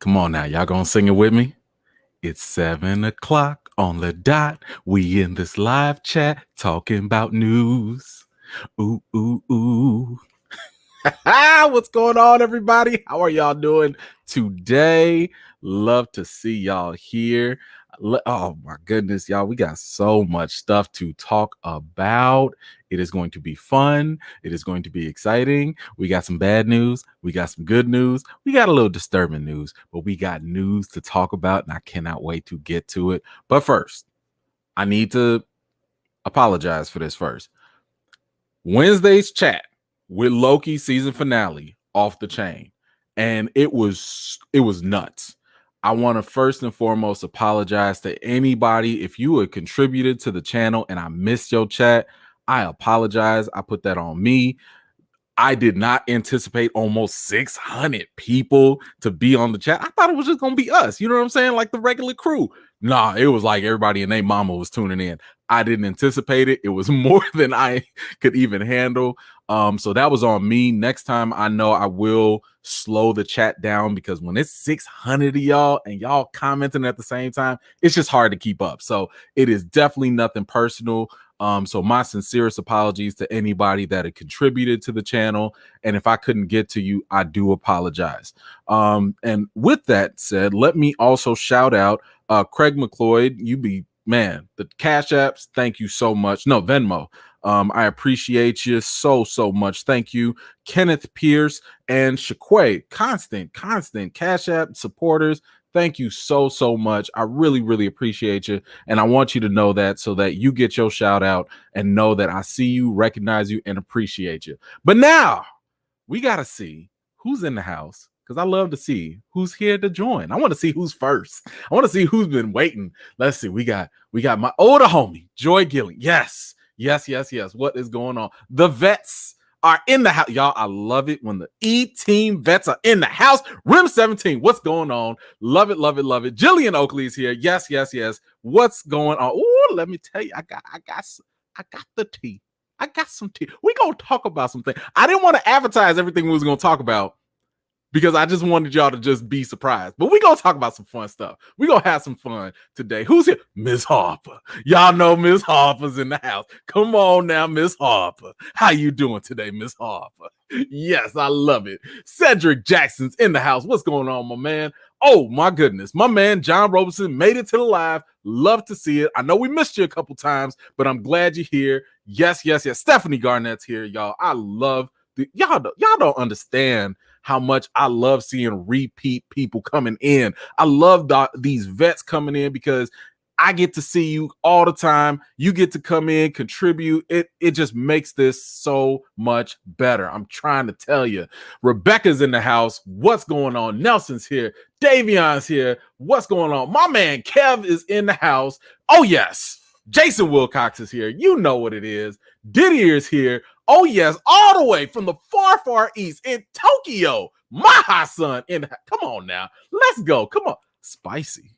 Come on now, y'all gonna sing it with me? It's 7 o'clock on the dot. We in this live chat talking about news. Ooh, ooh, ooh. What's going on, everybody? How are y'all doing today? Love to see y'all here. Oh my goodness, y'all, we got so much stuff to talk about. It is going to be fun. It is going to be exciting. We got some bad news. We got some good news. We got a little disturbing news, but we got news to talk about, and I cannot wait to get to it. But first, I need to apologize for this first. Wednesday's chat with Loki season finale off the chain, and it was nuts. I want to first and foremost apologize to anybody if you had contributed to the channel and I missed your chat. I apologize. I put that on me. I did not anticipate almost 600 people to be on the chat. I thought it was just going to be us. You know what I'm saying? Like the regular crew. Nah, it was like everybody and their mama was tuning in. I didn't anticipate it. It was more than I could even handle. So that was on me. Next time, I know I will slow the chat down, because when it's 600 of y'all and y'all commenting at the same time, it's just hard to keep up. So it is definitely nothing personal. So my sincerest apologies to anybody that had contributed to the channel. And if I couldn't get to you, I do apologize. And with that said, let me also shout out Craig McLeod. You be, man, the Cash Apps. Thank you so much. No, Venmo. I appreciate you so much. Thank you. Kenneth Pierce and Shaquay, constant Cash App supporters. Thank you so much. I really appreciate you. And I want you to know that, so that you get your shout out and know that I see you, recognize you, and appreciate you. But now we got to see who's in the house, because I love to see who's here to join. I want to see who's first. I want to see who's been waiting. Let's see. We got my older homie, Joy Gilling. Yes. What is going on? The vets are in the house. Y'all, I love it when the E-team vets are in the house. Rim 17, what's going on? Love it. Jillian Oakley's here. Yes. What's going on? Ooh, let me tell you, I got the tea. I got some tea. We gonna talk about something. I didn't want to advertise everything we was gonna talk about, because I just wanted y'all to just be surprised. But we gonna talk about some fun stuff. We gonna have some fun today. Who's here? Miss Harper. Y'all know Miss Harper's in the house. Come on now, Miss Harper. How you doing today, Miss Harper? Yes, I love it. Cedric Jackson's in the house. What's going on, my man? Oh my goodness. My man John Robertson made it to the live. Love to see it. I know we missed you a couple times, but I'm glad you're here. Yes. Stephanie Garnett's here, y'all. I love y'all don't understand how much I love seeing repeat people coming in. I love these vets coming in, because I get to see you all the time. You get to come in, contribute. It just makes this so much better. I'm trying to tell you. Rebecca's in the house. What's going on? Nelson's here. Davion's here. What's going on? My man Kev is in the house. Oh, yes. Jason Wilcox is here. You know what it is. Didier's here. Oh, yes. All the way from the far east in Tokyo. Maha-san in. Come on now. Let's go. Come on. Spicy.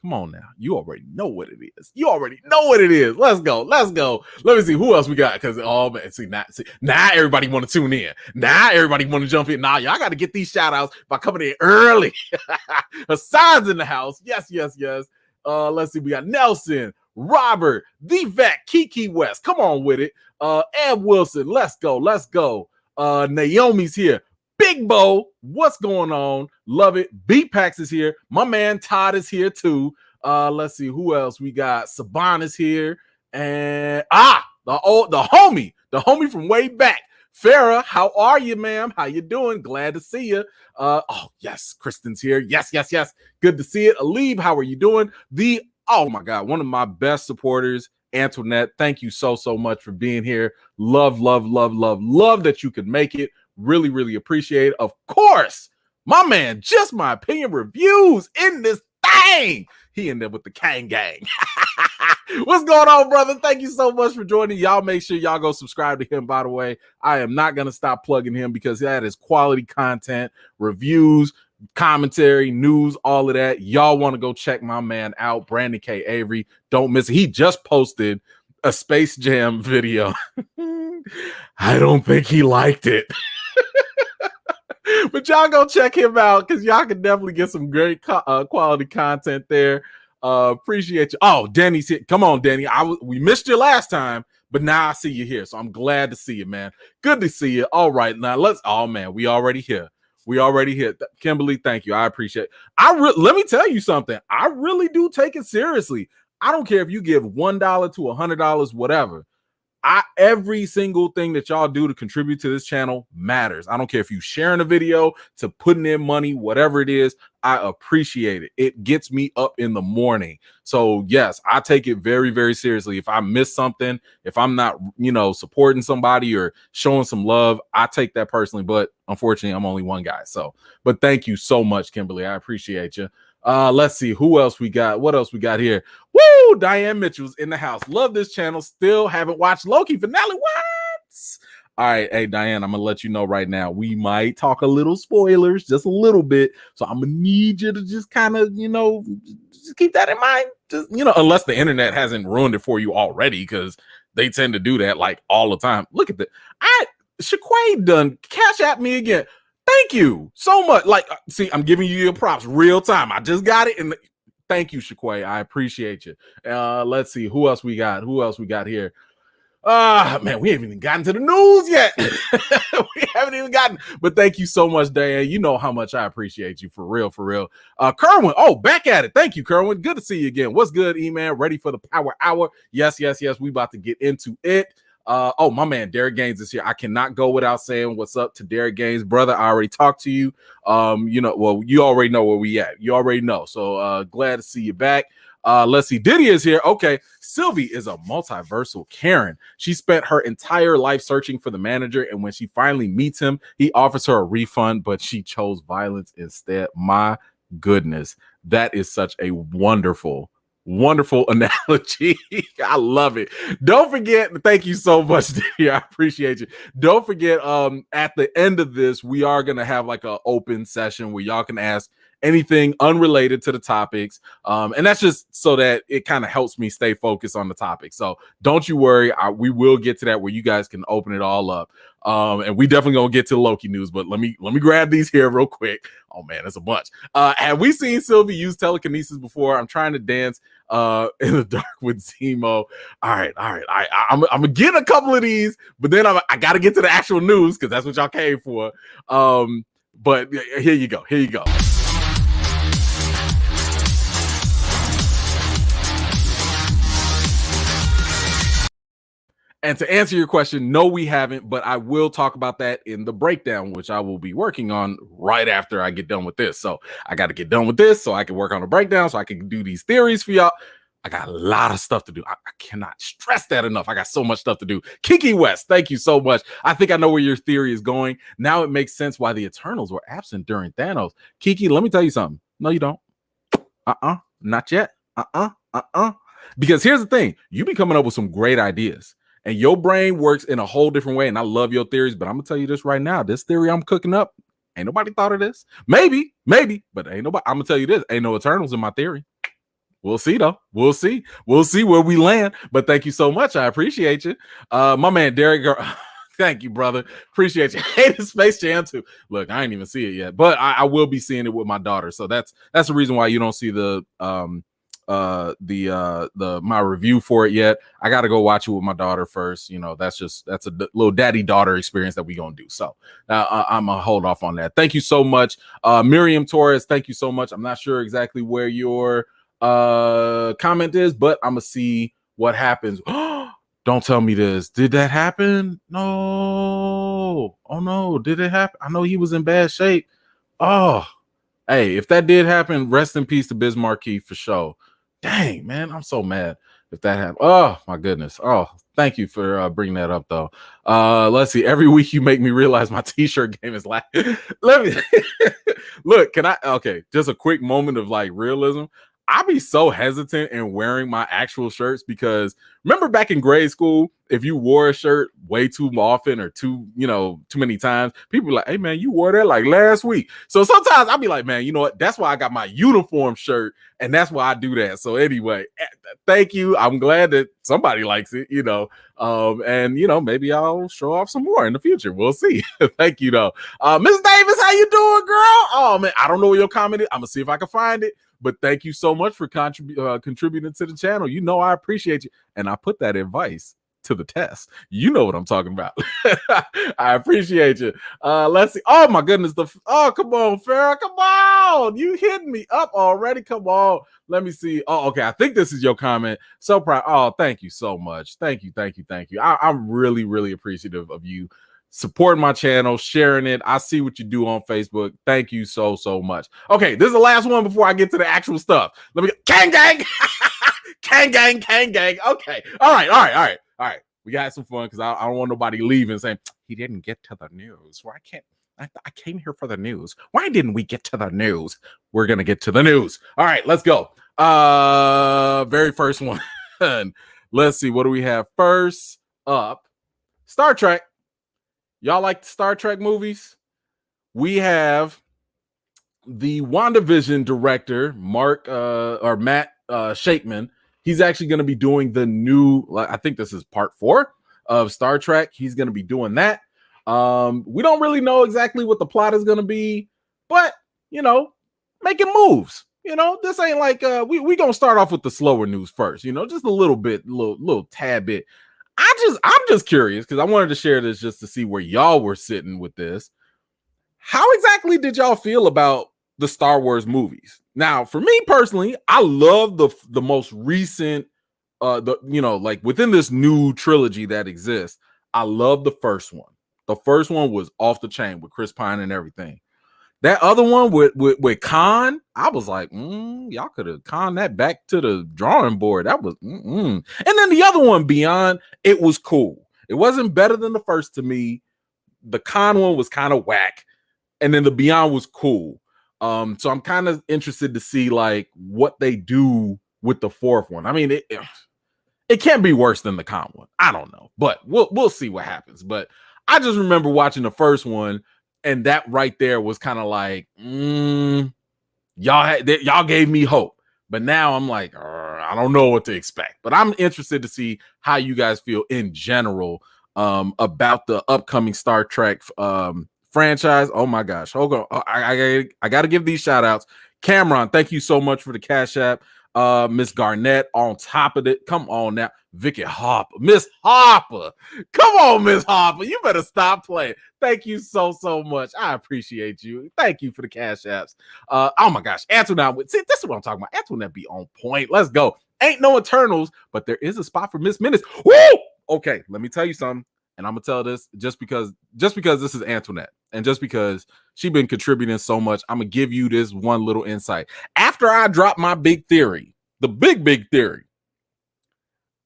Come on now. You already know what it is. Let's go. Let me see who else we got. Because, oh, man. Now everybody want to tune in. Now everybody want to jump in. Now y'all got to get these shout outs by coming in early. Hassan's in the house. Yes. Let's see. We got Nelson, Robert, the vet, Kiki West. Come on with it. Ed Wilson. Let's go. Naomi's here. Big Bo, what's going on? Love it. B-Pax is here. My man Todd is here too. Let's see who else we got. Saban is here. And the homie from way back. Farrah, how are you, ma'am? How you doing? Glad to see you. Oh, yes, Kristen's here. Yes. Good to see it. Alib, how are you doing? Oh my God, one of my best supporters, Antoinette. Thank you so much for being here. Love that you could make it. Really appreciate it. Of course, my man, Just My Opinion Reviews in this thing. He in there with the Kang Gang. What's going on, brother? Thank you so much for joining. Y'all make sure y'all go subscribe to him, by the way. I am not going to stop plugging him, because that is quality content, reviews, commentary, news, all of that. Y'all want to go check my man out, Brandon K. Avery. Don't miss it. He just posted a Space Jam video. I don't think he liked it. But y'all go check him out because y'all can definitely get some great quality content there. Appreciate you. Oh, Danny's here. Come on, Danny. We missed you last time, but now I see you here. So I'm glad to see you, man. Good to see you. All right. Now oh man, we already here. Kimberly, thank you. I appreciate it. Let me tell you something. I really do take it seriously. I don't care if you give $1 to $100, whatever. Every single thing that y'all do to contribute to this channel matters. I don't care if you sharing a video to putting in money, whatever it is, I appreciate it. It gets me up in the morning. So yes, I take it very, very seriously. If I miss something, if I'm not, supporting somebody or showing some love, I take that personally. But unfortunately, I'm only one guy. But thank you so much, Kimberly. I appreciate you. Let's see who else we got. What else we got here? Woo! Diane Mitchell's in the house. Love this channel. Still haven't watched Loki finale. What? All right, hey Diane, I'm gonna let you know right now. We might talk a little spoilers, just a little bit. So I'm gonna need you to just kind of, just keep that in mind. Just, unless the internet hasn't ruined it for you already, because they tend to do that like all the time. Look at that. Shaquay done cash at me again. Thank you so much. See, I'm giving you your props real time. I just got it. And thank you, Shaquay. I appreciate you. Let's see who else we got. Here? Man, we haven't even gotten to the news yet. We haven't even gotten, but thank you so much, Diane. You know how much I appreciate you, for real. Kerwin, back at it. Thank you, Kerwin. Good to see you again. What's good, E-Man? Ready for the power hour? Yes. We about to get into it. My man Derek Gaines is here. I cannot go without saying what's up to Derek Gaines, brother. I already talked to you. You already know where we at. You already know. So glad to see you back. Let's see. Diddy is here. Okay. Sylvie is a multiversal Karen. She spent her entire life searching for the manager, and when she finally meets him, he offers her a refund, but she chose violence instead. My goodness, that is such a wonderful analogy. I love it. Don't forget, thank you so much, Diddy. I appreciate you. Don't forget, at the end of this, we are gonna have like an open session where y'all can ask anything unrelated to the topics, and that's just so that it kind of helps me stay focused on the topic. So don't you worry, we will get to that where you guys can open it all up, and we definitely gonna get to the Loki news. But let me grab these here real quick. Oh man, that's a bunch. Have we seen Sylvie use telekinesis before? I'm trying to dance in the dark with Zemo. All right. I'm gonna get a couple of these, but then I gotta get to the actual news because that's what y'all came for. But here you go. And to answer your question, no, we haven't, but I will talk about that in the breakdown, which I will be working on right after I get done with this. So I got to get done with this so I can work on the breakdown, so I can do these theories for y'all. I got a lot of stuff to do. I cannot stress that enough. I got so much stuff to do. Kiki West, thank you so much. I think I know where your theory is going. Now it makes sense why the Eternals were absent during Thanos. Kiki, let me tell you something. No, you don't. Not yet. Because here's the thing. You be coming up with some great ideas. And your brain works in a whole different way. And I love your theories, but I'm going to tell you this right now. This theory I'm cooking up, ain't nobody thought of this. Maybe, but ain't nobody. I'm going to tell you this. Ain't no Eternals in my theory. We'll see, though. We'll see where we land. But thank you so much. I appreciate you. My man, Derek. Thank you, brother. Appreciate you. Hey, the Space Jam too. Look, I ain't even see it yet, but I will be seeing it with my daughter. So that's the reason why you don't see the my review for it yet. I got to go watch it with my daughter first. That's a little daddy daughter experience that we gonna do. So I'm gonna hold off on that. Thank you so much, Miriam Torres. Thank you so much. I'm not sure exactly where your comment is, but I'm gonna see what happens. Don't tell me this. Did that happen? No. Oh no. Did it happen? I know he was in bad shape. Oh, hey, if that did happen, rest in peace to Biz Marquee for sure. Dang, man, I'm so mad if that happened. Oh my goodness. Oh, thank you for bringing that up though. Let's see. Every week you make me realize my t-shirt game is lacking. Let me look. Okay, just a quick moment of like realism. I be so hesitant in wearing my actual shirts because remember back in grade school, if you wore a shirt way too often or too many times, people be like, hey man, you wore that like last week. So sometimes I'll be like, man, you know what? That's why I got my uniform shirt and that's why I do that. So anyway, thank you. I'm glad that somebody likes it, and maybe I'll show off some more in the future. We'll see. Thank you though. Miss Davis, how you doing, girl? Oh man, I don't know where your comment is. I'm gonna see if I can find it. But thank you so much for contributing to the channel. I appreciate you. And I put that advice to the test. You know what I'm talking about. I appreciate you. Let's see. Oh, my goodness. Come on, Farrah. Come on. You hitting me up already. Come on. Let me see. Oh, okay. I think this is your comment. So proud. Oh, thank you so much. Thank you. I'm really, really appreciative of you supporting my channel, sharing it. I see what you do on Facebook. Thank you so much. Okay, this is the last one before I get to the actual stuff. Let me get Kang Gang. Kang Gang. Okay. All right. We got some fun because I don't want nobody leaving saying he didn't get to the news. Why can't I came here for the news? Why didn't we get to the news? We're gonna get to the news. All right, let's go. Very first one. Let's see. What do we have first up? Star Trek. Y'all like the Star Trek movies? We have the WandaVision director, Matt Shakeman. He's actually going to be doing the new, I think this is part 4 of Star Trek. He's going to be doing that. We don't really know exactly what the plot is going to be, but, making moves. This ain't like, we going to start off with the slower news first, just a little bit, little tad bit. I'm just curious because I wanted to share this just to see where y'all were sitting with this. How exactly did y'all feel about the Star Wars movies? Now, for me personally, I love the most recent, within this new trilogy that exists. I love the first one. The first one was off the chain with Chris Pine and everything. That other one with Khan, I was like, y'all could have conned that back to the drawing board. That was, And then the other one, Beyond, it was cool. It wasn't better than the first to me. The Khan one was kind of whack, and then the Beyond was cool. So I'm kind of interested to see like what they do with the fourth one. I mean, it can't be worse than the Khan one. I don't know, but we'll see what happens. But I just remember watching the first one. And that right there was kind of like, y'all gave me hope. But now I'm like, I don't know what to expect. But I'm interested to see how you guys feel in general about the upcoming Star Trek franchise. Oh my gosh. Hold on. I got to give these shout outs. Cameron, thank you so much for the Cash App. Miss Garnett on top of it. Come on now. Vicky Harper. Miss Harper. Come on, Miss Harper. You better stop playing. Thank you so much. I appreciate you. Thank you for the Cash Apps. Oh my gosh. Antoinette. See, this is what I'm talking about. Antoinette be on point. Let's go. Ain't no Eternals, but there is a spot for Miss Minutes. Woo! Okay, let me tell you something. And I'm gonna tell this just because this is Antoinette, and just because she's been contributing so much, I'm gonna give you this one little insight. After I drop my big theory, the big theory,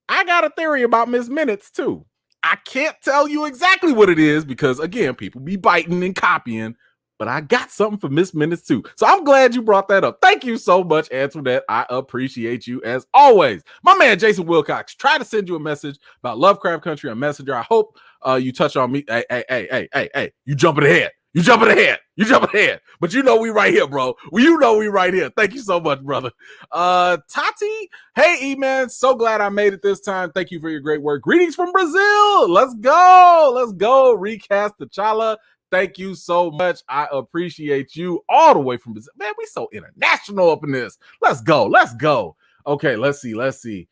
I got a theory about Miss Minutes too. I can't tell you exactly what it is because again, people be biting and copying, but I got something for Miss Minutes too. So I'm glad you brought that up. Thank you so much, Antoinette. I appreciate you as always. My man, Jason Wilcox, try to send you a message about Lovecraft Country on Messenger. I hope you touch on me. Hey, you jumping ahead. But you know we right here, bro. You know we right here. Thank you so much, brother. Tati, hey, E-Man. So glad I made it this time. Thank you for your great work. Greetings from Brazil. Let's go. Recast T'Challa. Thank you so much. I appreciate you all the way from Brazil. Man, we so international up in this. Let's go. Okay, let's see. They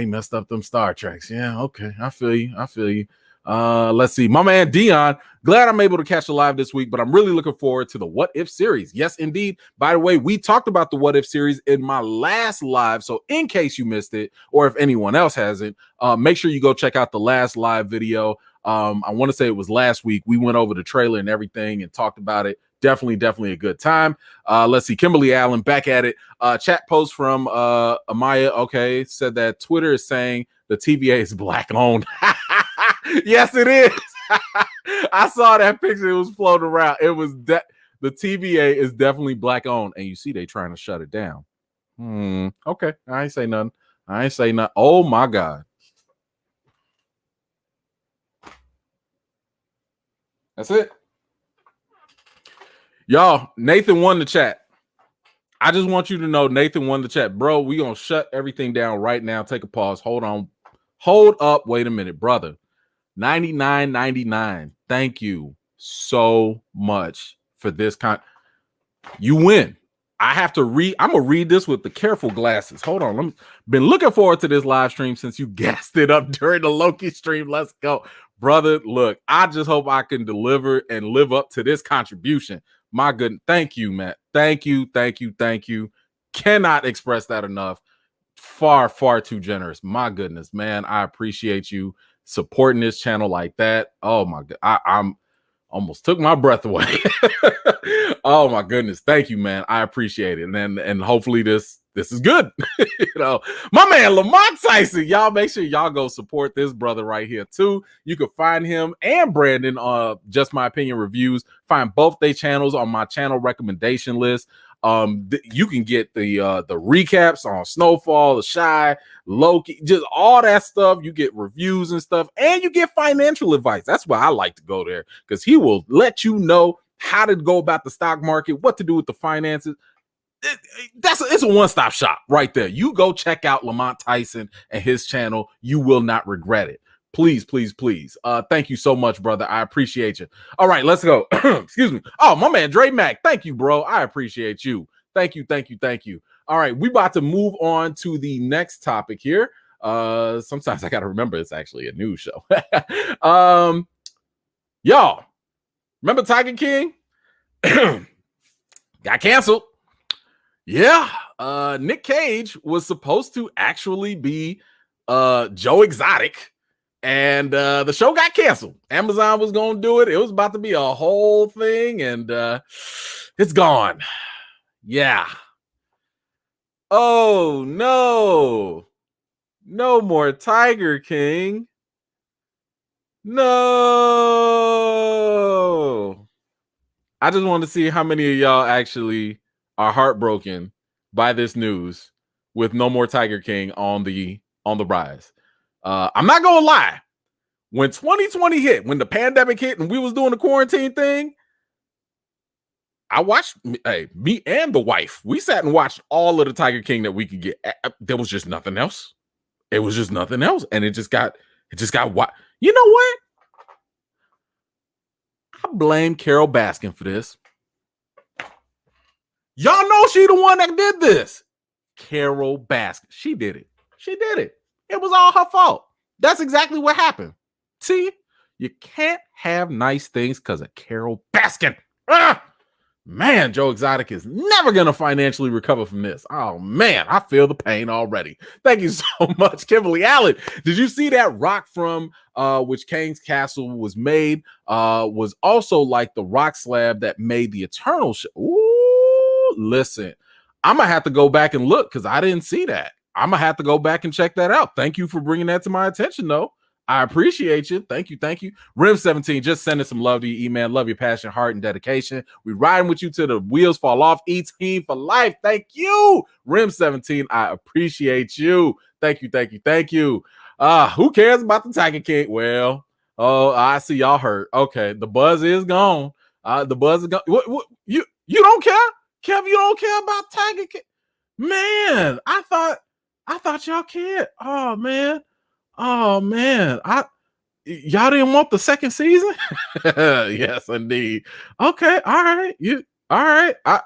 messed up them Star Treks. Yeah, okay. I feel you. Let's see. My man Dion, glad I'm able to catch the live this week, but I'm really looking forward to the What If series. Yes, indeed. By the way, we talked about the What If series in my last live. So in case you missed it, or if anyone else hasn't, make sure you go check out the last live video. I want to say it was last week. We went over the trailer and everything and talked about it. Definitely a good time. Let's see. Kimberly Allen back at it. Chat post from Amaya. Okay, said that Twitter is saying the TVA is black owned. Yes, it is. I saw that picture. It was floating around. It was The TVA is definitely black owned, and you see they trying to shut it down. Okay, I ain't say nothing. Oh my God. That's it. Y'all, Nathan won the chat. I just want you to know Nathan won the chat. Bro, we gonna shut everything down right now. Take a pause. Hold on. Hold up. Wait a minute, brother. 99.99. Thank you so much for this You win. I have to read. I'm gonna read this with the careful glasses. Hold on. Been looking forward to this live stream since you gassed it up during the Loki stream. Let's go, brother. Look, I just hope I can deliver and live up to this contribution. My goodness. Thank you, Matt. Thank you. Cannot express that enough. Far too generous. My goodness, man. I appreciate you supporting this channel like that. Oh my God. I'm almost took my breath away. Oh my goodness. Thank you, man. I appreciate it. And hopefully this is good. My man Lamont Tyson. Y'all make sure y'all go support this brother right here too. You can find him and Brandon Just My Opinion Reviews. Find both their channels on my channel recommendation list. You can get the recaps on Snowfall, The Shy, Loki, just all that stuff. You get reviews and stuff, and you get financial advice. That's why I like to go there, because he will let you know how to go about the stock market, what to do with the finances. It's a one-stop shop right there. You go check out Lamont Tyson and his channel. You will not regret it. Please. Thank you so much, brother. I appreciate you. All right, let's go. Excuse me. Oh, my man, Dre Mac. Thank you, bro. I appreciate you. Thank you. All right, we about to move on to the next topic here. Sometimes I got to remember it's actually a news show. Y'all, remember Tiger King? Got canceled. Yeah. Nick Cage was supposed to actually be Joe Exotic. And the show got canceled. Amazon was going to do it. It was about to be a whole thing, and it's gone. Yeah. Oh, no. No more Tiger King. No. I just want to see how many of y'all actually are heartbroken by this news with no more Tiger King on the rise. I'm not gonna lie. When 2020 hit, when the pandemic hit and we was doing the quarantine thing, I watched, me and the wife, we sat and watched all of the Tiger King that we could get. There was just nothing else. It was just nothing else. And it just got what? You know what? I blame Carol Baskin for this. Y'all know she the one that did this. Carol Baskin. She did it. It was all her fault. That's exactly what happened. See, you can't have nice things because of Carol Baskin. Man, Joe Exotic is never going to financially recover from this. Oh, man, I feel the pain already. Thank you so much, Kimberly Allen. Did you see that rock from which Kane's Castle was made was also like the rock slab that made the Eternal show? Ooh, listen, I'm going to have to go back and look because I didn't see that. I'm going to have to go back and check that out. Thank you for bringing that to my attention, though. I appreciate you. Thank you. Rim17, just sending some love to you, E-Man. Love your passion, heart, and dedication. We riding with you till the wheels fall off. E-Team for life. Thank you. Rim17, I appreciate you. Thank you. Who cares about the Tiger King? Well, I see y'all hurt. Okay, the buzz is gone. The buzz is gone. What you don't care? Kev, you don't care about Tiger King? Man, I thought y'all cared. Oh man, y'all didn't want the second season? Yes, indeed. Okay, all right. I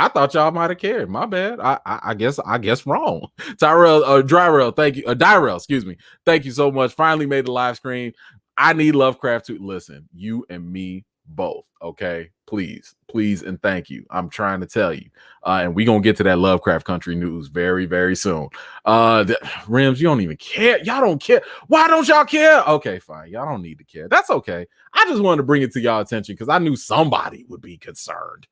thought y'all might have cared. My bad. I guess wrong. Dyrell, thank you. Dyrell, excuse me. Thank you so much. Finally made the live screen. I need Lovecraft to listen. You and me both. Okay, please, and thank you. I'm trying to tell you. And we're gonna get to that Lovecraft Country news very, very soon. Rims, you don't even care. Y'all don't care. Why don't y'all care? Okay, fine. Y'all don't need to care. That's okay. I just wanted to bring it to y'all attention because I knew somebody would be concerned.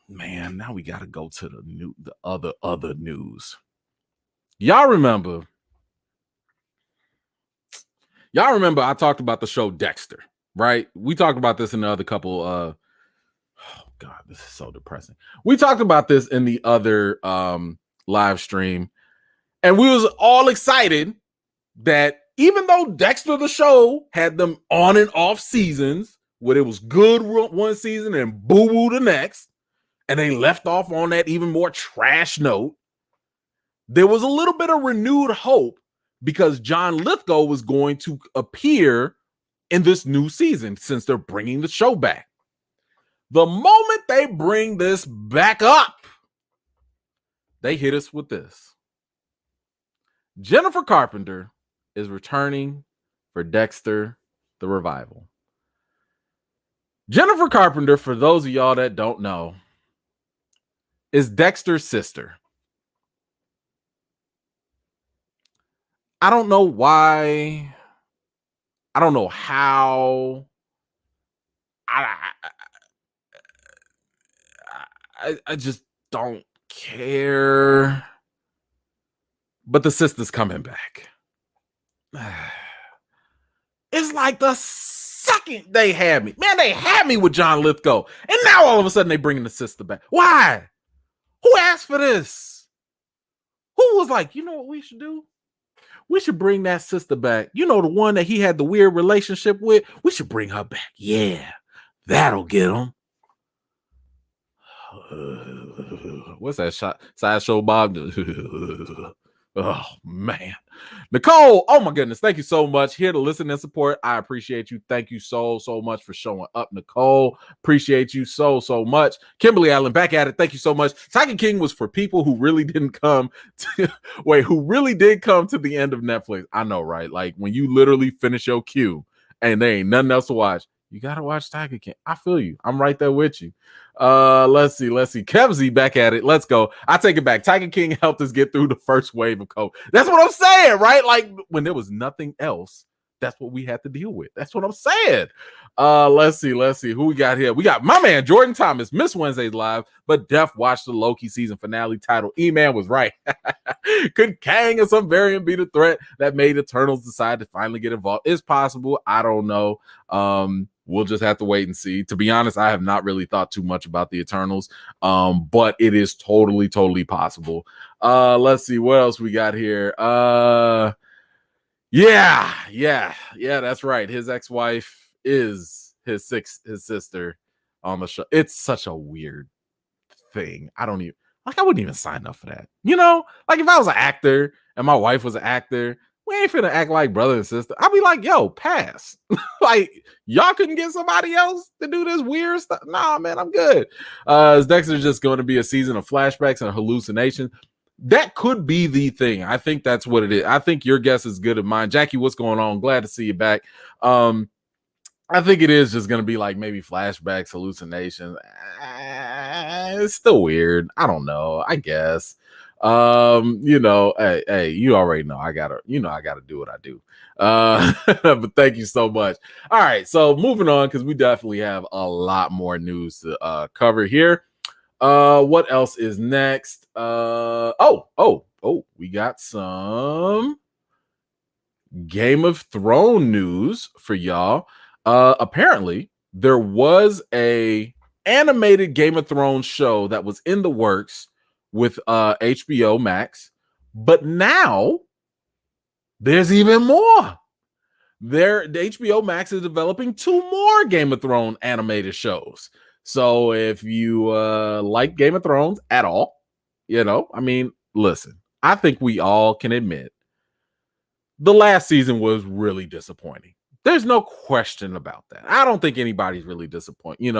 Man, now we gotta go to the other news. Y'all remember I talked about the show Dexter, right? We talked about this in the other couple God, this is so depressing. We talked about this in the other live stream, and we was all excited that even though Dexter the show had them on and off seasons, where it was good one season and boo-boo the next, and they left off on that even more trash note, there was a little bit of renewed hope because John Lithgow was going to appear in this new season since they're bringing the show back. The moment they bring this back up, they hit us with this. Jennifer Carpenter is returning for Dexter, the revival. Jennifer Carpenter, for those of y'all that don't know, is Dexter's sister. I don't know why. I don't know how. I just don't care. But the sister's coming back. It's like the second they had me. Man, they had me with John Lithgow. And now all of a sudden they bringing the sister back. Why? Who asked for this? Who was like, you know what we should do? We should bring that sister back. You know, the one that he had the weird relationship with? We should bring her back. Yeah, that'll get him. What's that shot? Sideshow Bob? Oh, man. Nicole, oh my goodness. Thank you so much. Here to listen and support. I appreciate you. Thank you so much for showing up, Nicole. Appreciate you so much. Kimberly Allen, back at it. Thank you so much. Tiger King was for people who really didn't come to, who really did come to the end of Netflix. I know, right? Like when you literally finish your queue and there ain't nothing else to watch. You gotta watch Tiger King. I feel you. I'm right there with you. Let's see. Kevzy back at it. Let's go. I take it back. Tiger King helped us get through the first wave of COVID. That's what I'm saying, right? Like when there was nothing else, that's what we had to deal with. That's what I'm saying. Let's see. Who we got here? We got my man Jordan Thomas. Missed Wednesday's live, but Def watched the Loki season finale titled E-Man was right. Could Kang or some variant be the threat that made Eternals decide to finally get involved? It's possible. I don't know. We'll just have to wait and see. To be honest, I have not really thought too much about the Eternals, but it is totally possible. Let's see what else we got here. Yeah, that's right. His ex-wife is his sister on the show. It's such a weird thing. I wouldn't even sign up for that. You know, like if I was an actor and my wife was an actor, we ain't finna act like brother and sister. I'd be like, yo, pass. Like, y'all couldn't get somebody else to do this weird stuff? Nah, man, I'm good. Is Dexter just going to be a season of flashbacks and hallucinations? That could be the thing. I think that's what it is. I think your guess is good as mine. Jackie, what's going on? Glad to see you back. I think it is just going to be like maybe flashbacks, hallucinations. It's still weird. I don't know. I guess. You know, hey, you already know I gotta do what I do. But thank you so much. All right, so moving on because we definitely have a lot more news to cover here. What else is next? We got some Game of Thrones news for y'all. Apparently there was a animated Game of Thrones show that was in the works with HBO Max, but now there's even more. The HBO Max is developing 2 more Game of Thrones animated shows. So if you like Game of Thrones at all, you know, I mean, listen, I think we all can admit the last season was really disappointing. There's no question about that. I don't think anybody's really disappointed,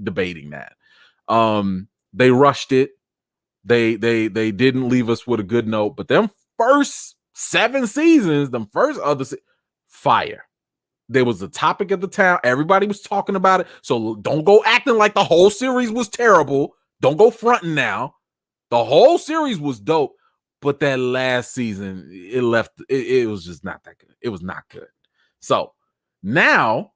debating that. They rushed it. They didn't leave us with a good note, but them first 7 seasons, fire. There was a topic at the town. Everybody was talking about it. So don't go acting like the whole series was terrible. Don't go fronting now. The whole series was dope, but that last season, it was just not that good. It was not good. So now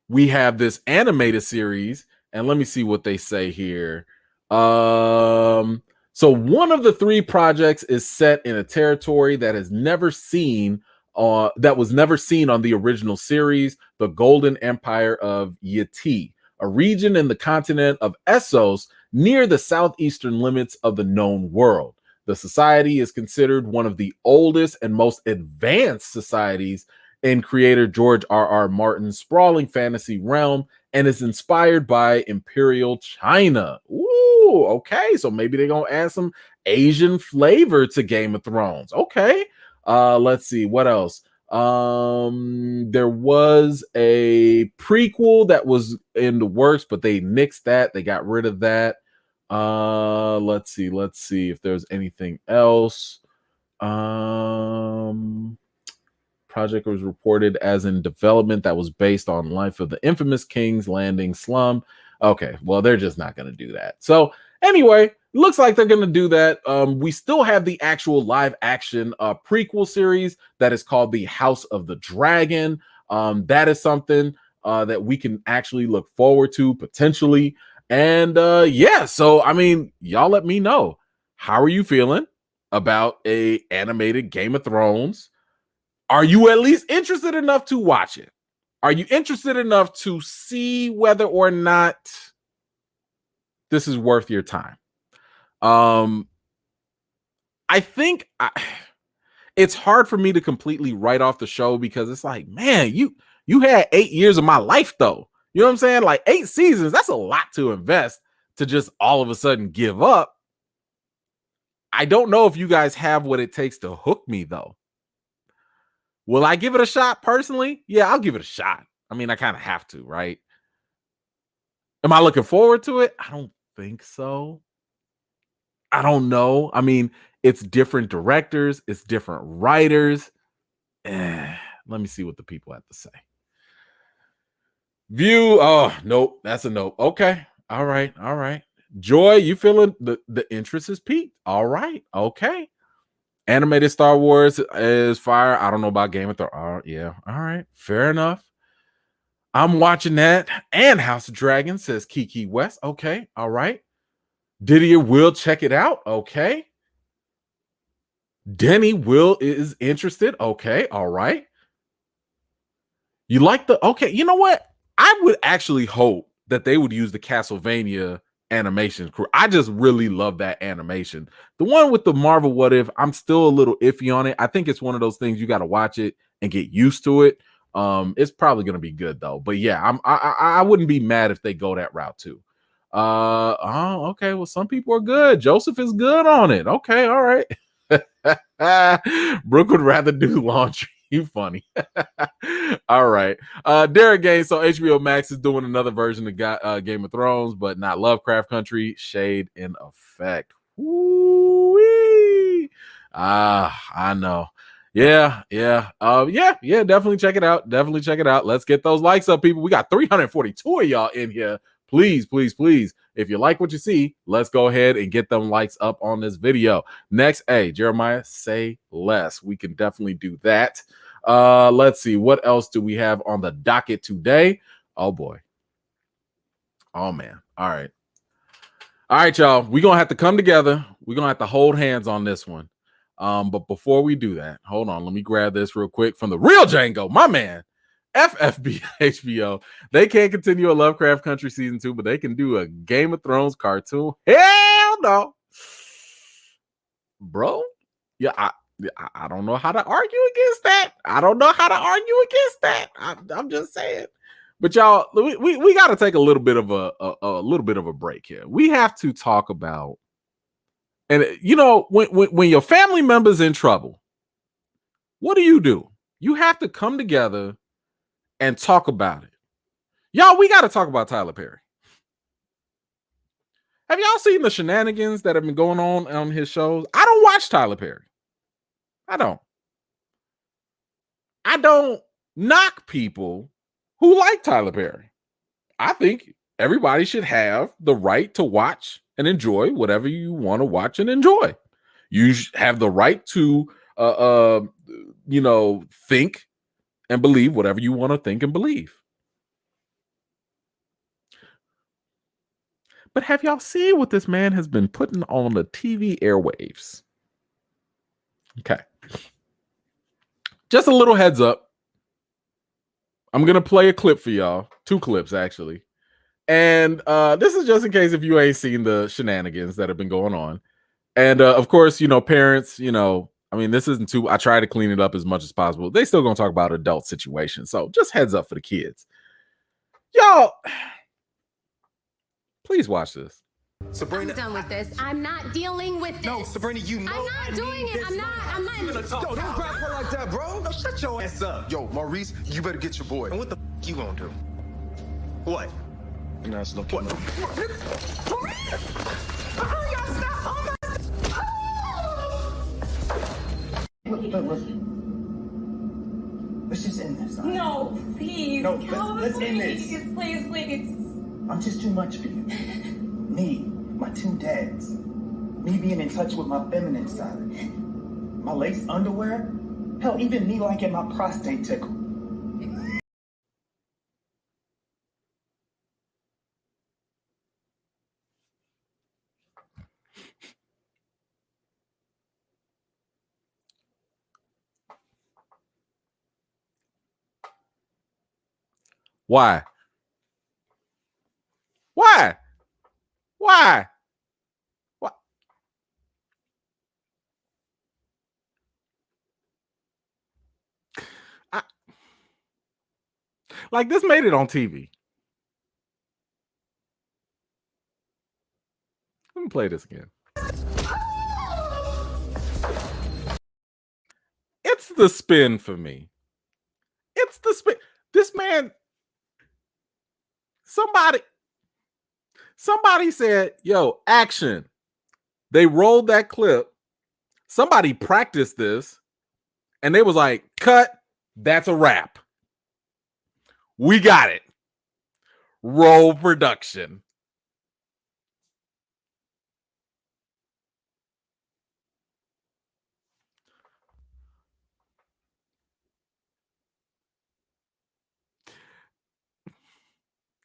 we have this animated series. And let me see what they say here. So one of the 3 projects is set in a territory that has never seen that was never seen on the original series, the Golden Empire of Yeti, a region in the continent of Essos near the southeastern limits of the known world. The society is considered one of the oldest and most advanced societies in creator George R.R. Martin's sprawling fantasy realm and is inspired by Imperial China. Ooh, okay. So maybe they're going to add some Asian flavor to Game of Thrones. Okay. Let's see what else. There was a prequel that was in the works, but they nixed that. They got rid of that. Let's see if there's anything else. Project was reported as in development that was based on life of the infamous King's Landing slum. Okay, well, they're just not going to do that. So anyway, looks like they're going to do that. We still have the actual live action prequel series that is called The House of the Dragon. That is something that we can actually look forward to potentially. And yeah, so I mean, y'all let me know. How are you feeling about a animated Game of Thrones? Are you at least interested enough to watch it? Are you interested enough to see whether or not this is worth your time? I think it's hard for me to completely write off the show because it's like, man, you had 8 years of my life though. You know what I'm saying? Like 8 seasons, that's a lot to invest to just all of a sudden give up. I don't know if you guys have what it takes to hook me though. Will I give it a shot personally? Yeah, I'll give it a shot. I mean, I kind of have to, right? Am I looking forward to it? I don't think so. I don't know. I mean, it's different directors, it's different writers. Let me see what the people have to say. View. Oh, nope. That's a nope. Okay. All right. All right. Joy, you feeling the interest is peaked? All right. Okay. Animated Star Wars is fire. I don't know about Game of Thrones. Yeah. All right. Fair enough. I'm watching that. And House of Dragons, says Kiki West. Okay. All right. Didier will check it out. Okay. Denny will is interested. Okay. All right. You like the okay, you know what? I would actually hope that they would use the Castlevania animation crew. I just really love that animation. The one with the Marvel What If, I'm still a little iffy on it. I think it's one of those things you got to watch it and get used to it. It's probably gonna be good though. But yeah, I wouldn't be mad if they go that route too. Oh, okay. Well, some people are good. Joseph is good on it. Okay, all right. Brooke would rather do laundry. You funny. All right. Derek Gaines. So HBO Max is doing another version of Game of Thrones, but not Lovecraft Country. Shade in effect. Woo-wee. I know. Yeah. Definitely check it out. Definitely check it out. Let's get those likes up, people. We got 342 of y'all in here. Please, if you like what you see, let's go ahead and get them likes up on this video. Next, hey, Jeremiah, say less. We can definitely do that. Let's see. What else do we have on the docket today? Oh, boy. Oh, man. All right, y'all. We're going to have to come together. We're going to have to hold hands on this one. But before we do that, hold on. Let me grab this real quick from the real Django, my man. FFB HBO. They can't continue a Lovecraft Country season 2, but they can do a Game of Thrones cartoon. Hell no, bro. Yeah, I don't know how to argue against that. I'm just saying. But y'all, we got to take a little bit of a break here. We have to talk about, and you know, when your family member's in trouble, what do? You have to come together and talk about it. Y'all, we got to talk about Tyler Perry. Have y'all seen the shenanigans that have been going on his shows? I don't watch Tyler Perry. I don't knock people who like Tyler Perry. I think everybody should have the right to watch and enjoy whatever you want to watch and enjoy. You have the right to, think and believe whatever you want to think and believe. But have y'all seen what this man has been putting on the TV airwaves? Okay. just a little heads up. I'm going to play a clip for y'all. 2 clips, actually. And this is just in case if you ain't seen the shenanigans that have been going on. And of course, parents, I mean, this isn't too, I try to clean it up as much as possible. They still going to talk about adult situations. So just heads up for the kids. Y'all, please watch this. Sabrina, I'm done with this. I'm not dealing with this. No, Sabrina, I'm not doing it. I'm not. Yo, don't grab her like that, bro. No, shut your ass up. Yo, Maurice, you better get your boy. And what the you gonna do? What? No, it's no what? Look. Let's just end this. Right? No, please. No, let's end this. Please. I'm just too much for you. Me, my 2 dads. Me being in touch with my feminine side. My lace underwear. Hell, even me liking my prostate tickle. Why? Like, this made it on TV. Let me play this again. It's the spin for me. It's the spin. This man, somebody said, yo, action. They rolled that clip. Somebody practiced this. And they was like, cut. That's a wrap. We got it. Roll production.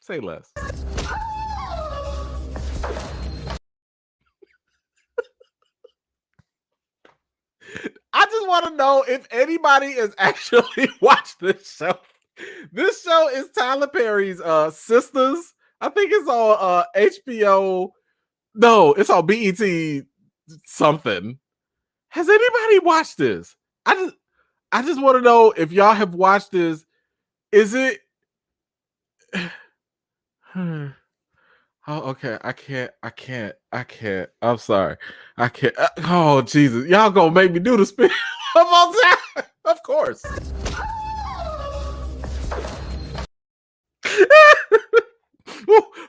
Say less. I just want to know if anybody has actually watched this show. This show is Tyler Perry's Sisters. I think it's on HBO. No, it's on BET something. Has anybody watched this? I just want to know if y'all have watched this. Is it? Oh, okay. I can't. I'm sorry. I can't. Oh, Jesus. Y'all gonna make me do the spin of all time. Of course.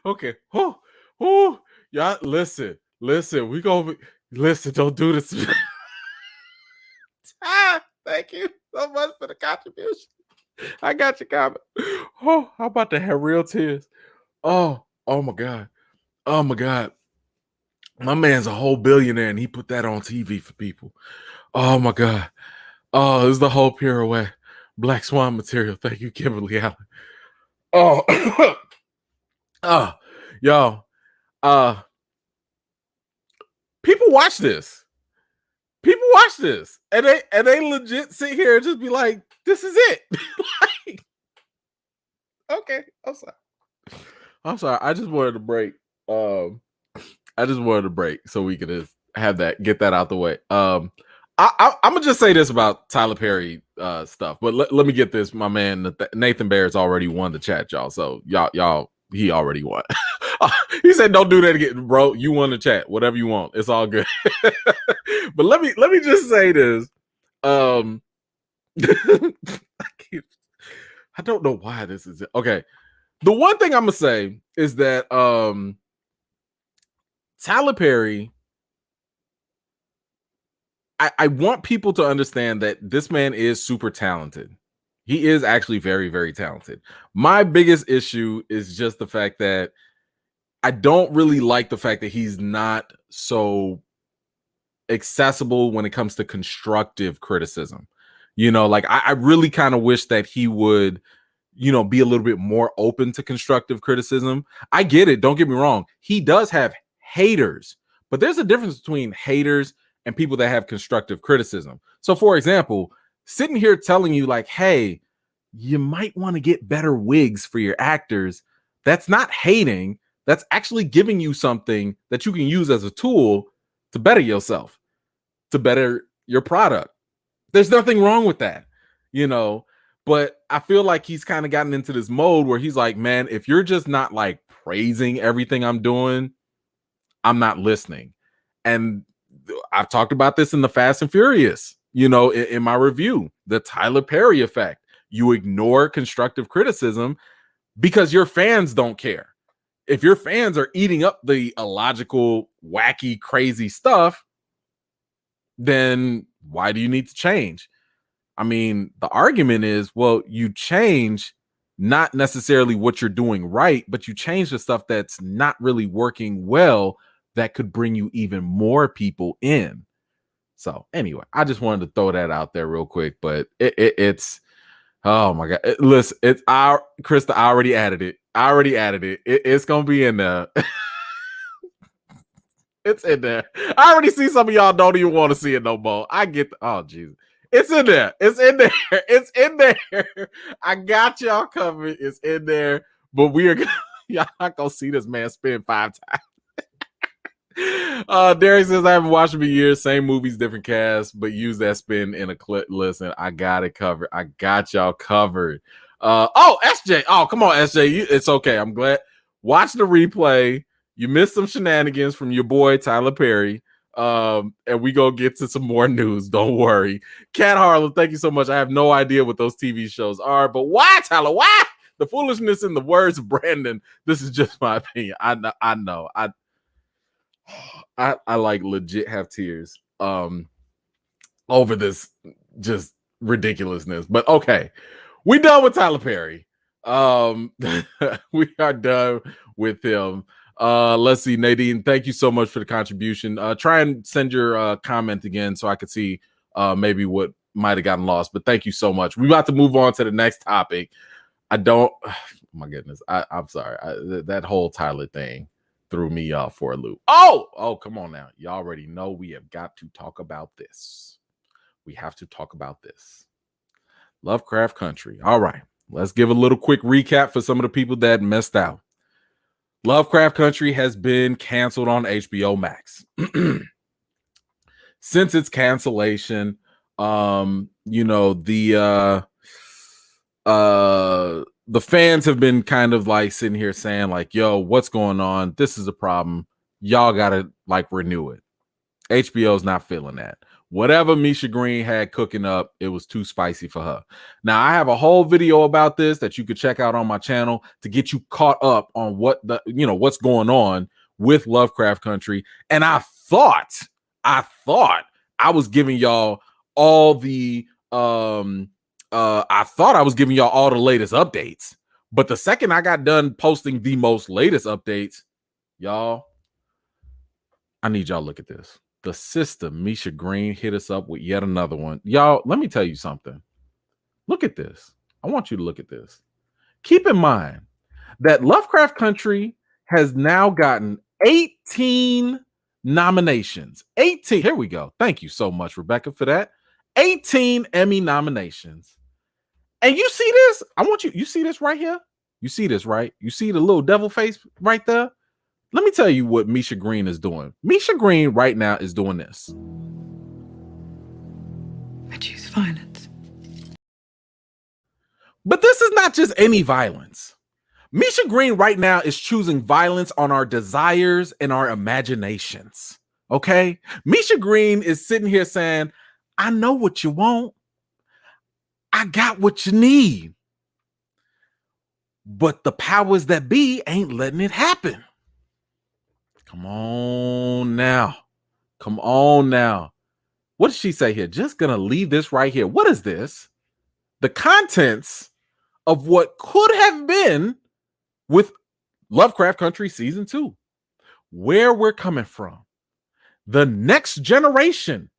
Okay. Oh, y'all listen. We gonna listen. Don't do this. Thank you so much for the contribution. I got your comment. Oh, I'm about to have real tears. Oh my God. My man's a whole billionaire and he put that on TV for people. Oh my God. Oh, this is the whole pirouette. Black Swan material. Thank you, Kimberly Allen. Oh, y'all. People watch this. And they legit sit here and just be like, this is it. Like, okay, I'm sorry. I just wanted to break. So we could just have that, get that out the way. I'm gonna just say this about Tyler Perry stuff, but let me get this. My man Nathan Bear's already won the chat, y'all. So y'all, he already won. He said, "Don't do that again, bro. You won the chat. Whatever you want, it's all good." But let me just say this. I don't know why this is it. Okay. The one thing I'm gonna say is that Tyler Perry, I want people to understand that this man is super talented. He is actually very, very talented. My biggest issue is just the fact that I don't really like the fact that he's not so accessible when it comes to constructive criticism. Like I really kind of wish that he would, be a little bit more open to constructive criticism. I get it. Don't get me wrong. He does have haters, but there's a difference between haters and people that have constructive criticism. So for example, sitting here telling you like, hey, you might want to get better wigs for your actors. That's not hating. That's actually giving you something that you can use as a tool to better yourself, to better your product. There's nothing wrong with that, but I feel like he's kind of gotten into this mode where he's like, man, if you're just not like praising everything I'm doing, I'm not listening. And I've talked about this in the Fast and Furious, in my review, the Tyler Perry effect. You ignore constructive criticism because your fans don't care. If your fans are eating up the illogical, wacky, crazy stuff, then why do you need to change? I mean, the argument is, well, you change not necessarily what you're doing right, but you change the stuff that's not really working well that could bring you even more people in. So anyway, I just wanted to throw that out there real quick, but it's oh my God. Listen, it's Krista, I already added it. It's going to be in there. It's in there. I already see some of y'all don't even want to see it no more. I get oh Jesus. It's in there. It's in there. I got y'all covered. It's in there. But y'all not gonna see this man spin 5 times. Derek says I haven't watched him in years. Same movies, different cast, but use that spin in a clip. Listen, I got it covered. I got y'all covered. SJ. Oh, come on, SJ. It's okay. I'm glad. Watch the replay. You missed some shenanigans from your boy Tyler Perry. And we gonna get to some more news. Don't worry. Cat Harlem, thank you so much. I have no idea what those TV shows are, but why, Tyler? Why? The foolishness in the words of Brandon. This is just my opinion. I know. I like legit have tears over this just ridiculousness. But okay, we done with Tyler Perry. We are done with him. Let's see, Nadine, thank you so much for the contribution. Try and send your comment again so I could see maybe what might have gotten lost. But thank you so much. We're about to move on to the next topic. Oh my goodness, I'm sorry. That whole Tyler thing threw me off for a loop. Oh, come on now. You already know we have got to talk about this. We have to talk about this. Lovecraft Country. All right, let's give a little quick recap for some of the people that missed out. Lovecraft Country has been canceled on HBO Max. Since its cancellation, the fans have been kind of like sitting here saying like, yo, what's going on? This is a problem. Y'all got to like renew it. HBO's not feeling that. Whatever Misha Green had cooking up, it was too spicy for her. Now, I have a whole video about this that you could check out on my channel to get you caught up on what's going on with Lovecraft Country. And I thought I was giving y'all all the latest updates. But the second I got done posting the most latest updates, y'all, I need y'all to look at this. The sister, Misha Green, hit us up with yet another one. Y'all, let me tell you something. Look at this. I want you to look at this. Keep in mind that Lovecraft Country has now gotten 18 nominations. 18. Here we go. Thank you so much, Rebecca, for that. 18 Emmy nominations. And you see this? You see this right here? You see this, right? You see the little devil face right there? Let me tell you what Misha Green is doing. Misha Green right now is doing this. I choose violence. But this is not just any violence. Misha Green right now is choosing violence on our desires and our imaginations. Okay? Misha Green is sitting here saying, I know what you want. I got what you need. But the powers that be ain't letting it happen. Come on now. What does she say here? Just gonna leave this right here. What is this? The contents of what could have been with Lovecraft Country Season 2. Where we're coming from. The next generation.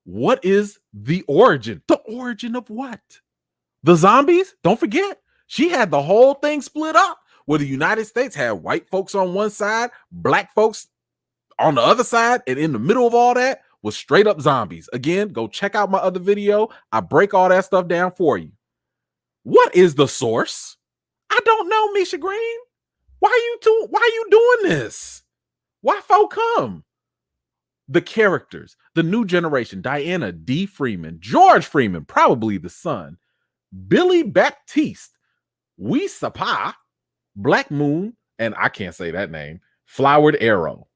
What is the origin? The origin of what? The zombies? Don't forget. She had the whole thing split up. Where the United States had white folks on one side, black folks on the other side, and in the middle of all that was straight up zombies. Again, go check out my other video. I break all that stuff down for you. What is the source? I don't know, Misha Green. Why you doing this? Why folk come? The characters, the new generation, Diana D. Freeman, George Freeman, probably the son, Billy Baptiste, Wee Sapa, Black Moon, and I can't say that name, Flowered Arrow.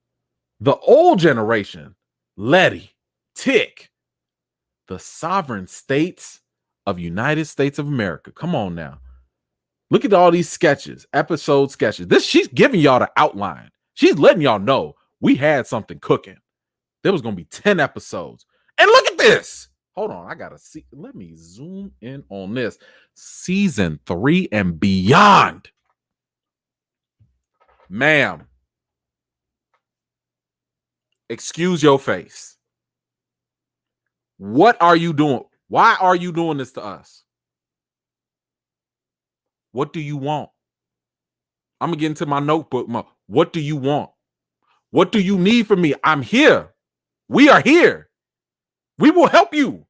The old generation, Letty, Tick, the sovereign states of United States of America. Come on now. Look at all these sketches, episode sketches. She's giving y'all the outline. She's letting y'all know we had something cooking. There was going to be 10 episodes. And look at this. Hold on. I got to see. Let me zoom in on this. Season 3 and beyond. Ma'am. Excuse your face. What are you doing? Why are you doing this to us? What do you want? I'm going to get into my notebook. What do you want? What do you need from me? I'm here. We are here. We will help you.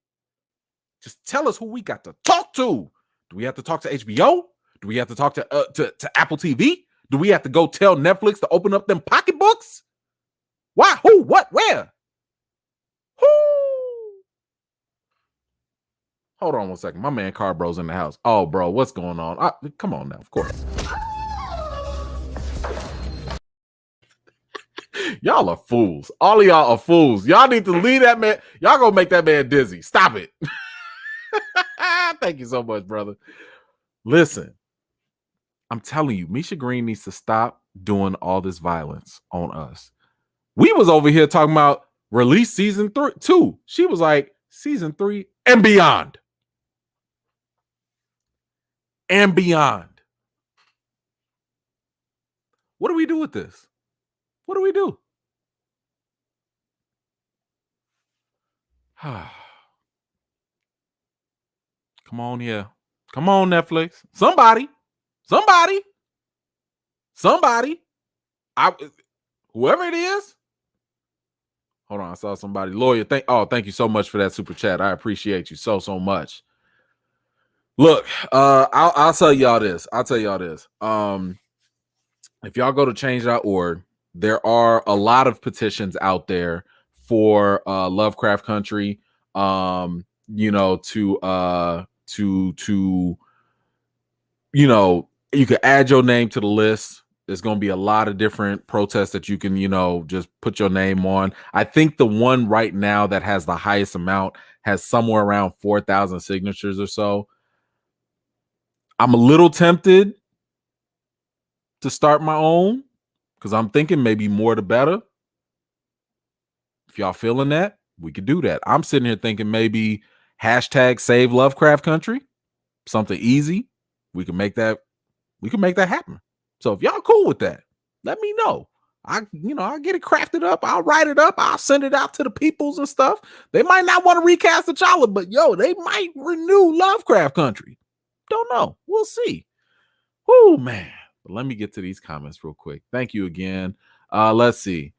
Just tell us who we got to talk to. Do we have to talk to HBO? Do we have to talk to Apple TV? Do we have to go tell Netflix to open up them pocketbooks? Why? Who? What? Where? Who? Hold on one second. My man Carbro's in the house. Oh, bro, what's going on? Come on now, of course. Y'all are fools. All of y'all are fools. Y'all need to leave that man. Y'all gonna make that man dizzy. Stop it. Thank you so much, brother. Listen, I'm telling you, Misha Green needs to stop doing all this violence on us. We was over here talking about release season 2. She was like, season 3 and beyond. And beyond. What do we do with this? What do we do? Come on here. Come on, Netflix. Somebody. Whoever it is. Hold on. I saw somebody. Lawyer. Thank you so much for that super chat. I appreciate you so much. Look, I'll tell y'all this. If y'all go to change.org, there are a lot of petitions out there for Lovecraft Country, to you can add your name to the list. There's going to be a lot of different protests that you can, just put your name on. I think the one right now that has the highest amount has somewhere around 4,000 signatures or so. I'm a little tempted to start my own because I'm thinking maybe more the better. If y'all feeling that, we could do that. I'm sitting here thinking maybe hashtag save Lovecraft Country, something easy. We can make that happen. So if y'all cool with that, let me know. I'll get it crafted up. I'll write it up. I'll send it out to the peoples and stuff. They might not want to recast T'Challa, but they might renew Lovecraft Country. Don't know. We'll see. Whoo, man. But let me get to these comments real quick. Thank you again. Let's see.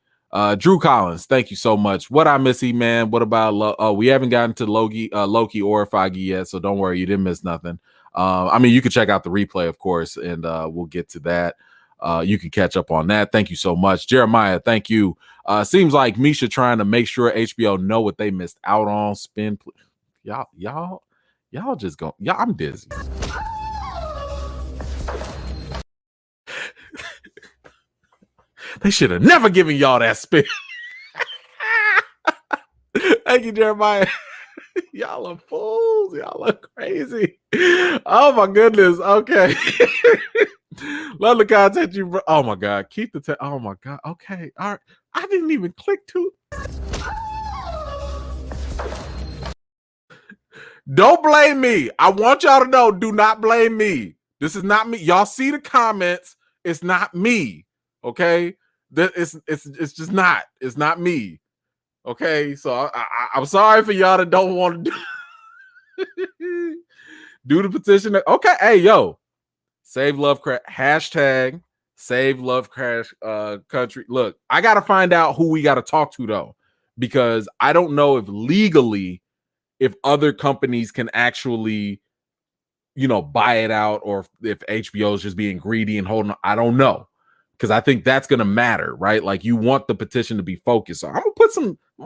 Drew Collins, thank you so much. What I miss, man. What about we haven't gotten to Loki or Feige yet, so don't worry, you didn't miss nothing. You can check out the replay, of course, and we'll get to that. You can catch up on that. Thank you so much. Jeremiah, thank you. Seems like Misha trying to make sure HBO know what they missed out on. Y'all just go. Y'all, I'm dizzy. They should have never given y'all that spin. Thank you, Jeremiah. Y'all are fools. Y'all are crazy. Oh my goodness. Okay. Love the content you brought. Oh my God. Keep the oh my God. Okay. All right. I didn't even click to. Don't blame me. I want y'all to know, do not blame me. This is not me. Y'all see the comments. It's not me. Okay. It's just not. It's not me. Okay. So I'm sorry for y'all that don't want to do the petition. Okay. Hey, yo. Save Lovecraft. Hashtag save Lovecraft Country. Look, I got to find out who we got to talk to, though, because I don't know if legally if other companies can actually, buy it out, or if HBO is just being greedy and holding on. I don't know, because I think that's going to matter, right? Like, you want the petition to be focused. So I'm gonna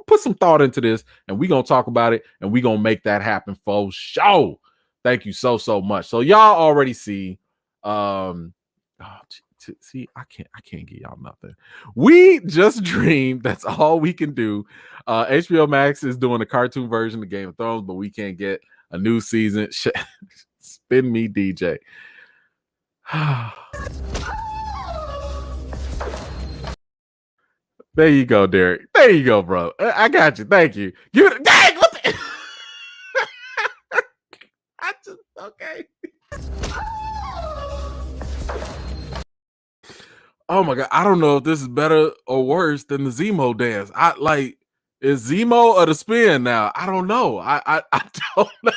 put some thought into this, and we're gonna talk about it, and we're gonna make that happen for sure. Thank you so much. So y'all already see, see, I can't get y'all nothing. We just dreamed. That's all we can do. HBO Max is doing a cartoon version of Game of Thrones, but we can't get a new season. Spin me, DJ. There you go, Derek. There you go, bro. I got you. Thank you. Give it. Dang, what the? Okay. Oh my God. I don't know if this is better or worse than the Zemo dance. Is Zemo or the spin now? I don't know. I don't know.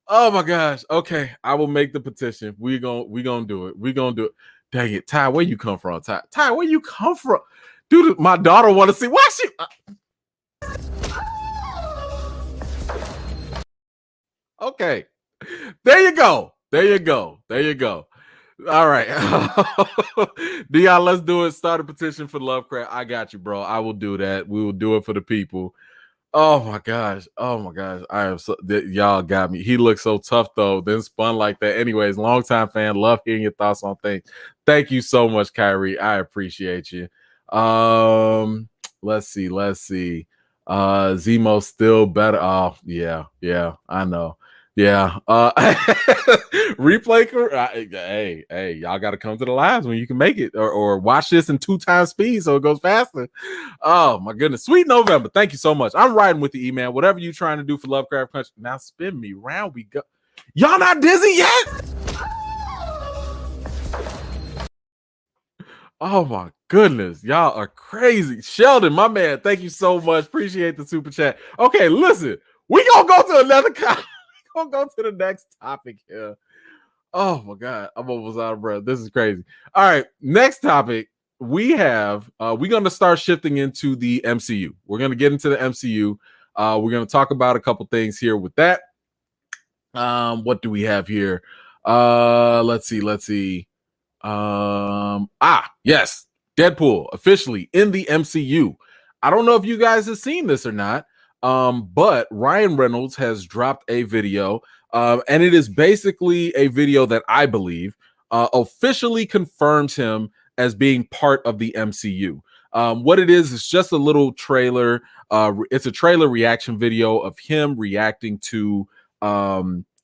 Oh my gosh. Okay. I will make the petition. We gonna do it. We gonna do it. Dang it. Ty, where you come from? Ty, where you come from? Dude, my daughter want to see. Why she? Okay. There you go. All right. Dion, let's do it. Start a petition for Lovecraft. I got you, bro. I will do that. We will do it for the people. Oh my gosh. I am so, y'all got me. He looks so tough though. Then spun like that. Anyways, longtime fan. Love hearing your thoughts on things. Thank you so much, Kyrie. I appreciate you. Let's see. Zemo still better. Oh, yeah, I know. Yeah. Replay. Hey, y'all got to come to the lives when you can make it, or watch this in 2x speed so it goes faster. Oh my goodness. Sweet November. Thank you so much. I'm riding with the E-Man. Whatever you're trying to do for Lovecraft Country. Now spin me round. We go. Y'all not dizzy yet? Oh my goodness. Y'all are crazy. Sheldon, my man, thank you so much. Appreciate the super chat. Okay, listen. We gonna go to another We'll go to the next topic here. Oh my God, I'm almost out of breath. This is crazy. All right, next topic. We're going to start shifting into the MCU. We're going to get into the MCU. We're going to talk about a couple things here with that. What do we have here? Let's see. Yes, Deadpool officially in the MCU. I don't know if you guys have seen this or not. But Ryan Reynolds has dropped a video, and it is basically a video that I believe officially confirms him as being part of the MCU. What it is just a little trailer. It's a trailer reaction video of him reacting to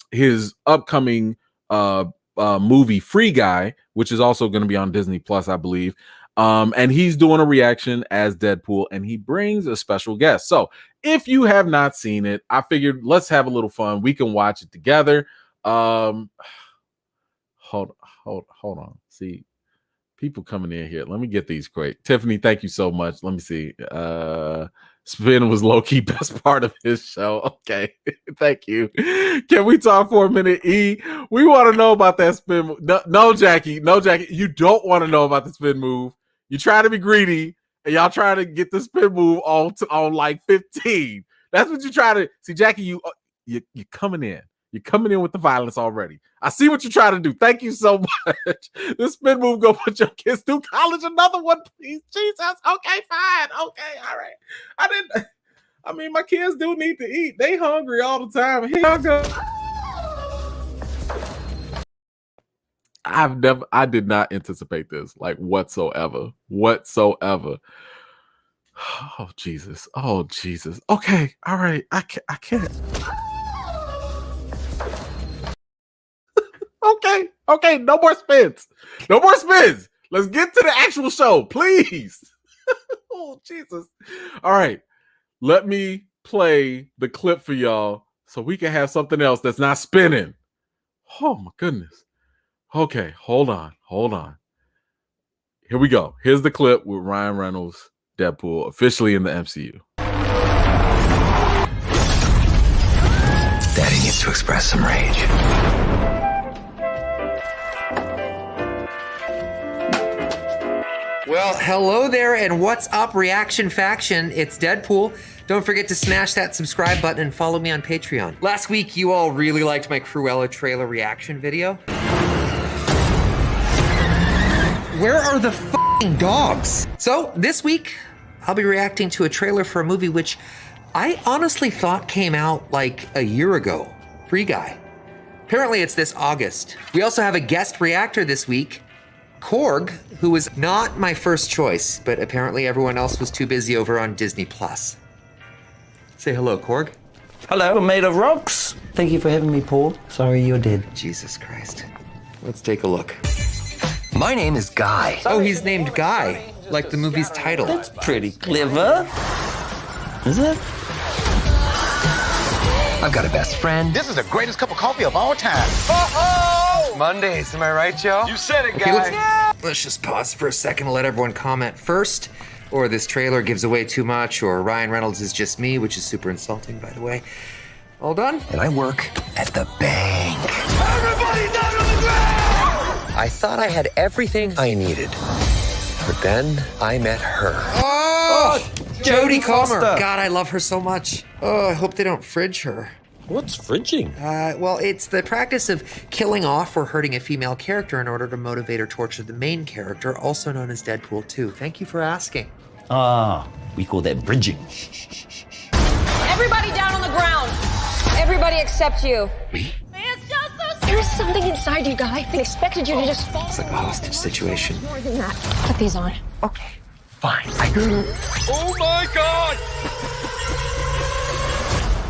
his upcoming movie Free Guy, which is also going to be on Disney Plus, I believe. And he's doing a reaction as Deadpool, and he brings a special guest. So if you have not seen it, I figured let's have a little fun. We can watch it together. Hold on. See, people coming in here. Let me get these quick. Tiffany, thank you so much. Let me see. Spin was low-key best part of his show. Okay. Thank you. Can we talk for a minute, E? We want to know about that spin move. No, Jackie. You don't want to know about the spin move. You try to be greedy, and y'all try to get the spin move on like 15. That's what you try to see, Jackie. You're coming in. You're coming in with the violence already. I see what you're trying to do. Thank you so much. This spin move go put your kids through college. Another one, please. Jesus. Okay, fine. Okay, all right. I mean, my kids do need to eat. They hungry all the time. Here I go. I did not anticipate this, like, whatsoever. Oh, Jesus. Okay, all right. I can't. Okay, no more spins. Let's get to the actual show, please. Oh, Jesus. All right, let me play the clip for y'all so we can have something else that's not spinning. Oh, my goodness. Okay, hold on. Here we go. Here's the clip with Ryan Reynolds, Deadpool, officially in the MCU. Daddy needs to express some rage. Well, Well, hello there, and what's up, Reaction Faction? It's Deadpool. Don't forget to smash that subscribe button and follow me on Patreon. Last week, you all really liked my Cruella trailer reaction video. Where are the f***ing dogs? So, this week, I'll be reacting to a trailer for a movie which I honestly thought came out like a year ago. Free Guy. Apparently, it's this August. We also have a guest reactor this week, Korg, who was not my first choice, but apparently everyone else was too busy over on Disney Plus. Say hello, Korg. Hello, I'm made of rocks. Thank you for having me, Paul. Sorry you're dead. Jesus Christ. Let's take a look. My name is Guy. Oh, he's named Guy, like the movie's title. That's pretty clever. Is it? I've got a best friend. This is the greatest cup of coffee of all time. Mondays, am I right, y'all? You said it, Okay, guy. let's just pause for a second and let everyone comment first, or this trailer gives away too much, or Ryan Reynolds is just me, which is super insulting, by the way. All done? And I work at the bank. Everybody down on the ground! I thought I had everything I needed. But then I met her. Oh, Jodie Comer. Foster. God, I love her so much. Oh, I hope they don't fridge her. What's fridging? Well, it's the practice of killing off or hurting a female character in order to motivate or torture the main character, also known as Deadpool 2. Thank you for asking. We call that bridging. Everybody down on the ground. Everybody except you. Me? It's just so. There's something inside you, Guy. They expected you to just fall. It's like a hostage situation. More than that. Put these on. Okay, fine. Oh my God!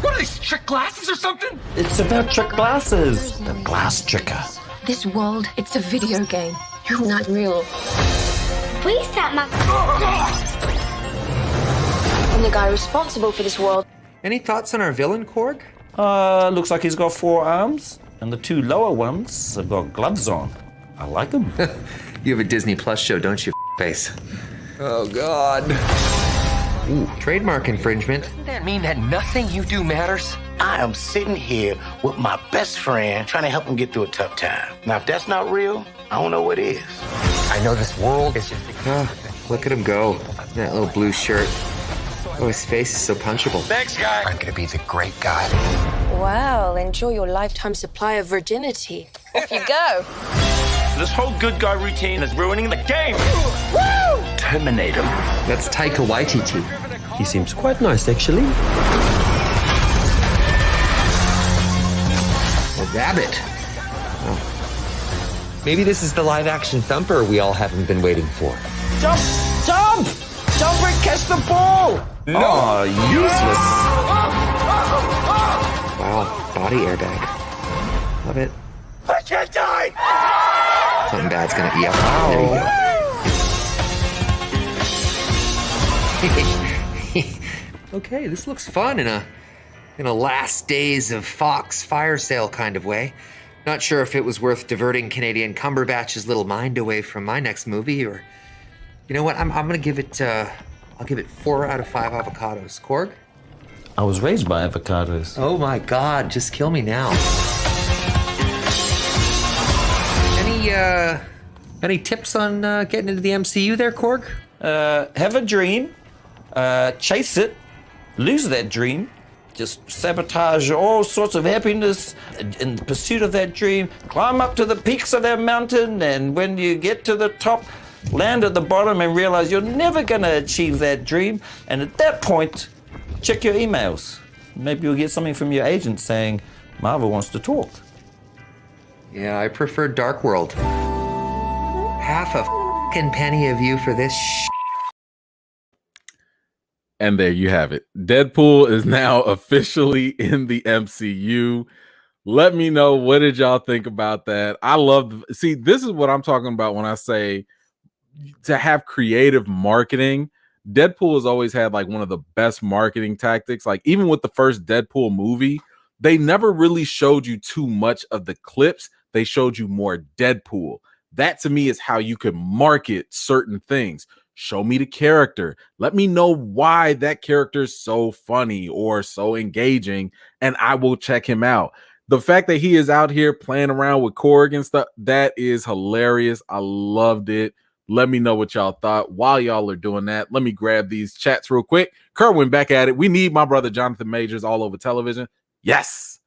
What are these, trick glasses or something? It's about trick glasses. The glass tricker. This world, it's a video game. You're not real. Please stop my. I'm the guy responsible for this world. Any thoughts on our villain, Korg? Looks like he's got 4 arms, and the 2 lower ones have got gloves on. I like them. You have a Disney Plus show, don't you, face? Oh, God. Ooh, trademark infringement. Doesn't that mean that nothing you do matters? I am sitting here with my best friend trying to help him get through a tough time. Now, if that's not real, I don't know what is. I know this world is just... Oh, look at him go. That little blue shirt. Oh, his face is so punchable. Thanks, guy. I'm gonna be the great guy. Well, enjoy your lifetime supply of virginity. Off you go. This whole good guy routine is ruining the game. Terminate him. That's Taika Waititi. He seems quite nice, actually. A rabbit. Oh. Maybe this is the live-action thumper we all haven't been waiting for. Jump! Jump! Jump and catch the ball! No! Oh, useless. Wow, body airbag. Love it. I can't die! Something bad's gonna be up. There you go. Okay, this looks fun in a last days of Fox fire sale kind of way. Not sure if it was worth diverting Canadian Cumberbatch's little mind away from my next movie, or you know what? I'm gonna give it. I'll give it 4 out of 5 avocados. Korg? I was raised by avocados. Oh my God! Just kill me now. Any tips on getting into the MCU there, Korg? Have a dream, chase it, lose that dream, just sabotage all sorts of happiness in the pursuit of that dream, climb up to the peaks of that mountain, and when you get to the top, land at the bottom and realize you're never going to achieve that dream. And at that point, check your emails. Maybe you'll get something from your agent saying, Marvel wants to talk. Yeah, I prefer Dark World. Half a f***ing penny of you for this And there you have it. Deadpool is now officially in the MCU. Let me know, what did y'all think about that? I love, see, this is what I'm talking about when I say to have creative marketing. Deadpool has always had like one of the best marketing tactics. Like even with the first Deadpool movie, they never really showed you too much of the clips. They showed you more Deadpool. That to me is how you could market certain things. Show me the character. Let me know why that character is so funny or so engaging, and I will check him out. The fact that he is out here playing around with Korg and stuff, that is hilarious. I loved it. Let me know what y'all thought. While y'all are doing that, let me grab these chats real quick. Kerwin back at it. We need my brother Jonathan Majors all over television. Yes.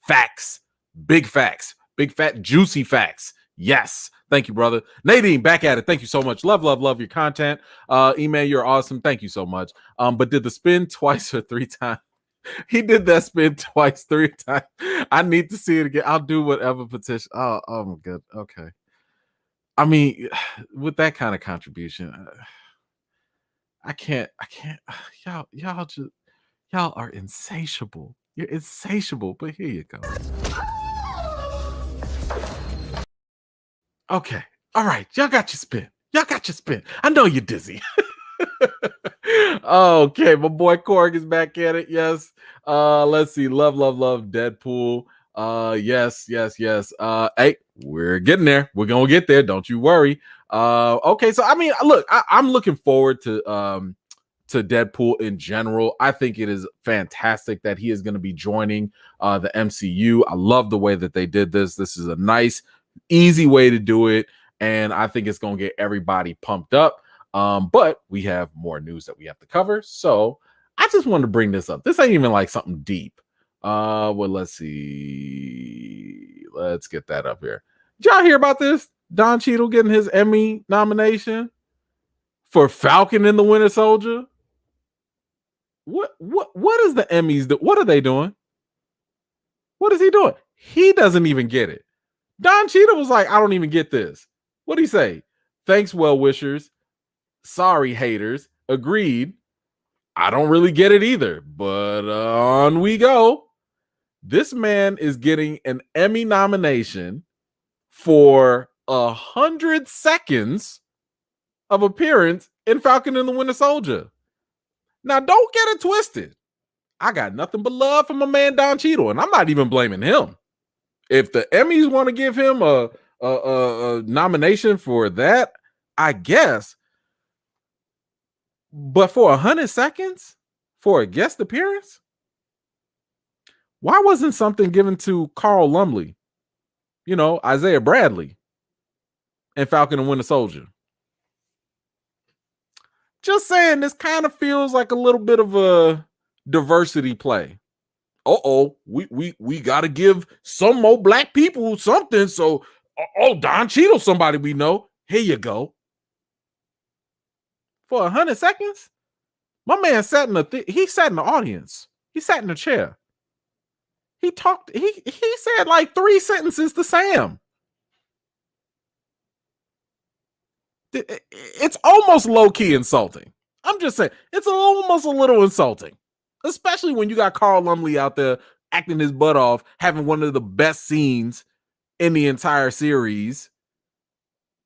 Facts. Big facts. Big fat juicy facts. Yes. Thank you, brother. Nadine, back at it. Thank you so much. Love your content. Email, you're awesome. Thank you so much. But did the spin twice or 3 times? He did that spin twice, 3 times. I need to see it again. I'll do whatever petition. Oh my god. Okay. I mean, with that kind of contribution, I can't. Y'all are insatiable. You're insatiable. But here you go. Okay. All right. Y'all got your spin. I know you're dizzy. Okay, my boy Korg is back at it. Yes. Let's see. Love Deadpool. Yes. Hey, we're getting there. We're gonna get there. Don't you worry. Okay, so I mean, look, I'm looking forward to Deadpool in general. I think it is fantastic that he is going to be joining the MCU. I love the way that they did this. This is a nice, easy way to do it, and I think it's going to get everybody pumped up. But we have more news that we have to cover, so I just wanted to bring this up. This ain't even like something deep. Well, let's see. Let's get that up here. Did y'all hear about this? Don Cheadle getting his Emmy nomination for Falcon and the Winter Soldier. What is the Emmys? What are they doing? What is he doing? He doesn't even get it. Don Cheadle was like, I don't even get this. What'd he say? Thanks, well-wishers. Sorry, haters. Agreed. I don't really get it either, but on we go. This man is getting an Emmy nomination for 100 seconds of appearance in Falcon and the Winter Soldier. Now, don't get it twisted. I got nothing but love for my man Don Cheadle, and I'm not even blaming him. If the Emmys want to give him a nomination for that, I guess. But for 100 seconds for a guest appearance, why wasn't something given to Carl Lumley? You know, Isaiah Bradley and Falcon and Winter Soldier. Just saying, this kind of feels like a little bit of a diversity play. We got to give some more black people something. So, Don Cheadle, somebody we know. Here you go. For 100 seconds, my man sat in he sat in the audience. He sat in a chair. He talked. He said like 3 sentences to Sam. It's almost low-key insulting. I'm just saying, it's almost a little insulting, especially when you got Carl Lumley out there acting his butt off, having one of the best scenes in the entire series.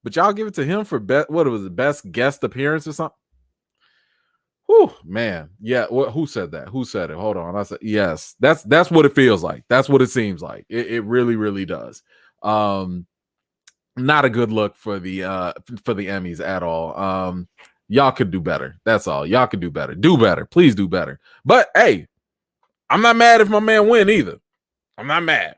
But y'all give it to him for best guest appearance or something? Whew, man. Yeah, who said that? Who said it? Hold on. I said, yes, that's what it feels like. That's what it seems like. It really, really does. Not a good look for the Emmys at all. Y'all could do better. That's all. Y'all could do better. Do better. Please do better. But hey, I'm not mad if my man win either. I'm not mad.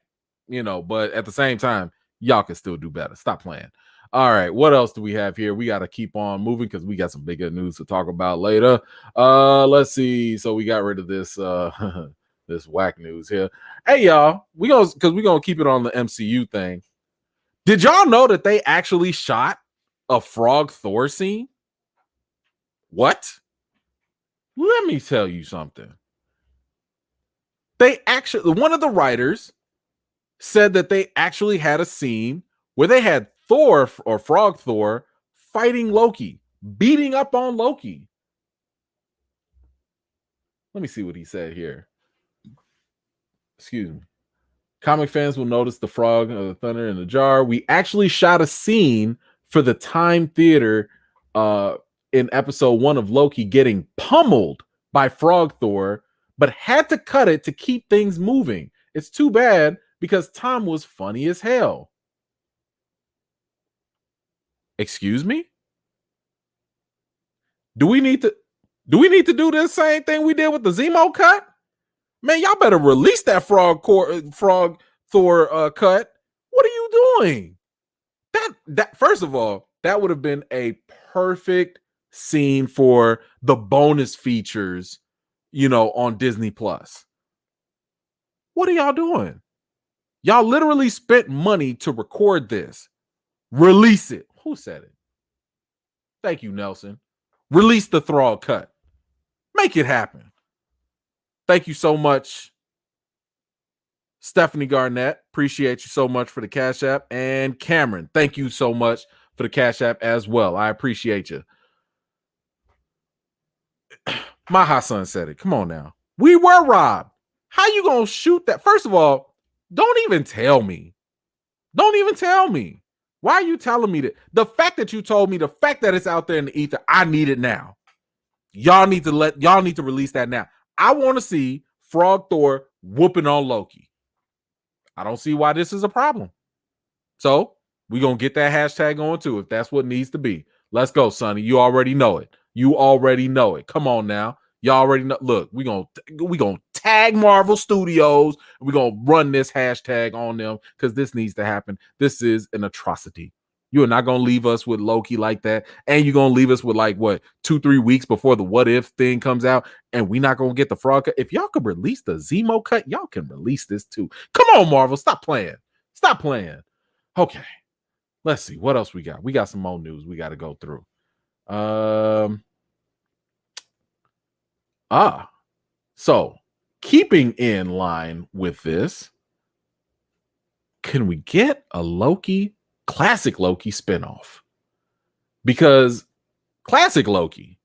But at the same time, y'all can still do better. Stop playing. All right, what else do we have here? We got to keep on moving because we got some bigger news to talk about later. Let's see. So we got rid of this this whack news here. Hey, y'all, we're gonna keep it on the MCU thing. Did y'all know that they actually shot a frog Thor scene? What? Let me tell you something. One of the writers said that they actually had a scene where they had Thor or Frog Thor fighting Loki, beating up on Loki. Let me see what he said here. Excuse me. Comic fans will notice the frog, the thunder in the jar. We actually shot a scene for the Time Theater in episode 1 of Loki getting pummeled by Frog Thor, but had to cut it to keep things moving. It's too bad because Tom was funny as hell. Excuse me? Do we need to do this same thing we did with the Zemo cut? Man, y'all better release that Frog Thor cut. What are you doing? That first of all, That would have been a perfect scene for the bonus features, on Disney Plus. What are y'all doing? Y'all literally spent money to record this. Release it. Who said it? Thank you, Nelson. Release the Thrall cut. Make it happen. Thank you so much, Stephanie Garnett. Appreciate you so much for the Cash App. And Cameron, thank you so much for the Cash App as well. I appreciate you. My hot son said it. Come on now. We were robbed. How you gonna shoot that? First of all, don't even tell me. Don't even tell me. Why are you telling me that? The fact that you told me, the fact that it's out there in the ether, I need it now. Y'all need to release that now. I want to see Frog Thor whooping on Loki. I don't see why this is a problem. So we're going to get that hashtag on too, if that's what needs to be. Let's go, Sonny. You already know it. You already know it. Come on now. Y'all already know. Look, we're gonna tag Marvel Studios. We're going to run this hashtag on them because this needs to happen. This is an atrocity. You are not going to leave us with Loki like that. And you're going to leave us with 2-3 weeks before the what if thing comes out. And we're not going to get the frog cut. If y'all could release the Zemo cut, y'all can release this too. Come on, Marvel. Stop playing. Stop playing. Okay. Let's see. What else we got? We got some more news we got to go through. So keeping in line with this, can we get a classic Loki spinoff? Because classic Loki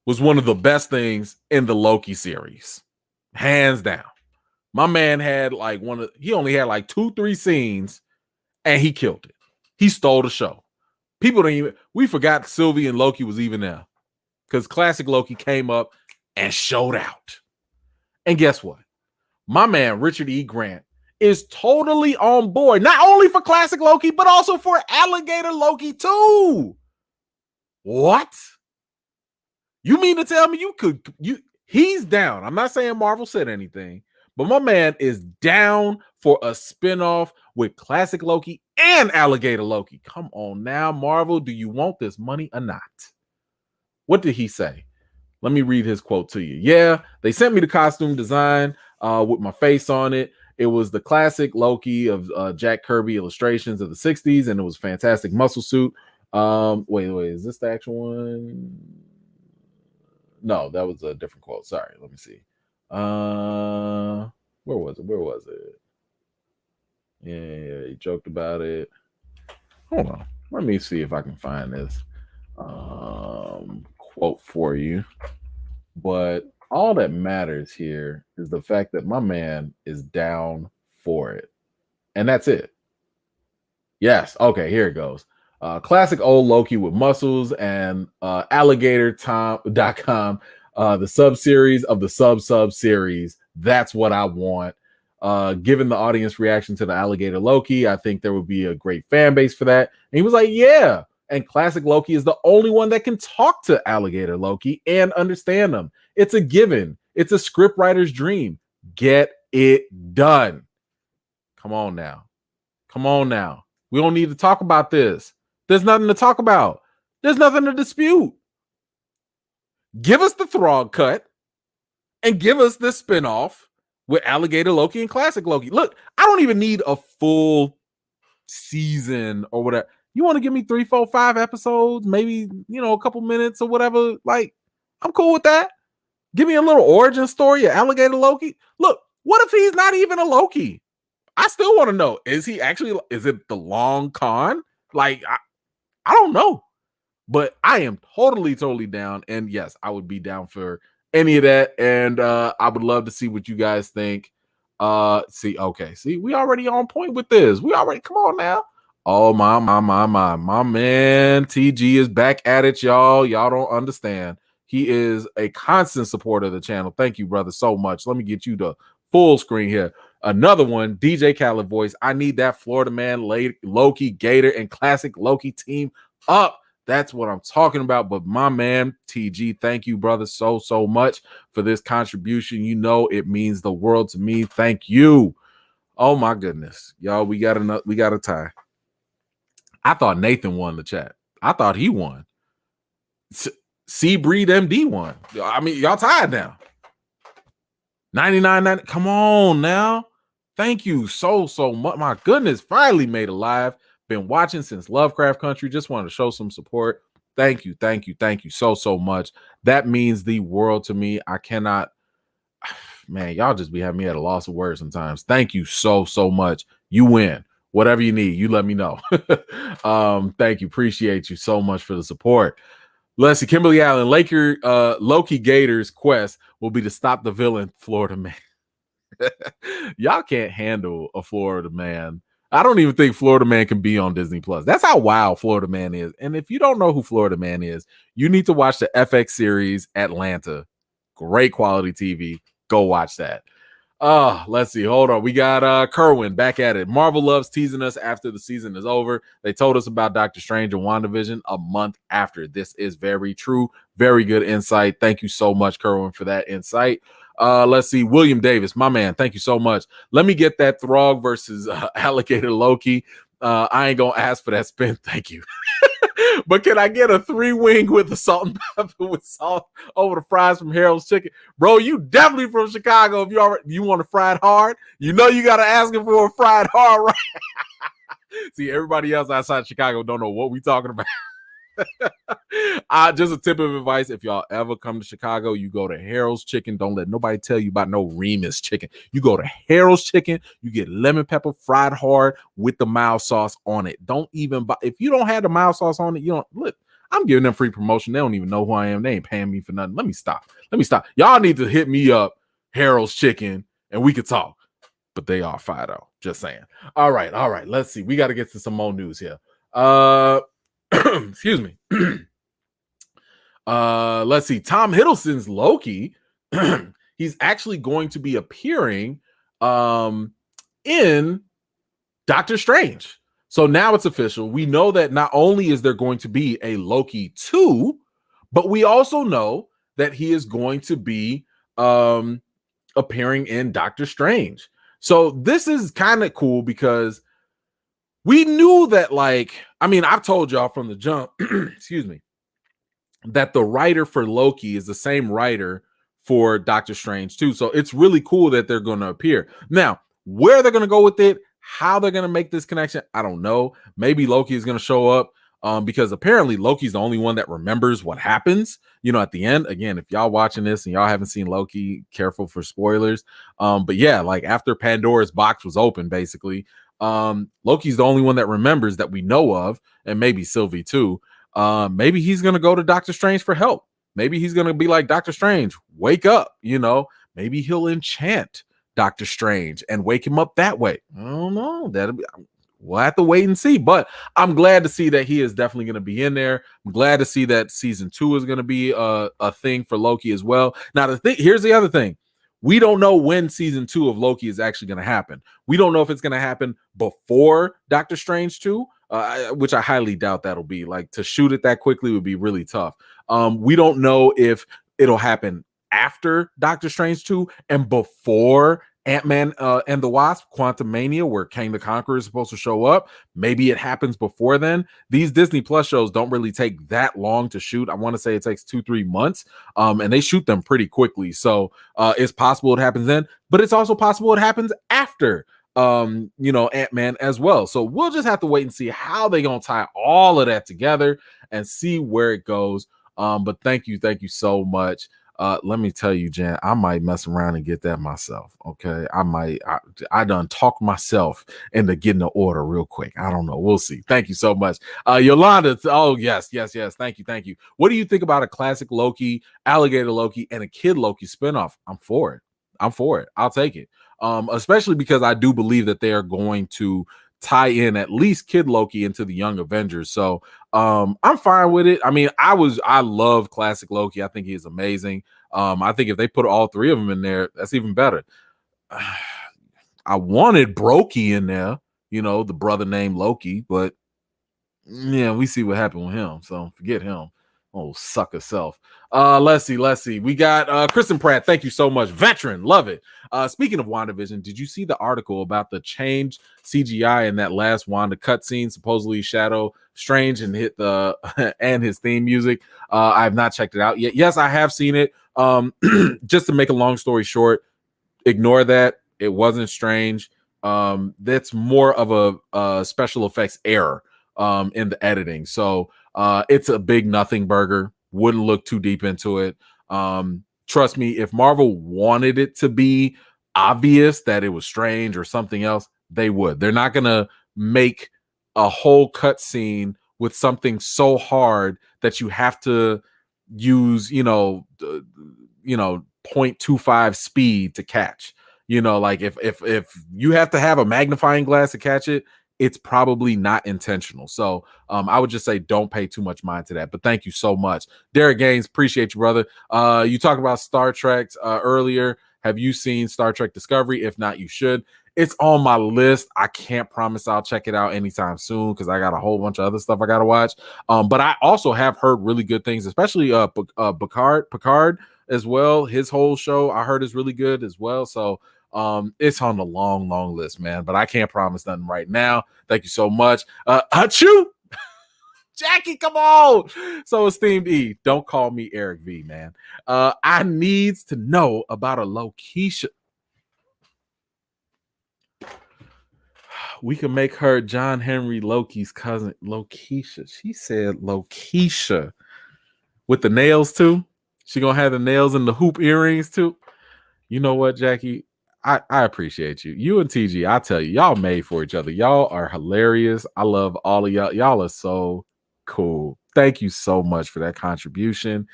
was one of the best things in the Loki series, hands down. My man had he only had 2-3 scenes and he killed it. He stole the show. We forgot Sylvie and Loki was even there because classic Loki came up and showed out. And guess what? My man, Richard E. Grant, is totally on board, not only for classic Loki, but also for alligator Loki too. What? You mean to tell me he's down? I'm not saying Marvel said anything, but my man is down for a spinoff with classic Loki and alligator Loki. Come on now, Marvel, do you want this money or not? What did he say? Let me read his quote to you. Yeah, they sent me the costume design with my face on it. It was the classic Loki of Jack Kirby illustrations of the 60s, and it was a fantastic muscle suit. Wait, is this the actual one? No, that was a different quote. Sorry, let me see. Where was it? Yeah, he joked about it. Hold on. Let me see if I can find this quote for you. But all that matters here is the fact that my man is down for it. And that's it. Yes. Okay, here it goes. Classic old Loki with muscles and alligator.com, the sub-series of the sub-series. That's what I want. Given the audience reaction to the alligator Loki, I think there would be a great fan base for that. And he was like, yeah. And classic Loki is the only one that can talk to alligator Loki and understand them. It's a given. It's a scriptwriter's dream. Get it done. Come on now. We don't need to talk about this. There's nothing to talk about. There's nothing to dispute. Give us the Thrall cut and give us the spinoff with alligator Loki and classic Loki. Look, I don't even need a full season or whatever. You want to give me 3, 4, 5 episodes, maybe, a couple minutes or whatever. I'm cool with that. Give me a little origin story of alligator Loki. Look, what if he's not even a Loki? I still want to know. Is it the long con? I don't know. But I am totally down. And yes, I would be down for any of that. And I would love to see what you guys think. See, we already on point with this. Come on now. Oh, my man, TG is back at it, y'all. Y'all don't understand. He is a constant supporter of the channel. Thank you, brother, so much. Let me get you the full screen here. Another one, DJ Khaled voice. I need that Florida man, Loki, Gator, and classic Loki team up. That's what I'm talking about. But my man, TG, thank you, brother, so much for this contribution. It means the world to me. Thank you. Oh, my goodness. Y'all, we got a tie. I thought Nathan won the chat. I thought he won. Seabreed MD won. I mean, y'all tied now. 99.90. Come on now. Thank you so much. My goodness, finally made it live. Been watching since Lovecraft Country. Just wanted to show some support. Thank you so much. That means the world to me. I cannot, man, y'all just be having me at a loss of words sometimes. Thank you so much. You win. Whatever you need, you let me know. Thank you. Appreciate you so much for the support. Let's see. Kimberly Allen, Loki Gator's quest will be to stop the villain, Florida Man. Y'all can't handle a Florida Man. I don't even think Florida Man can be on Disney Plus. That's how wild Florida Man is. And if you don't know who Florida Man is, you need to watch the FX series Atlanta. Great quality TV. Go watch that. Let's see. Hold on. We got Kerwin back at it. Marvel loves teasing us after the season is over. They told us about Doctor Strange and WandaVision a month after. This is very true. Very good insight. Thank you so much, Kerwin, for that insight. Let's see. William Davis, my man. Thank you so much. Let me get that Throg versus Alligator Loki. I ain't gonna ask for that spin. Thank you. But can I get a 3-wing with the salt and pepper with salt over the fries from Harold's Chicken? Bro, you definitely from Chicago. If you want a fried hard, you know you got to ask him for a fried hard, right? See, everybody else outside Chicago don't know what we talking about. Just a tip of advice: if y'all ever come to Chicago, you go to Harold's Chicken. Don't let nobody tell you about no Remus Chicken. You go to Harold's Chicken, you get lemon pepper fried hard with the mild sauce on it. Don't even buy, if you don't have the mild sauce on it, you don't look. I'm giving them free promotion. They don't even know who I am. They ain't paying me for nothing. Let me stop. Y'all need to hit me up, Harold's Chicken, and we could talk. But they are Fido. Just saying. All right. Let's see. We got to get to some more news here. Excuse me. Let's see. Tom Hiddleston's Loki. He's actually going to be appearing in Doctor Strange. So now it's official. We know that not only is there going to be a Loki 2, but we also know that he is going to be appearing in Doctor Strange. So this is kind of cool because we knew that, I've told y'all from the jump, excuse me, that the writer for Loki is the same writer for Doctor Strange too. So it's really cool that they're going to appear. Now, where they're going to go with it, how they're going to make this connection, I don't know. Maybe Loki is going to show up because apparently Loki's the only one that remembers what happens, at the end. Again, if y'all watching this and y'all haven't seen Loki, careful for spoilers. But yeah, after Pandora's box was open, basically, Loki's the only one that remembers that we know of, and maybe Sylvie too. Maybe he's gonna go to Doctor Strange for help. Maybe he's gonna be like, Doctor Strange, wake up. Maybe he'll enchant Doctor Strange and wake him up that way. I don't know. We'll have to wait and see. But I'm glad to see that he is definitely going to be in there. I'm glad to see that season 2 is going to be a thing for Loki as well. Now, here's the other thing. We don't know when season 2 of Loki is actually going to happen. We don't know if it's going to happen before Doctor Strange 2, which I highly doubt that'll be. To shoot it that quickly would be really tough. We don't know if it'll happen after Doctor Strange 2 and before Ant-Man and the Wasp, Quantumania, where Kang the Conqueror is supposed to show up. Maybe it happens before then. These Disney Plus shows don't really take that long to shoot. I want to say it takes 2-3 months, and they shoot them pretty quickly. So it's possible it happens then, but it's also possible it happens after Ant-Man as well. So we'll just have to wait and see how they're gonna tie all of that together and see where it goes. But thank you so much. Let me tell you, Jan, I might mess around and get that myself. Okay. I done talked myself into getting the order real quick. I don't know. We'll see. Thank you so much. Yolanda. Oh, yes. Thank you. What do you think about a classic Loki, Alligator Loki, and a Kid Loki spinoff? I'm for it. I'll take it. Especially because I do believe that they are going to tie in at least Kid Loki into the Young Avengers. So I'm fine with it. I love classic Loki. I think he is amazing. I think if they put all 3 of them in there, that's even better. I wanted Brokey in there, the brother named Loki, but yeah, we see what happened with him. So forget him. Oh, sucker self. Let's see. We got Kristen Pratt. Thank you so much. Veteran. Love it. Speaking of WandaVision, did you see the article about the changed CGI in that last Wanda cutscene? Supposedly Shadow Strange and hit the and his theme music. I have not checked it out yet. Yes, I have seen it. Just to make a long story short, ignore that. It wasn't Strange. That's more of a special effects error in the editing. So it's a big nothing burger. Wouldn't look too deep into it. Trust me, if Marvel wanted it to be obvious that it was Strange or something else, they would. They're not gonna make a whole cut scene with something so hard that you have to use, 0.25 speed to catch. Like if you have to have a magnifying glass to catch it, it's probably not intentional. So I would just say don't pay too much mind to that. But thank you so much. Derek Gaines, appreciate you, brother. You talked about Star Trek earlier. Have you seen Star Trek Discovery? If not, you should. It's on my list. I can't promise I'll check it out anytime soon because I got a whole bunch of other stuff I got to watch. But I also have heard really good things, especially Picard as well. His whole show I heard is really good as well. So it's on the long list, man, but I can't promise nothing right now. Thank you so much. Achoo! Jackie, come on. So esteemed E, don't call me Eric V, man. I needs to know about a Loki. We can make her John Henry Loki's cousin. Lokisha. She said Lokisha with the nails too. She gonna have the nails and the hoop earrings too. You know what, Jackie? I appreciate you. You and TG, I tell you, y'all made for each other. Y'all are hilarious. I love all of y'all. Y'all are so cool. Thank you so much for that contribution.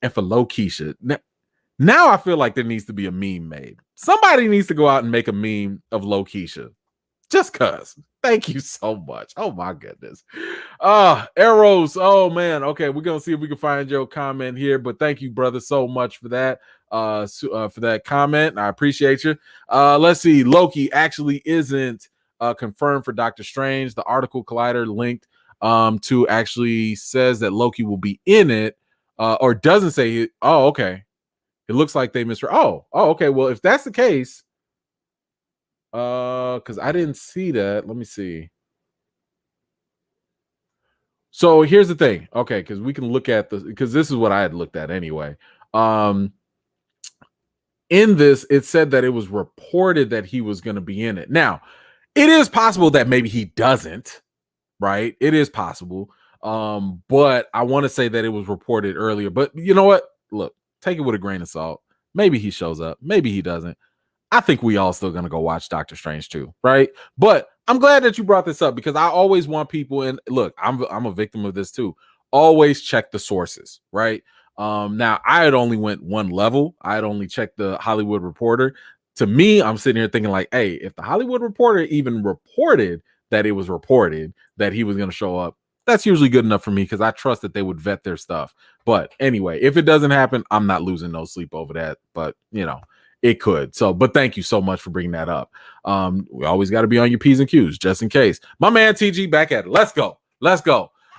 And for Lokisha. Now I feel like there needs to be a meme made. Somebody needs to go out and make a meme of Lokisha. Just cuz. Thank you so much. Oh my goodness. Arrows. Oh man. Okay, we're gonna see if we can find your comment here. But thank you, brother, so much for that. For that comment. I appreciate you. Let's see. Loki actually isn't confirmed for Doctor Strange. The article Collider linked to actually says that Loki will be in it, or doesn't say. Oh, okay. It looks like they misread. Oh, okay. Well, if that's the case. Because I didn't see that. Let me see. So here's the thing. Okay, because we can look at this, because this is what I had looked at anyway. In this, it said that it was reported that he was going to be in it. Now, it is possible that maybe he doesn't, right? It is possible. But I want to say that it was reported earlier. But you know what? Look, take it with a grain of salt. Maybe he shows up. Maybe he doesn't. I think we all still gonna go watch Doctor Strange too, right? But I'm glad that you brought this up because I always want people, and look, I'm a victim of this too. Always check the sources, right? Now I had only went one level. I had only checked the Hollywood Reporter. To me, I'm sitting here thinking like, hey, if the Hollywood Reporter even reported that it was reported that he was gonna show up, that's usually good enough for me because I trust that they would vet their stuff. But anyway, if it doesn't happen, I'm not losing no sleep over that. But it could. So, but thank you so much for bringing that up. We always got to be on your P's and Q's just in case. My man TG back at it. Let's go.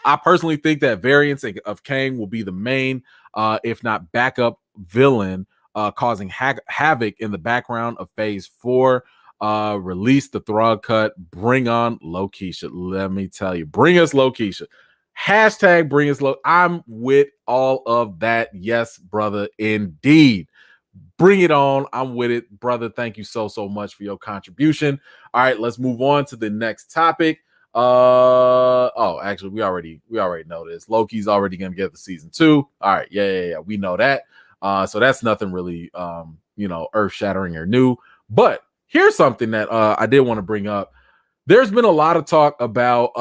I personally think that variants of Kang will be the main, if not backup villain, causing havoc in the background of Phase 4. Release the Throg cut. Bring on Lokisha. Let me tell you. Bring us Lokisha. Hashtag bring us Loki. I'm with all of that. Yes, brother. Indeed. Bring it on. I'm with it, brother. Thank you so much for your contribution. All right, let's move on to the next topic. Actually, we already know this. Loki's already gonna get the season 2. All right, yeah. We know that. So that's nothing really earth-shattering or new. But here's something that I did want to bring up. There's been a lot of talk about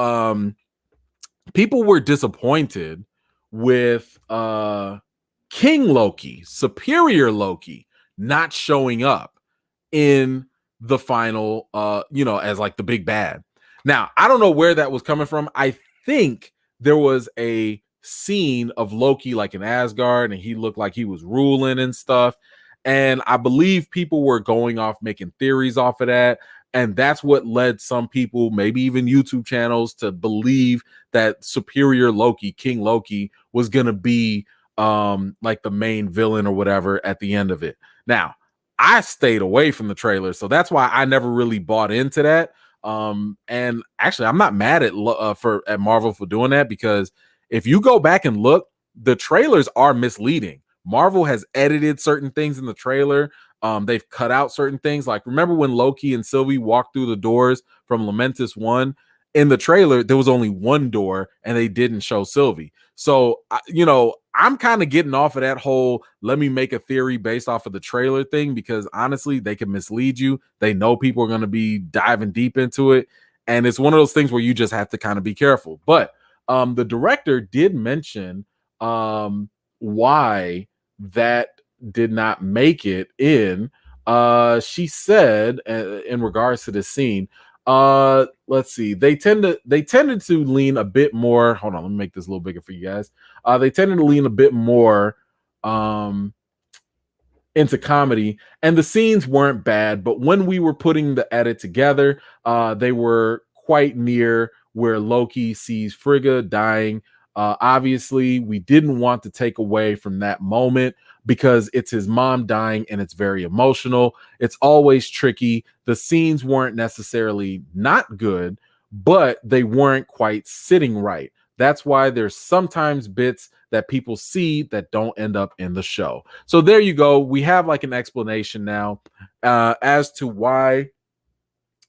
people were disappointed with King Loki, Superior Loki, not showing up in the final, as like the big bad. Now, I don't know where that was coming from. I think there was a scene of Loki like in Asgard, and he looked like he was ruling and stuff. And I believe people were going off making theories off of that. And that's what led some people, maybe even YouTube channels, to believe that Superior Loki, King Loki, was going to be like the main villain or whatever at the end of it. Now, I stayed away from the trailer, so that's why I never really bought into that. And actually, I'm not mad at Marvel for doing that, because if you go back and look, the trailers are misleading. Marvel has edited certain things in the trailer. They've cut out certain things. Like, remember when Loki and Sylvie walked through the doors from Lamentus 1? In the trailer, there was only one door, and they didn't show Sylvie. So, I'm kind of getting off of that whole let me make a theory based off of the trailer thing, because honestly, they can mislead you. They know people are going to be diving deep into it. And it's one of those things where you just have to kind of be careful. But the director did mention why that did not make it in. She said, in regards to this scene, let's see, they tended to lean a bit more. Hold on, let me make this a little bigger for you guys. They tended to lean a bit more into comedy, and the scenes weren't bad, but when we were putting the edit together, they were quite near where Loki sees Frigga dying. Obviously, we didn't want to take away from that moment, because it's his mom dying and it's very emotional. It's always tricky. The scenes weren't necessarily not good, but they weren't quite sitting right. That's why there's sometimes bits that people see that don't end up in the show. So there you go. We have like an explanation now as to why,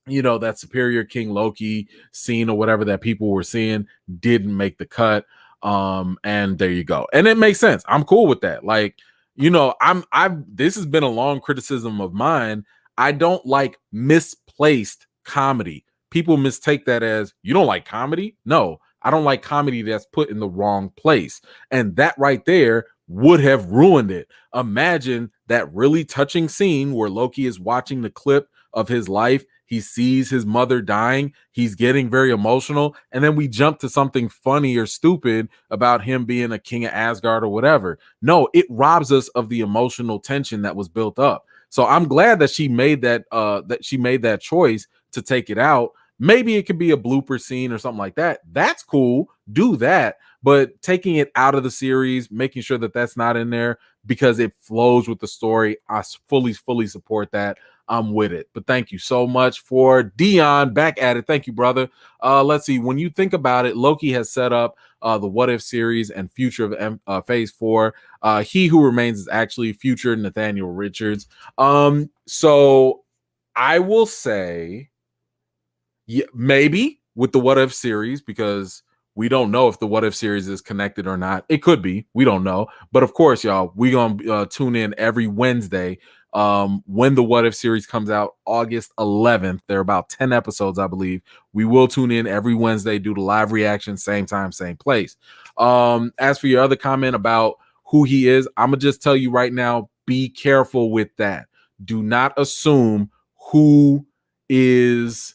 that Superior King Loki scene or whatever that people were seeing didn't make the cut. And there you go. And it makes sense. I'm cool with that. Like, this has been a long criticism of mine. I don't like misplaced comedy. People mistake that as, you don't like comedy? No, I don't like comedy that's put in the wrong place. And that right there would have ruined it. Imagine that really touching scene where Loki is watching the clip of his life. He sees his mother dying. He's getting very emotional. And then we jump to something funny or stupid about him being a king of Asgard or whatever. No, it robs us of the emotional tension that was built up. So I'm glad that she made that choice to take it out. Maybe it could be a blooper scene or something like that. That's cool. Do that. But taking it out of the series, making sure that that's not in there because it flows with the story, I fully support that. I'm with it. But thank you so much for Dion back at it. Thank you, brother. Let's see. When you think about it, Loki has set up the What If series and future of Phase 4. He Who Remains is actually future Nathaniel Richards. So I will say, yeah, maybe with the What If series, because we don't know if the What If series is connected or not. It could be. We don't know. But of course, y'all, we're going to tune in every Wednesday when the What If series comes out, August 11th. There are about 10 episodes, I believe. We will tune in every Wednesday, do the live reaction, same time, same place. As for your other comment about who he is, I'm going to just tell you right now, be careful with that. Do not assume who is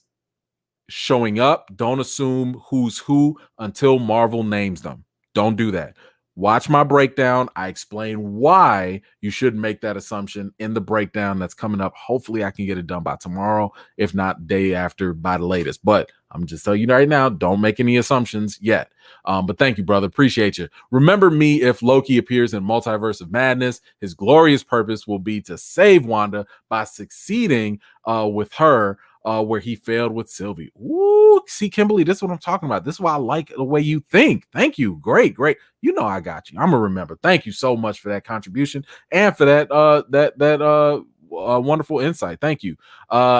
showing up. Don't assume who's who until Marvel names them. Don't do that. Watch my breakdown. I explain why you shouldn't make that assumption in the breakdown that's coming up. Hopefully I can get it done by tomorrow, if not day after by the latest. But I'm just telling you right now, don't make any assumptions yet. But thank you, brother. Appreciate you. Remember me, if Loki appears in Multiverse of Madness, his glorious purpose will be to save Wanda by succeeding with her where he failed with Sylvie. Ooh, see, Kimberly, this is what I'm talking about. This is why I like the way you think. Thank you. Great. You know I got you. I'm gonna remember. Thank you so much for that contribution and for that wonderful insight. Thank you.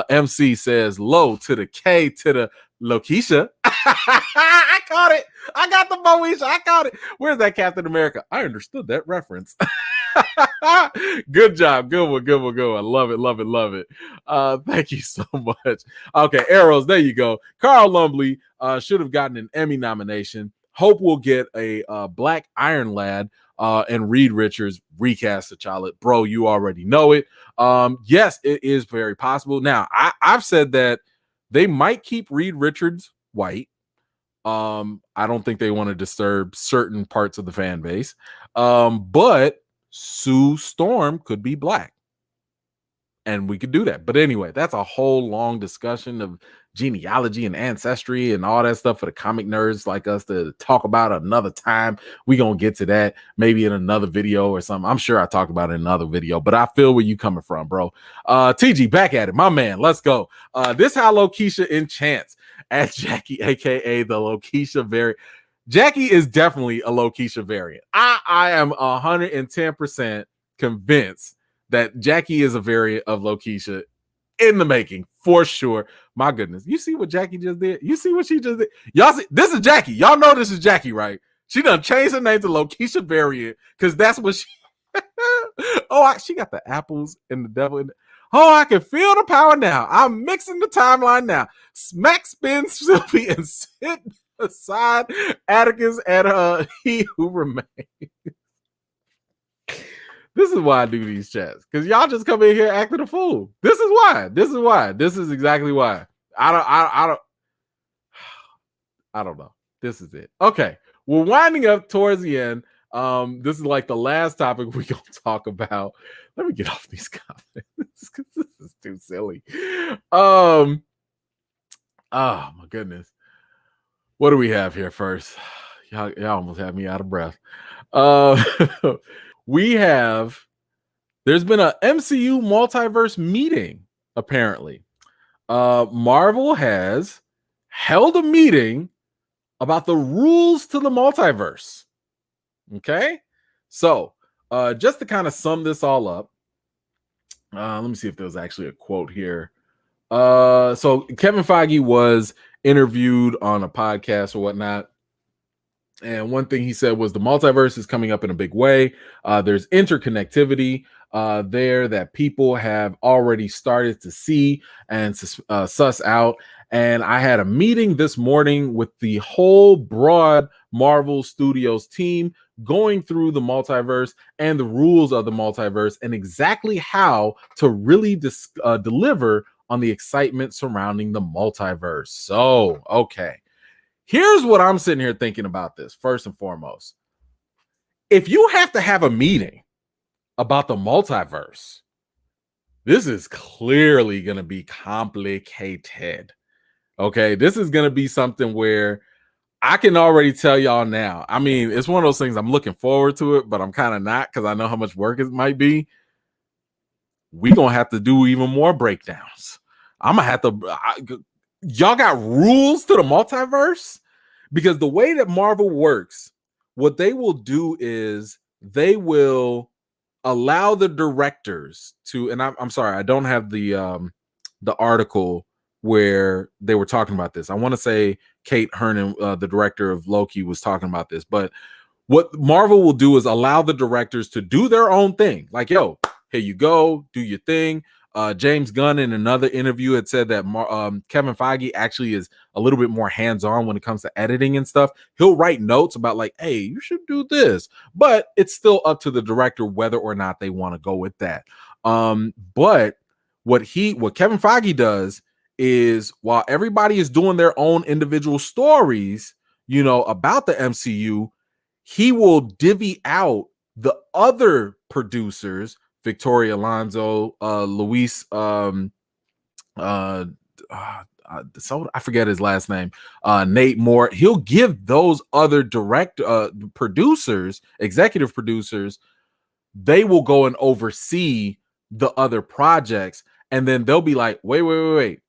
MC says low to the K to the Lokisha. I caught it. I got the Moesha. I caught it. Where's that Captain America? I understood that reference. Good job. Good one. Love it. Thank you so much. Okay, arrows. There you go. Carl Lumbly should have gotten an Emmy nomination. Hope we'll get a Black Iron Lad and Reed Richards recast T'Challa. Bro, you already know it. Yes, it is very possible. Now, I've said that they might keep Reed Richards white. I don't think they want to disturb certain parts of the fan base. But Sue Storm could be black. and we could do that. But anyway, that's a whole long discussion of genealogy and ancestry and all that stuff for the comic nerds like us to talk about another time. We gonna get to that maybe in another video or something. I'm sure I talked about it in another video, but I feel where you coming from, bro. TG, back at it, my man. Let's go. This how Lokisha enchants at Jackie, aka the Lokisha variant. Jackie is definitely a Lokisha variant. I am 110% convinced that Jackie is a variant of Lokisha in the making for sure. My goodness, you see what Jackie just did? You see what she just did? Y'all see, this is Jackie. Y'all know this is Jackie, right? She done changed her name to Lokisha variant because that's what she. She got the apples and the devil. I can feel the power now. I'm mixing the timeline now. Smack spin Sylvie and sit aside Atticus and he who remains. This is why I do these chats, because y'all just come in here acting a fool. This is why. This is exactly why. I don't know. This is it. Okay, we're winding up towards the end. This is like the last topic we're gonna talk about. Let me get off these comments because this is too silly. Oh my goodness. What do we have here first? Y'all almost have me out of breath. There's been a MCU Multiverse Meeting, apparently. Marvel has held a meeting about the rules to the multiverse. Okay? So, just to kind of sum this all up, let me see if there's actually a quote here. So Kevin Feige was interviewed on a podcast or whatnot. And one thing he said was the multiverse is coming up in a big way. There's interconnectivity there that people have already started to see and suss out. And I had a meeting this morning with the whole broad Marvel Studios team going through the multiverse and the rules of the multiverse and exactly how to really deliver on the excitement surrounding the multiverse. So, okay. Here's what I'm sitting here thinking about this, first and foremost. If you have to have a meeting about the multiverse, this is clearly going to be complicated. Okay, this is going to be something where I can already tell y'all now. I mean, it's one of those things I'm looking forward to it, but I'm kind of not because I know how much work it might be. We're going to have to do even more breakdowns. I'm going to have to... y'all got rules to the multiverse? Because the way that Marvel works, what they will do is they will allow the directors to, and I'm sorry, I don't have the article where they were talking about this. I want to say Kate Hernan, the director of Loki, was talking about this. But what Marvel will do is allow the directors to do their own thing. Like, yo, here you go, do your thing. James Gunn in another interview had said that Kevin Feige actually is a little bit more hands-on when it comes to editing and stuff. He'll write notes about like, hey, you should do this, but it's still up to the director whether or not they want to go with that. But what Kevin Feige does is while everybody is doing their own individual stories, you know, about the MCU, he will divvy out the other producers, Victoria Alonso, Luis, so I forget his last name, Nate Moore. He'll give those other executive producers, they will go and oversee the other projects, and then they'll be like, wait.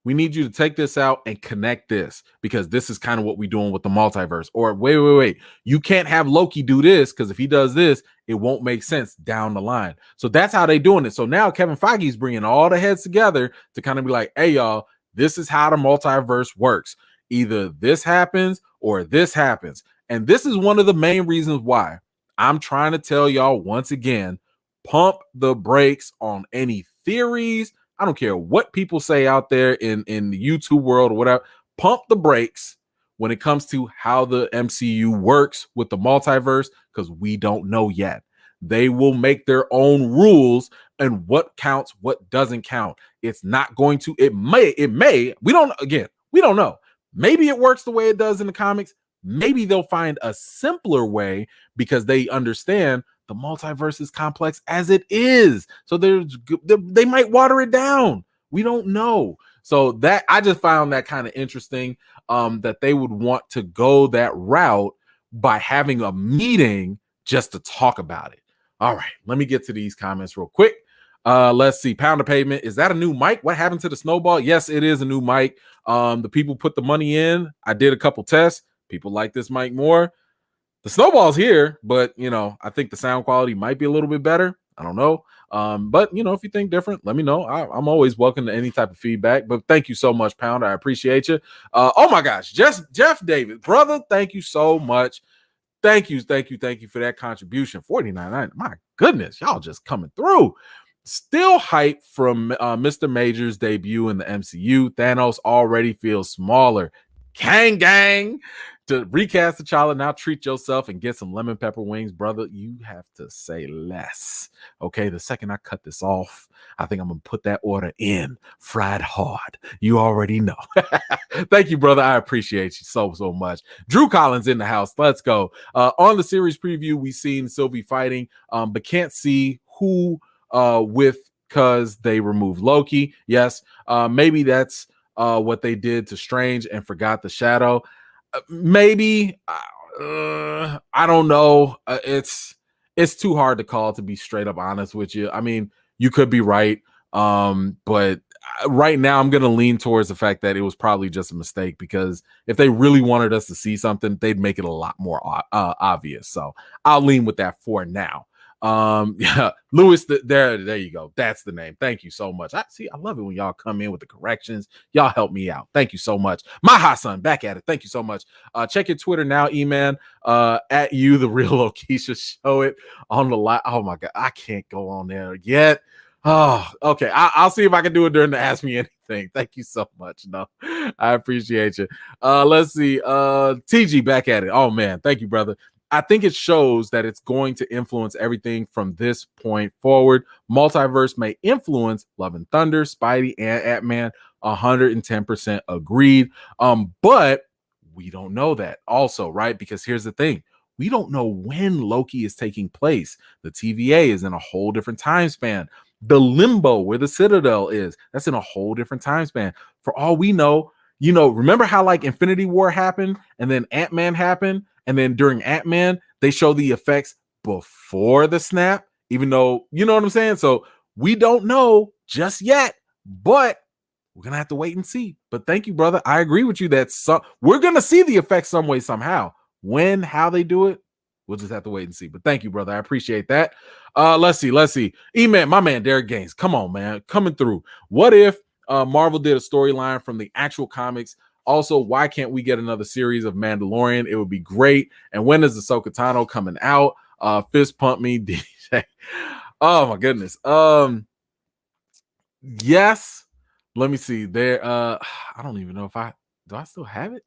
We need you to take this out and connect this because this is kind of what we're doing with the multiverse. Or wait. You can't have Loki do this because if he does this, it won't make sense down the line. So that's how they're doing it. So now Kevin Feige is bringing all the heads together to kind of be like, hey, y'all, this is how the multiverse works. Either this happens or this happens. And this is one of the main reasons why I'm trying to tell y'all once again, pump the brakes on any theories. I don't care what people say out there in the YouTube world or whatever. Pump the brakes when it comes to how the MCU works with the multiverse because we don't know yet. They will make their own rules and what counts, what doesn't count. It's not going to, it may, we don't know. Maybe it works the way it does in the comics. Maybe they'll find a simpler way because they understand the multiverse is complex as it is. So they might water it down. We don't know. So that I just found that kind of interesting, that they would want to go that route by having a meeting just to talk about it. All right, let me get to these comments real quick. Let's see. Pound of Pavement. Is that a new mic? What happened to the snowball? Yes, it is a new mic. The people put the money in. I did a couple tests. People like this mic more. The snowball's here, but I think the sound quality might be a little bit better. I don't know. But if you think different, let me know. I'm always welcome to any type of feedback. But thank you so much, Pound. I appreciate you. Oh my gosh, Jeff David, brother, thank you so much. Thank you for that contribution. $49.99. My goodness, y'all just coming through. Still hype from Mr. Major's debut in the MCU. Thanos already feels smaller. Gang. To recast the child, now treat yourself and get some lemon pepper wings, brother. You have to say less. Okay, the second I cut this off, I think I'm gonna put that order in fried hard. You already know. Thank you, brother. I appreciate you so much. Drew Collins in the house. Let's go. On the series preview, we seen Sylvie fighting, but can't see who with because they removed Loki. Yes, maybe that's what they did to Strange and forgot the Shadow. Maybe I don't know. It's too hard to call, to be straight up honest with you. I mean, you could be right, but right now I'm gonna lean towards the fact that it was probably just a mistake, because if they really wanted us to see something, they'd make it a lot more obvious. So I'll lean with that for now. Yeah, Lewis, there you go. That's the name. Thank you so much. I love it when y'all come in with the corrections. Y'all help me out. Thank you so much. My hot son back at it. Thank you so much. Check your Twitter now, Eman. At you, the real Lokisha. Show it on the live. Oh my god, I can't go on there yet. Oh, okay. I'll see if I can do it during the Ask Me Anything. Thank you so much. No, I appreciate you. Let's see. TG back at it. Oh man, thank you, brother. I think it shows that it's going to influence everything from this point forward. Multiverse may influence Love and Thunder, Spidey, and Ant-Man. 110% agreed. But we don't know that also, right? Because here's the thing. We don't know when Loki is taking place. The TVA is in a whole different time span. The limbo where the Citadel is, that's in a whole different time span. For all we know, remember how like Infinity War happened and then Ant-Man happened? And then during Ant-Man, they show the effects before the snap, even though, you know what I'm saying? So we don't know just yet, but we're going to have to wait and see. But thank you, brother. I agree with you that we're going to see the effects some way, somehow. When, how they do it, we'll just have to wait and see. But thank you, brother. I appreciate that. Let's see. E-Man, my man, Derek Gaines. Come on, man. Coming through. What if Marvel did a storyline from the actual comics? Also, why can't we get another series of Mandalorian? It would be great. And when is Ahsoka Tano coming out? Fist pump me, DJ. Oh my goodness. Yes. Let me see. There. I don't even know if do I still have it?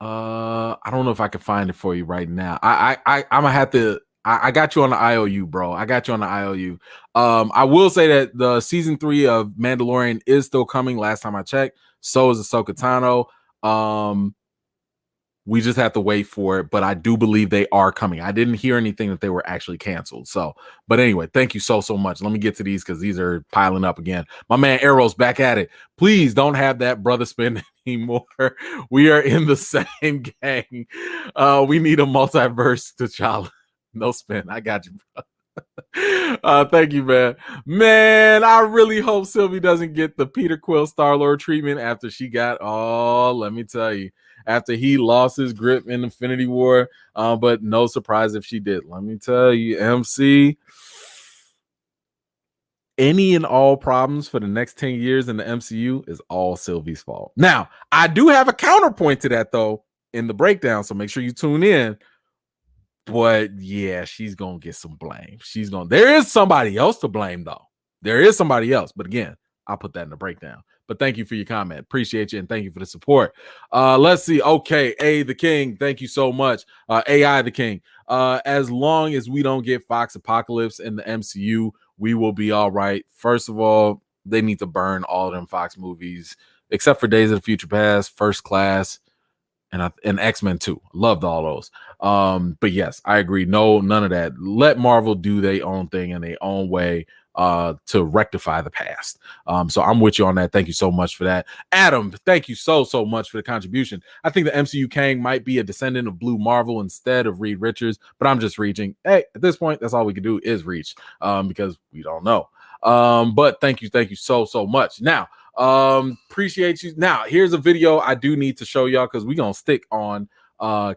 I don't know if I can find it for you right now. I'm gonna have to. I got you on the IOU, bro. I got you on the IOU. I will say that the season 3 of Mandalorian is still coming. Last time I checked. So is Ahsoka Tano. We just have to wait for it, but I do believe they are coming. I didn't hear anything that they were actually canceled. So, but anyway, thank you so much. Let me get to these because these are piling up again. My man Arrow's back at it. Please don't have that brother spin anymore. We are in the same gang. We need a multiverse T'Challa. No spin. I got you, bro. Thank you, man. I really hope Sylvie doesn't get the Peter Quill Star-Lord treatment after she got let me tell you, after he lost his grip in Infinity War. But no surprise if she did. Let me tell you, MC, any and all problems for the next 10 years in the MCU is all Sylvie's fault. Now, I do have a counterpoint to that though in the breakdown, so make sure you tune in. But yeah, she's gonna get some blame. There is somebody else to blame, though. There is somebody else. But again, I'll put that in the breakdown. But thank you for your comment. Appreciate you, and thank you for the support. Let's see. Okay, A the King, thank you so much. AI the King. As long as we don't get Fox Apocalypse in the MCU, we will be all right. First of all, they need to burn all of them Fox movies, except for Days of the Future Past, First Class, and X-Men 2. Loved all those. But yes, I agree. No, none of that. Let Marvel do their own thing in their own way to rectify the past. So I'm with you on that. Thank you so much for that. Adam, thank you so much for the contribution. I think the MCU Kang might be a descendant of Blue Marvel instead of Reed Richards, but I'm just reaching. Hey, at this point, that's all we can do is reach because we don't know. But thank you so much. Now, appreciate you. Now, here's a video I do need to show y'all because we're gonna stick on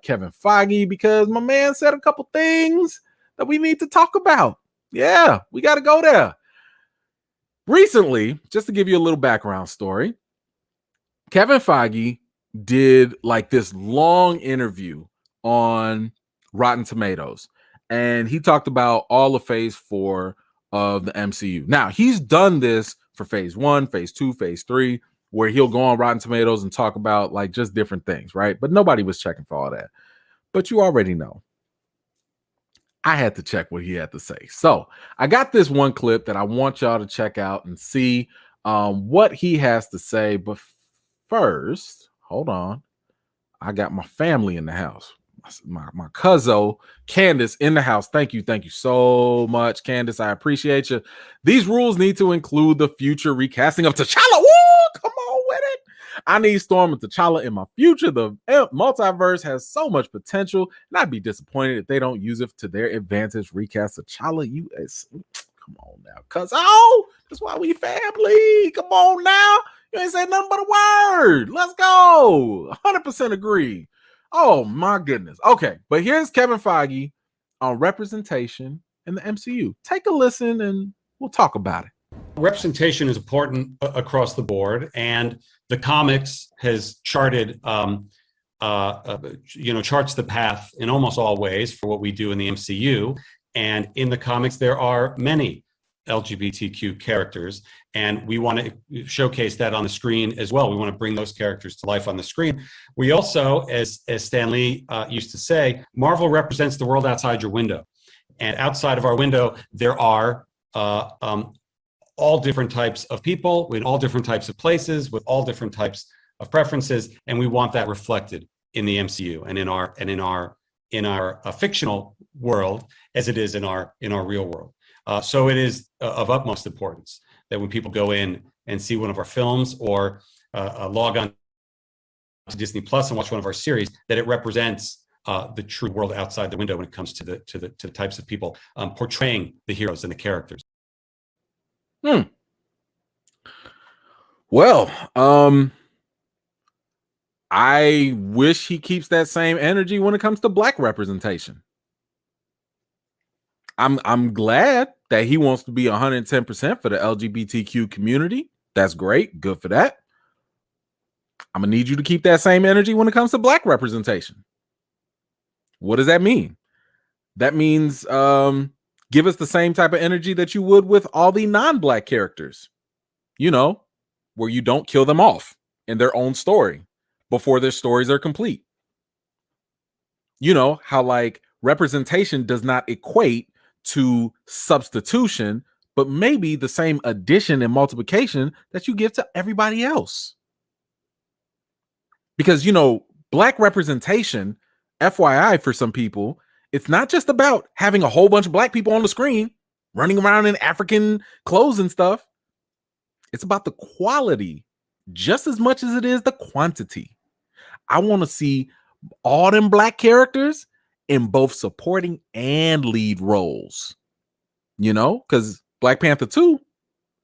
Kevin Feige because my man said a couple things that we need to talk about. Yeah, we got to go there. Recently, just to give you a little background story, Kevin Feige did like this long interview on Rotten Tomatoes, and he talked about all of phase 4 of the MCU. Now, he's done this for phase 1, phase 2, phase 3, where he'll go on Rotten Tomatoes and talk about like just different things, right? But nobody was checking for all that. But you already know. I had to check what he had to say. So I got this one clip that I want y'all to check out and see what he has to say. But first, hold on. I got my family in the house. My cousin Candace in the house. Thank you so much, Candace. I appreciate you. These rules need to include the future recasting of T'Challa. Woo! Come on with it. I need Storm and T'Challa in my future. The multiverse has so much potential, and I'd be disappointed if they don't use it to their advantage. Recast T'Challa. Come on now, cuz that's why we family. Come on now. You ain't saying nothing but a word. Let's go. 100% agree. Oh my goodness. Okay, but here's Kevin Feige on representation in the MCU. Take a listen and we'll talk about it. Representation is important across the board, and the comics has charted, charts the path in almost all ways for what we do in the MCU. And in the comics, there are many LGBTQ characters, and we want to showcase that on the screen as well. We want to bring those characters to life on the screen. We also, as Stan Lee used to say, Marvel represents the world outside your window. And outside of our window, there are all different types of people in all different types of places with all different types of preferences, and we want that reflected in the MCU and in our fictional world as it is in our real world. So it is of utmost importance that when people go in and see one of our films or log on to Disney Plus and watch one of our series, that it represents the true world outside the window when it comes to the types of people portraying the heroes and the characters. Well, I wish he keeps that same energy when it comes to Black representation. I'm glad that he wants to be 110% for the LGBTQ community. That's great. Good for that. I'm gonna need you to keep that same energy when it comes to Black representation. What does that mean? That means give us the same type of energy that you would with all the non-Black characters. You know, where you don't kill them off in their own story before their stories are complete. You know, how like representation does not equate to substitution, but maybe the same addition and multiplication that you give to everybody else. Because, you know, Black representation, FYI for some people, it's not just about having a whole bunch of Black people on the screen running around in African clothes and stuff. It's about the quality just as much as it is the quantity. I want to see all them Black characters in both supporting and lead roles, you know, because Black Panther 2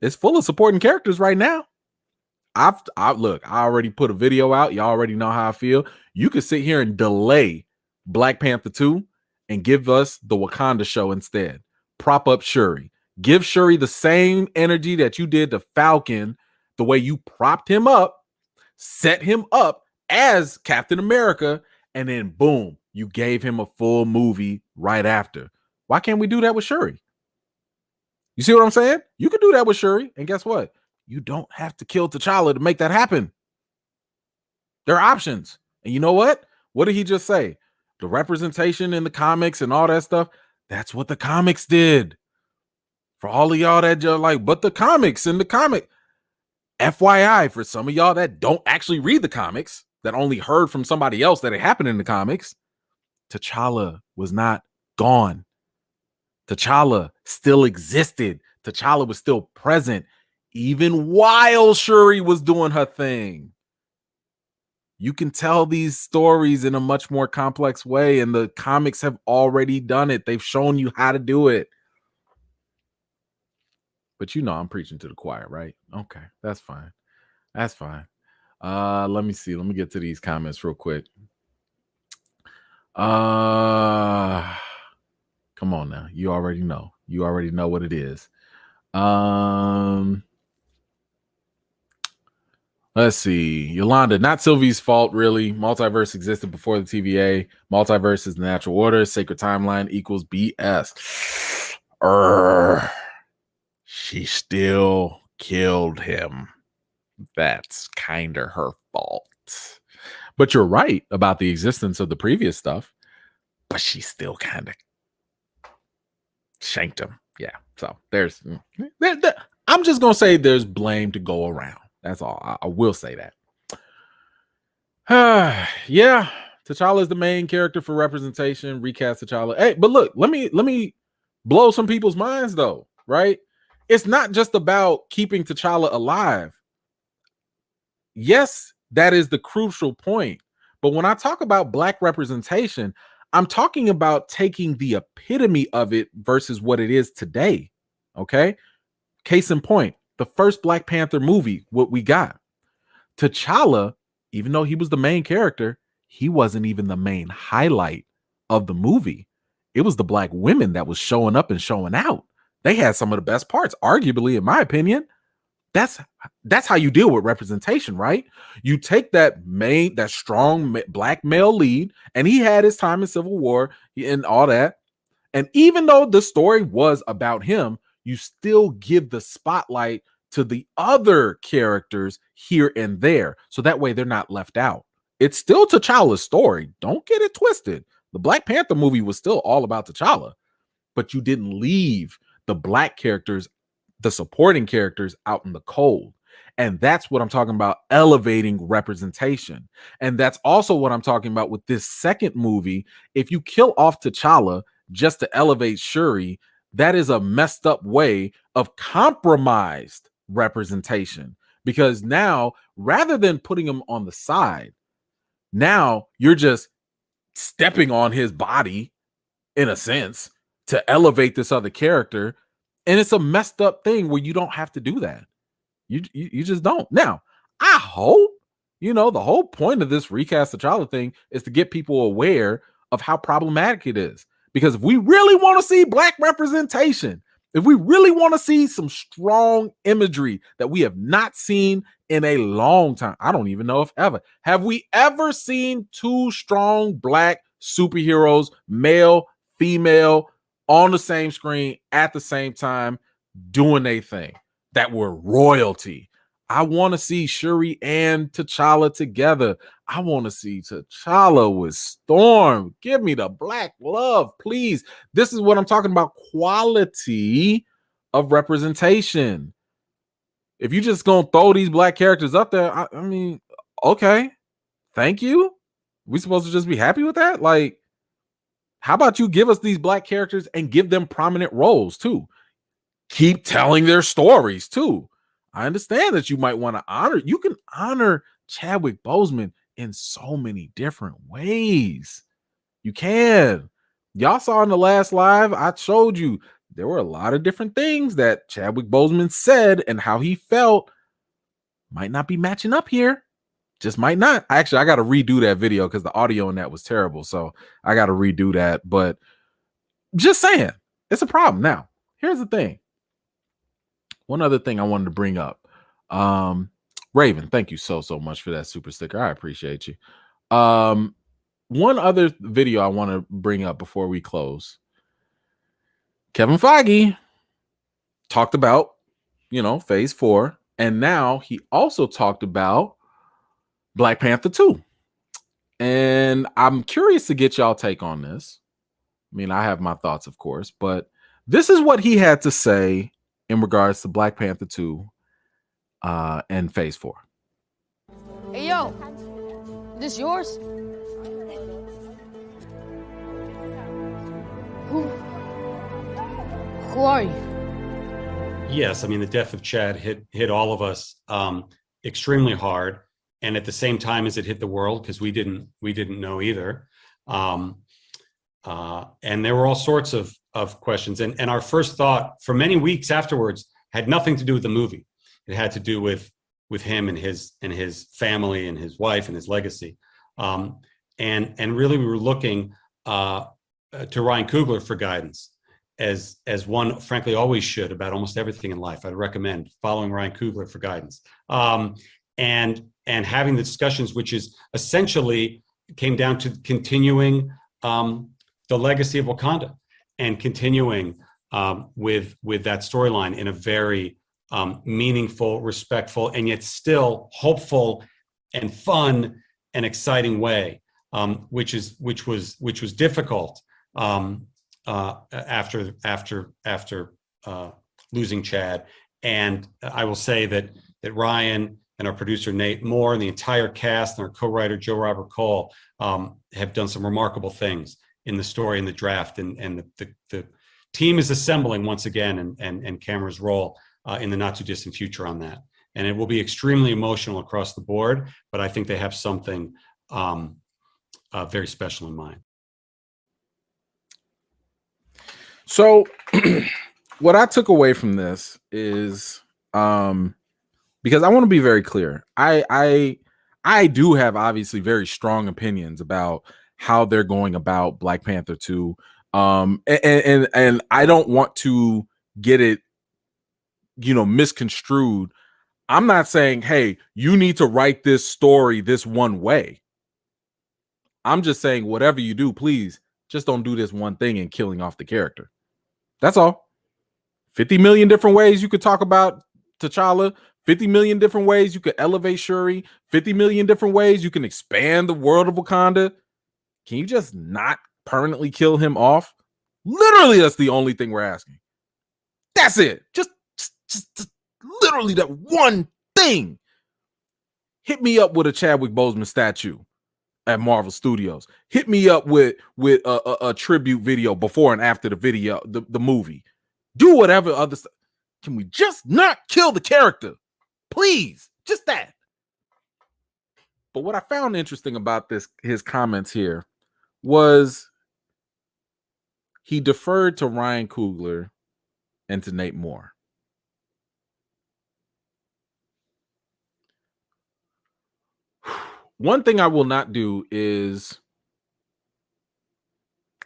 is full of supporting characters right now. I already put a video out. Y'all already know how I feel. You could sit here and delay Black Panther 2 and give us the Wakanda show instead. Prop up Shuri. Give Shuri the same energy that you did to Falcon, the way you propped him up, set him up as Captain America, and then boom, you gave him a full movie right after. Why can't we do that with Shuri? You see what I'm saying? You can do that with Shuri, and guess what? You don't have to kill T'Challa to make that happen. There are options. And you know what? What did he just say? The representation in the comics and all that stuff, that's what the comics did. For all of y'all that just like, but the comics and the comic. FYI, for some of y'all that don't actually read the comics, that only heard from somebody else that it happened in the comics, T'Challa was not gone. T'Challa still existed. T'Challa was still present, even while Shuri was doing her thing. You can tell these stories in a much more complex way, and the comics have already done it. They've shown you how to do it. But you know I'm preaching to the choir, right? Okay, that's fine. That's fine. Let me see. Let me get to these comments real quick. Come on now. You already know. You already know what it is. Let's see. Yolanda, not Sylvie's fault, really. Multiverse existed before the TVA. Multiverse is the natural order. Sacred timeline equals BS. She still killed him. That's kind of her fault. But you're right about the existence of the previous stuff. But she still kind of shanked him. Yeah. So there's... I'm just going to say there's blame to go around. That's all. I will say that. Yeah, T'Challa is the main character for representation. Recast T'Challa. Hey, but look, let me blow some people's minds though, right? It's not just about keeping T'Challa alive. Yes, that is the crucial point. But when I talk about Black representation, I'm talking about taking the epitome of it versus what it is today. Okay? Case in point, the first Black Panther movie, what we got. T'Challa, even though he was the main character, he wasn't even the main highlight of the movie. It was the Black women that was showing up and showing out. They had some of the best parts, arguably, in my opinion. That's how you deal with representation, right? You take that strong Black male lead, and he had his time in Civil War and all that. And even though the story was about him, you still give the spotlight to the other characters here and there. So that way they're not left out. It's still T'Challa's story. Don't get it twisted. The Black Panther movie was still all about T'Challa, but you didn't leave the Black characters, the supporting characters, out in the cold. And that's what I'm talking about, elevating representation. And that's also what I'm talking about with this second movie. If you kill off T'Challa just to elevate Shuri, that is a messed up way of compromised representation. Because now, rather than putting him on the side, now you're just stepping on his body, in a sense, to elevate this other character. And it's a messed up thing where you don't have to do that. You just don't. Now, I hope, the whole point of this recast T'Challa thing is to get people aware of how problematic it is. Because if we really want to see Black representation, if we really want to see some strong imagery that we have not seen in a long time, I don't even know if ever. Have we ever seen two strong Black superheroes, male, female, on the same screen at the same time doing a thing that were royalty? I want to see Shuri and T'Challa together. I want to see T'Challa with Storm. Give me the Black love, please. This is what I'm talking about. Quality of representation. If you just gonna throw these Black characters up there, I mean, okay, thank you. We supposed to just be happy with that? Like, how about you give us these Black characters and give them prominent roles too? Keep telling their stories too. I understand that you might want to you can honor Chadwick Boseman in so many different ways. You can. Y'all saw in the last live, I showed you there were a lot of different things that Chadwick Boseman said and how he felt might not be matching up here. Just might not. Actually, I got to redo that video because the audio in that was terrible. So I got to redo that. But just saying, it's a problem. Now, here's the thing. One other thing I wanted to bring up. Raven, thank you so much for that super sticker. I appreciate you. One other video I want to bring up before we close. Kevin Feige talked about, phase 4. And now he also talked about Black Panther 2. And I'm curious to get y'all take on this. I mean, I have my thoughts, of course, but this is what he had to say in regards to Black Panther 2 and phase 4. Hey, yo, This yours? Who are you? Yes, I mean the death of Chad hit all of us extremely hard, and at the same time as it hit the world, because we didn't know either, and there were all sorts of questions, and our first thought for many weeks afterwards had nothing to do with the movie. It had to do with him and his family and his wife and his legacy, and really we were looking to Ryan Coogler for guidance. As one frankly always should about almost everything in life. I'd recommend following Ryan Coogler for guidance, and having the discussions, which is essentially came down to continuing the legacy of Wakanda and continuing with that storyline in a very meaningful, respectful, and yet still hopeful and fun and exciting way, which was difficult. After losing Chad, and I will say that Ryan and our producer Nate Moore and the entire cast and our co-writer Joe Robert Cole have done some remarkable things in the story and the draft, and the team is assembling once again, and cameras roll in the not too distant future on that, and it will be extremely emotional across the board. But I think they have something very special in mind. So what I took away from this is because I want to be very clear. I do have obviously very strong opinions about how they're going about Black Panther 2. And I don't want to get it, misconstrued. I'm not saying, hey, you need to write this story this one way. I'm just saying whatever you do, please just don't do this one thing and killing off the character. That's all. 50 million different ways you could talk about T'Challa, 50 million different ways you could elevate Shuri, 50 million different ways you can expand the world of Wakanda. Can you just not permanently kill him off? Literally, that's the only thing we're asking. That's it. Just literally that one thing. Hit me up with a Chadwick Boseman statue at Marvel Studios. Hit me up with a tribute video before and after the video, the movie. Do whatever other stuff. Can we just not kill the character? Please. Just that. But what I found interesting about his comments here was he deferred to Ryan Coogler and to Nate Moore. One thing I will not do is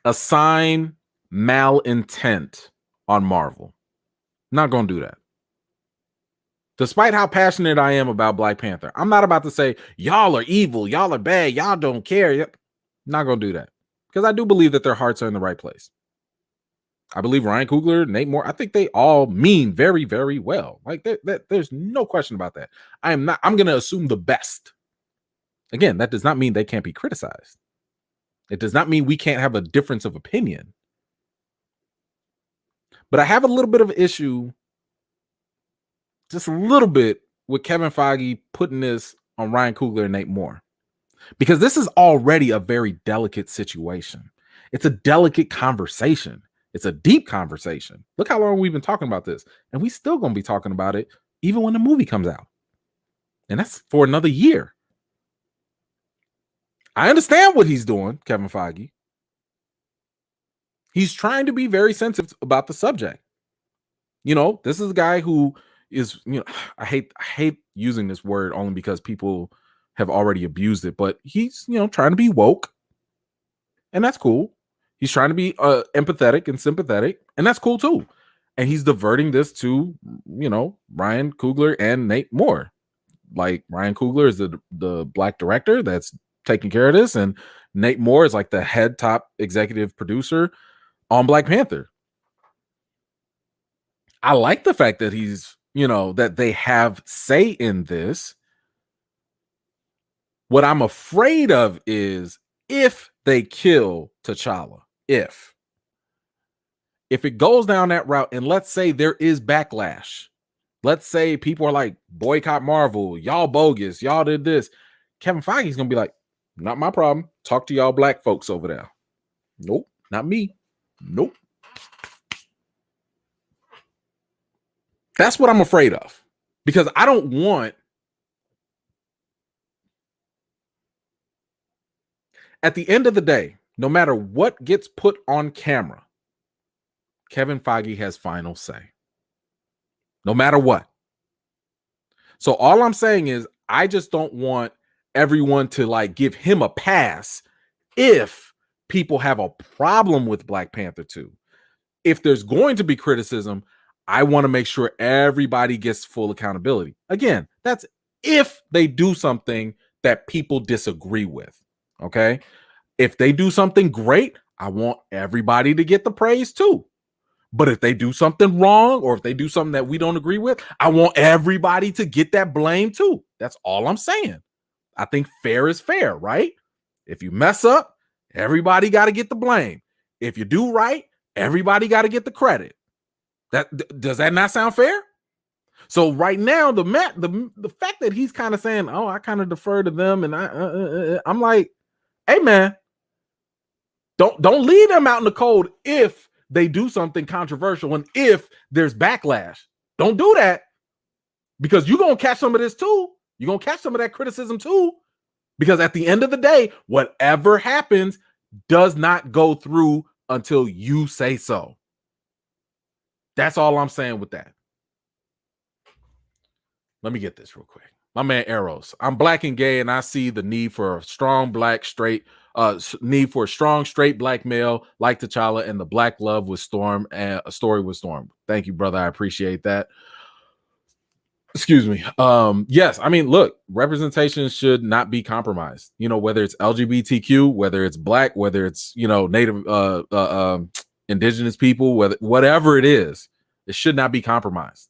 assign malintent on Marvel. Not going to do that. Despite how passionate I am about Black Panther, I'm not about to say, y'all are evil, y'all are bad, y'all don't care. Not going to do that. Because I do believe that their hearts are in the right place. I believe Ryan Coogler, Nate Moore, I think they all mean very, very well. Like, there's no question about that. I'm going to assume the best. Again, that does not mean they can't be criticized. It does not mean we can't have a difference of opinion. But I have a little bit of an issue, just a little bit, with Kevin Feige putting this on Ryan Coogler and Nate Moore. Because this is already a very delicate situation. It's a delicate conversation. It's a deep conversation. Look how long we've been talking about this. And we still going to be talking about it even when the movie comes out. And that's for another year. I understand what he's doing, Kevin Feige. He's trying to be very sensitive about the subject. This is a guy who is, I hate using this word only because people have already abused it, but he's, trying to be woke. And that's cool. He's trying to be empathetic and sympathetic, and that's cool too. And he's diverting this to, Ryan Coogler and Nate Moore. Like, Ryan Coogler is the Black director that's taking care of this, and Nate Moore is like the head top executive producer on Black Panther. I like the fact that he's, that they have say in this. What I'm afraid of is if they kill T'Challa, if it goes down that route, and let's say there is backlash, let's say people are like, boycott Marvel, y'all bogus, y'all did this, Kevin Feige's gonna be like, Not my problem. Talk to y'all black folks over there. Nope, not me. Nope. That's what I'm afraid of. Because I don't want, at the end of the day, no matter what gets put on camera, Kevin Feige has final say. No matter what. So all I'm saying is I just don't want everyone to like give him a pass if people have a problem with Black Panther 2. If there's going to be criticism, I want to make sure everybody gets full accountability. Again, that's if they do something that people disagree with. Okay. If they do something great, I want everybody to get the praise too. But if they do something wrong, or if they do something that we don't agree with, I want everybody to get that blame too. That's all I'm saying. I think fair is fair, right? If you mess up, everybody got to get the blame. If you do right, everybody got to get the credit. Does that not sound fair? So right now, the fact that he's kind of saying, "Oh, I kind of defer to them," and I'm like, "Hey, man, don't leave them out in the cold if they do something controversial and if there's backlash. Don't do that, because you're gonna catch some of this too. You're gonna catch some of that criticism too, because at the end of the day, whatever happens does not go through until you say so. That's all I'm saying with that. Let me get this real quick. My man Eros. I'm black and gay, and I see the need for a strong black straight need for a strong straight black male like T'Challa, and the black love with Storm and a story with Storm. Thank you, brother. I appreciate that. Excuse me. Yes, I mean, look, representation should not be compromised. You know, whether it's LGBTQ, whether it's black, whether it's, you know, native indigenous people, whatever it is, it should not be compromised.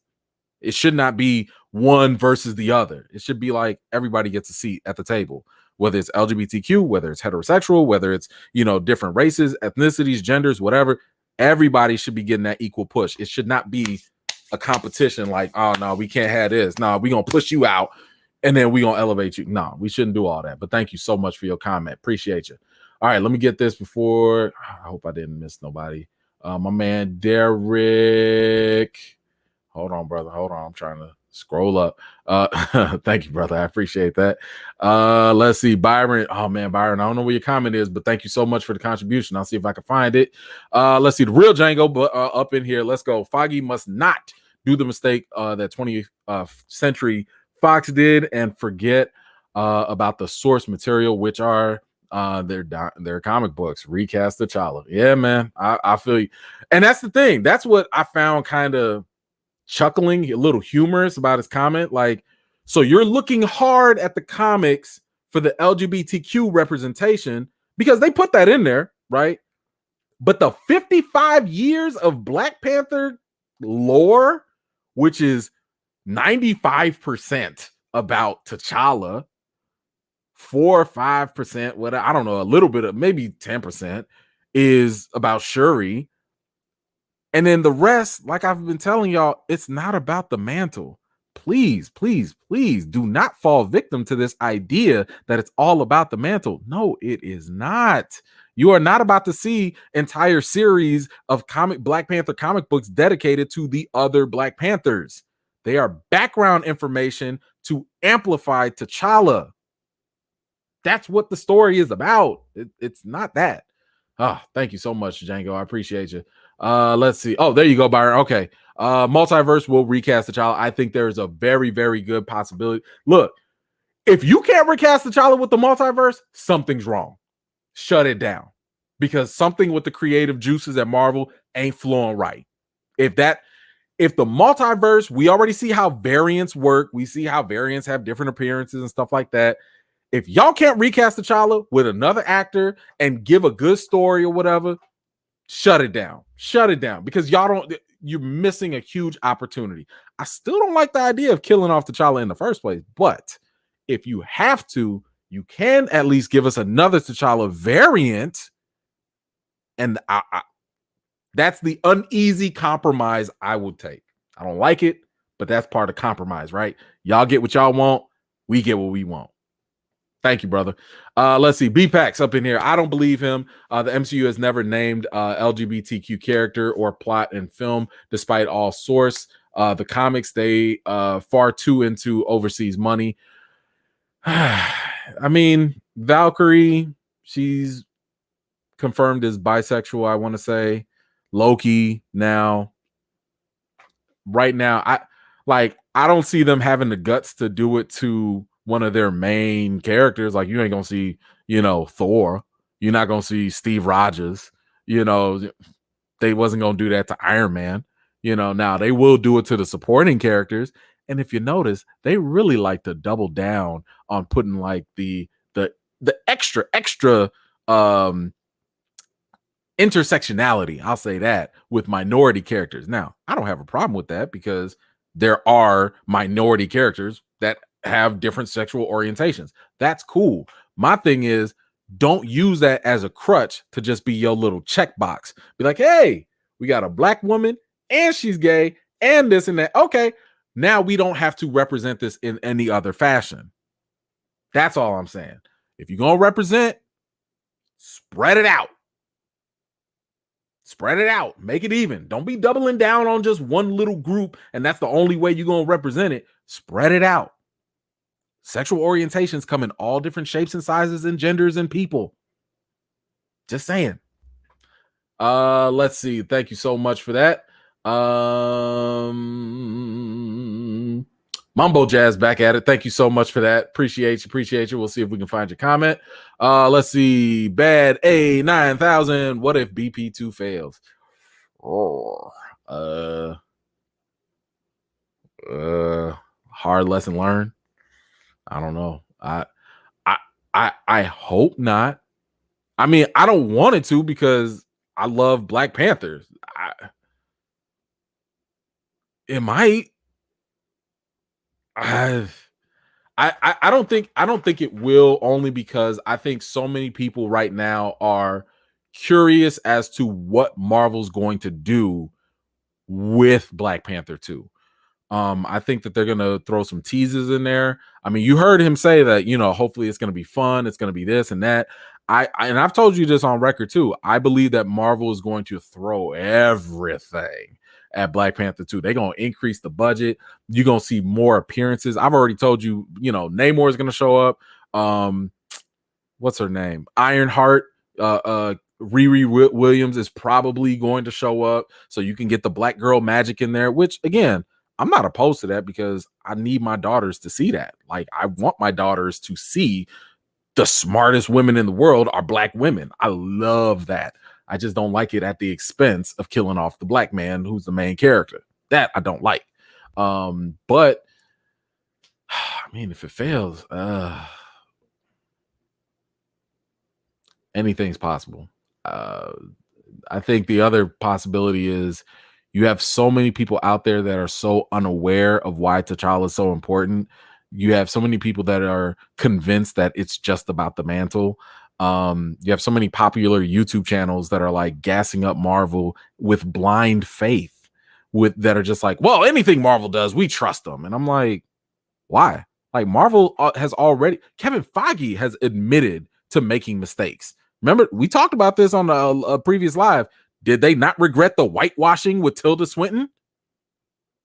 It should not be one versus the other. It should be like everybody gets a seat at the table, whether it's LGBTQ, whether it's heterosexual, whether it's, you know, different races, ethnicities, genders, whatever. Everybody should be getting that equal push. It should not be a competition like, oh, no, we can't have this. No, we're going to push you out and then we're going to elevate you. No, we shouldn't do all that. But thank you so much for your comment. Appreciate you. All right, let me get this before. I hope I didn't miss nobody. My man, Derek. Hold on, brother. Hold on. I'm trying to scroll up. Thank you, brother. I appreciate that. Let's see. Byron. Oh, man, Byron. I don't know where your comment is, but thank you so much for the contribution. I'll see if I can find it. Let's see. The real Django, but up in here. Let's go. Feige must not do the mistake that 20th Century Fox did and forget about the source material, which are their comic books. Recast T'Challa. Yeah, man. I feel you. And that's the thing. That's what I found kind of chuckling, a little humorous about his comment. Like, so you're looking hard at the comics for the LGBTQ representation because they put that in there, right? But the 55 years of Black Panther lore, which is 95% about T'Challa, 4 or 5%, what I don't know, a little bit of maybe 10% is about Shuri. And then the rest, like I've been telling y'all, it's not about the mantle. Please, please, please do not fall victim to this idea that it's all about the mantle. No, it is not. You are not about to see entire series of Black Panther comic books dedicated to the other Black Panthers. They are background information to amplify T'Challa. That's what the story is about. It's not that. Oh, thank you so much, Django. I appreciate you. Let's see. Oh, there you go, Byron. Okay. Multiverse will recast T'Challa. I think there is a very, very good possibility. Look, if you can't recast T'Challa with the multiverse, something's wrong. Shut it down. Because something with the creative juices at Marvel ain't flowing right. If the multiverse, we already see how variants work. We see how variants have different appearances and stuff like that. If y'all can't recast T'Challa with another actor and give a good story or whatever, shut it down. Shut it down, because you're missing a huge opportunity. I still don't like the idea of killing off T'Challa in the first place, but if you have to, you can at least give us another T'Challa variant. And that's the uneasy compromise I would take. I don't like it, but that's part of compromise, right? Y'all get what y'all want. We get what we want. Thank you, brother. Let's see. B-Pack's up in here. I don't believe him. The MCU has never named LGBTQ character or plot in film, despite all source. The comics, they far too into overseas money. I mean, Valkyrie, she's confirmed as bisexual, I want to say. Loki now. Right now, I don't see them having the guts to do it to one of their main characters. Like, you ain't gonna see, Thor. You're not gonna see Steve Rogers. They wasn't gonna do that to Iron Man. Now they will do it to the supporting characters. And if you notice, they really like to double down on putting like the extra intersectionality, I'll say that, with minority characters. Now, I don't have a problem with that because there are minority characters that have different sexual orientations. That's cool. My thing is, don't use that as a crutch to just be your little checkbox. Be like, hey, we got a black woman and she's gay and this and that. Okay, now we don't have to represent this in any other fashion. That's all I'm saying. If you're going to represent, spread it out. Spread it out. Make it even. Don't be doubling down on just one little group and that's the only way you're going to represent it. Spread it out. Sexual orientations come in all different shapes and sizes and genders and people. Just saying. Let's see. Thank you so much for that. Mumbo Jazz back at it. Thank you so much for that. Appreciate you. We'll see if we can find your comment. Let's see. Bad A9000. What if BP2 fails? Hard lesson learned. I don't know. I hope not. I mean, I don't want it to because I love Black Panthers. It might. I don't think it will, only because I think so many people right now are curious as to what Marvel's going to do with Black Panther 2. I think that they're gonna throw some teases in there. I mean, you heard him say that, hopefully it's gonna be fun, it's gonna be this and that. And I've told you this on record too. I believe that Marvel is going to throw everything at Black Panther 2. They're gonna increase the budget. You're gonna see more appearances. I've already told you, Namor is gonna show up. What's her name? Ironheart. Riri Williams is probably going to show up, so you can get the Black Girl magic in there, which again, I'm not opposed to that because I need my daughters to see that. Like, I want my daughters to see the smartest women in the world are Black women. I love that. I just don't like it at the expense of killing off the Black man who's the main character. That I don't like. But I mean, if it fails, anything's possible. I think the other possibility is you have so many people out there that are so unaware of why T'Challa is so important. You have so many people that are convinced that it's just about the mantle. You have so many popular YouTube channels that are like gassing up Marvel with blind faith, that are just like, well, anything Marvel does, we trust them. And I'm like, why? Like, Marvel has already, Kevin Feige has admitted to making mistakes. Remember, we talked about this on a previous live. Did they not regret the whitewashing with Tilda Swinton?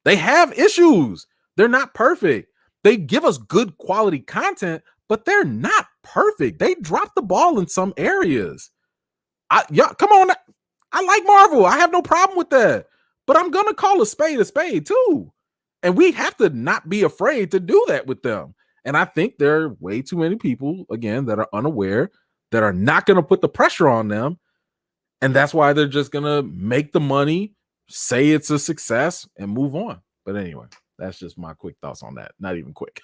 They have issues. They're not perfect. They give us good quality content, but they're not perfect. They drop the ball in some areas. Come on. I like Marvel. I have no problem with that. But I'm going to call a spade too. And we have to not be afraid to do that with them. And I think there are way too many people, again, that are unaware, that are not going to put the pressure on them. And that's why they're just going to make the money, say it's a success, and move on. But anyway, that's just my quick thoughts on that. Not even quick.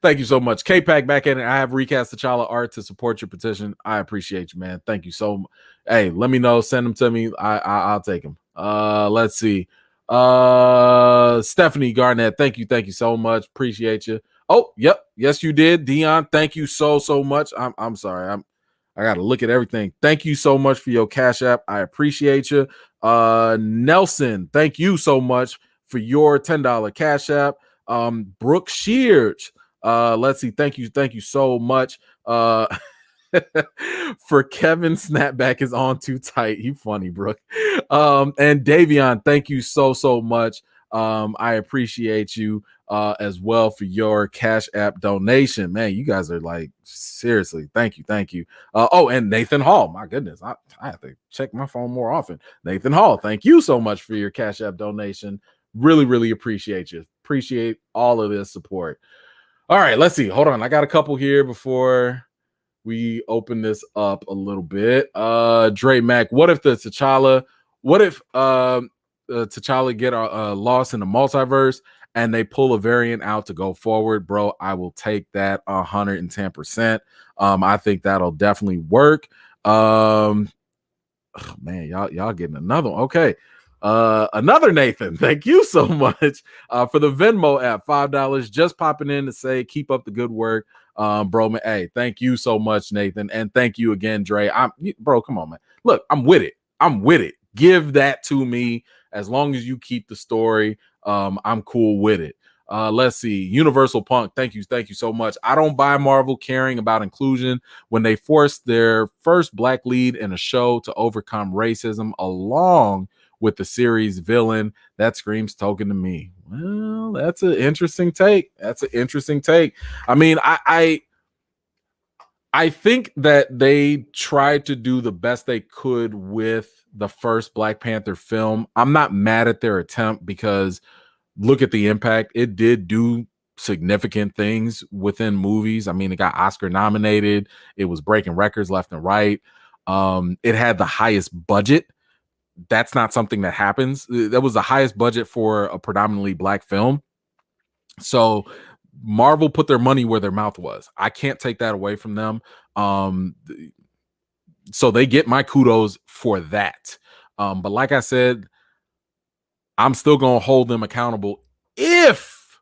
Thank you so much. K-Pack back in it. I have recast T'Challa art to support your petition. I appreciate you, man. Thank you so much. Hey, let me know. Send them to me. I'll take them. Let's see. Stephanie Garnett, thank you so much. Appreciate you. Oh, yep. Yes, you did. Dion, thank you so much. I'm sorry. I got to look at everything. Thank you so much for your Cash App. I appreciate you. Nelson, thank you so much for your $10 Cash App. Brooke Shears, Let's see. Thank you so much. For Kevin, snapback is on too tight. You funny, Brooke. And Davion, thank you so much. I appreciate you as well for your Cash App donation. Man, you guys are like, seriously, thank you. Oh, and Nathan Hall, my goodness, I have to check my phone more often. Nathan Hall, thank you so much for your Cash App donation. Really appreciate you. Appreciate all of this support. All right, let's see. Hold on, I got a couple here before we open this up a little bit. Dre Mac, what if T'Challa get lost in the multiverse and they pull a variant out to go forward? Bro, I will take that 110%. I think that'll definitely work. Man, y'all getting another one. Okay. Another Nathan, thank you so much for the Venmo app, $5, just popping in to say keep up the good work. Bro, man, hey, thank you so much, Nathan, and thank you again, Dre. Bro, come on, man. Look, I'm with it. Give that to me. As long as you keep the story, I'm cool with it. Let's see. Universal Punk, thank you so much. I don't buy Marvel caring about inclusion when they forced their first black lead in a show to overcome racism along with the series villain. That screams token to me. Well, that's an interesting take. I mean, I think that they tried to do the best they could with the first Black Panther film. I'm not mad at their attempt because look at the impact. It did do significant things within movies. I mean, it got Oscar nominated. It was breaking records left and right. It had the highest budget. That's not something that happens. That was the highest budget for a predominantly Black film. So Marvel put their money where their mouth was. I can't take that away from them. So they get my kudos for that. But like I said, I'm still going to hold them accountable if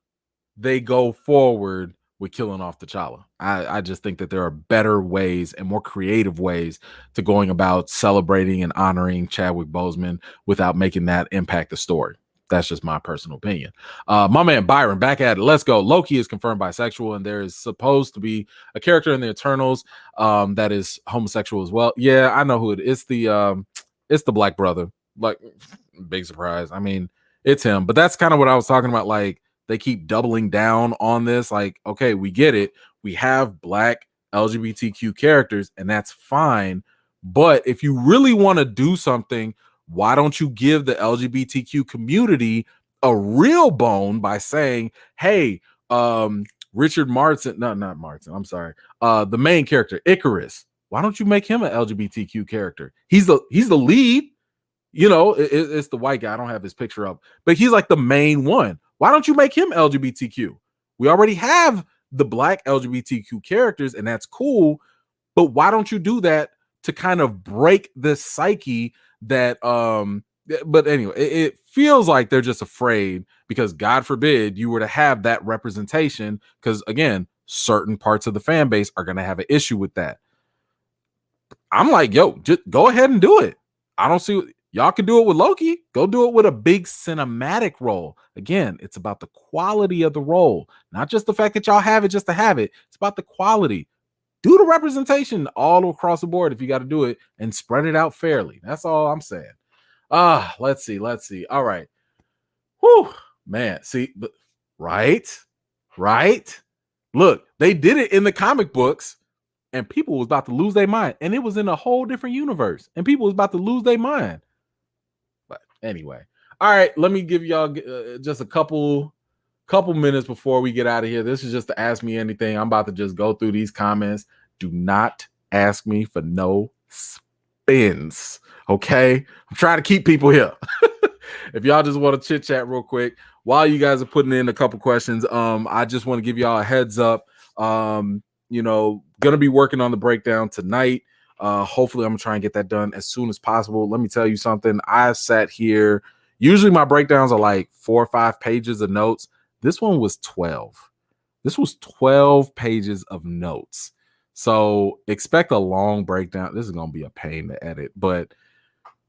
they go forward with killing off T'Challa. I just think that there are better ways and more creative ways to going about celebrating and honoring Chadwick Boseman without making that impact the story. That's just my personal opinion. My man Byron, back at it. Let's go. Loki is confirmed bisexual, and there is supposed to be a character in the Eternals that is homosexual as well. Yeah, I know who it is. It's the Black brother. Like, big surprise. I mean, it's him. But that's kind of what I was talking about. Like, they keep doubling down on this. Like, okay, we get it. We have Black LGBTQ characters, and that's fine. But if you really want to do something, why don't you give the LGBTQ community a real bone by saying, hey, Richard Martin, not Martin, I'm sorry. The main character, Icarus. Why don't you make him an LGBTQ character? He's the lead. You know, it's the white guy. I don't have his picture up, but he's like the main one. Why don't you make him LGBTQ? We already have the Black LGBTQ characters, and that's cool. But why don't you do that to kind of break the psyche that but anyway, it feels like they're just afraid because God forbid you were to have that representation, because again, certain parts of the fan base are going to have an issue with that. I'm like, yo, just go ahead and do it. I don't see y'all can do it with Loki. Go do it with a big cinematic role. Again, it's about the quality of the role, not just the fact that y'all have it just to have it. It's about the quality. Do the representation all across the board if you got to do it, and spread it out fairly. That's all I'm saying. Let's see. All right. Whew, man. See, right. Look, they did it in the comic books, and people was about to lose their mind, and it was in a whole different universe, and people was about to lose their mind. But anyway, all right. Let me give y'all just a couple minutes before we get out of here. This is just to Ask Me Anything. I'm about to just go through these comments. Do not ask me for no spins. Okay. I'm trying to keep people here. If y'all just want to chit chat real quick while you guys are putting in a couple questions, I just want to give y'all a heads up. Gonna be working on the breakdown tonight. Hopefully I'm gonna try and get that done as soon as possible. Let me tell you something. I sat here. Usually my breakdowns are like 4 or 5 pages of notes. This one was 12. This was 12 pages of notes. So expect a long breakdown. This is going to be a pain to edit, but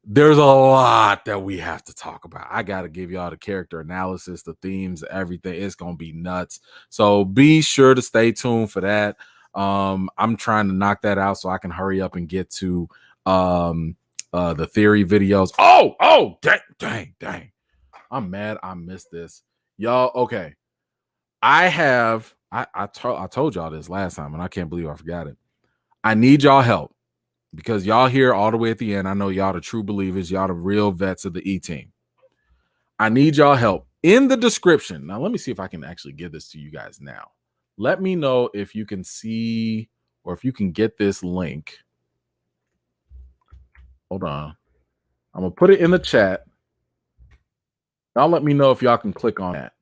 there's a lot that we have to talk about. I got to give y'all the character analysis, the themes, everything. It's going to be nuts. So be sure to stay tuned for that. I'm trying to knock that out so I can hurry up and get to the theory videos. Oh, dang. I'm mad I missed this. Y'all, okay. I told y'all this last time, and I can't believe I forgot it. I need y'all help. Because y'all here all the way at the end. I know y'all the true believers. Y'all the real vets of the E-team. I need y'all help. In the description. Now, let me see if I can actually give this to you guys now. Let me know if you can see or if you can get this link. Hold on. I'm going to put it in the chat. Y'all let me know if y'all can click on that.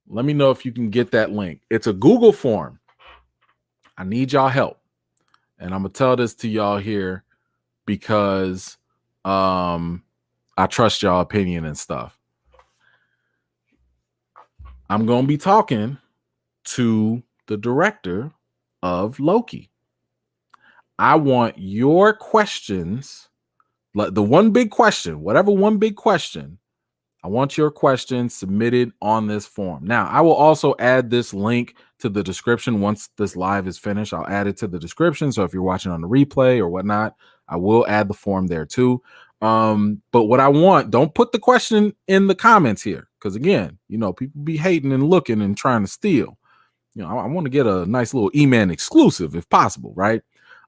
Let me know if you can get that link. It's a Google form. I need y'all help. And I'm going to tell this to y'all here because I trust y'all opinion and stuff. I'm going to be talking to the director of Loki. I want your questions, like the one big question, whatever one big question, I want your questions submitted on this form. Now, I will also add this link to the description once this live is finished. I'll add it to the description. So if you're watching on the replay or whatnot, I will add the form there too. But what I want, don't put the question in the comments here. Because again, you know, people be hating and looking and trying to steal. You know, I want to get a nice little E-Man exclusive if possible, right?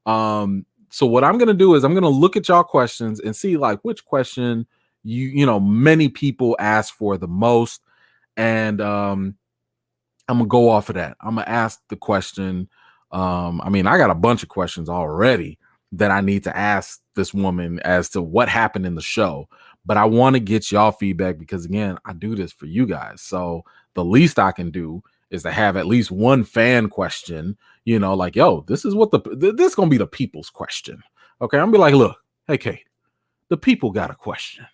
So what I'm going to do is I'm going to look at y'all questions and see like which question you know, many people ask for the most. And I'm going to go off of that. I'm going to ask the question. I mean, I got a bunch of questions already that I need to ask this woman as to what happened in the show. But I want to get y'all feedback because, again, I do this for you guys. So the least I can do is to have at least one fan question, you know, like, yo, this is what this is going to be the people's question. Okay. I'm going to be like, look, hey, Kate, the people got a question.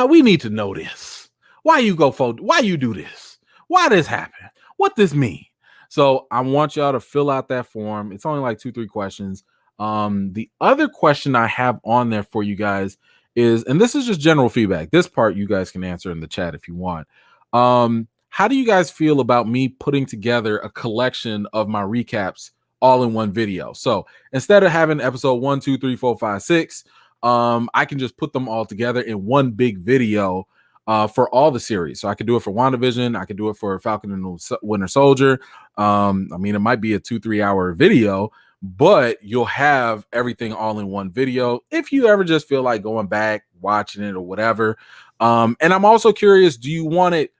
We need to know this. Why you do this? Why this happen? What this mean? So I want y'all to fill out that form. It's only like 2-3 questions. The other question I have on there for you guys is, and this is just general feedback. This part you guys can answer in the chat if you want. How do you guys feel about me putting together a collection of my recaps all in one video? So instead of having episode 1, 2, 3, 4, 5, 6, I can just put them all together in one big video for all the series. So I could do it for WandaVision. I could do it for Falcon and the Winter Soldier. I mean, it might be a 2-3 hour video, but you'll have everything all in one video if you ever just feel like going back, watching it or whatever. And I'm also curious, do you want it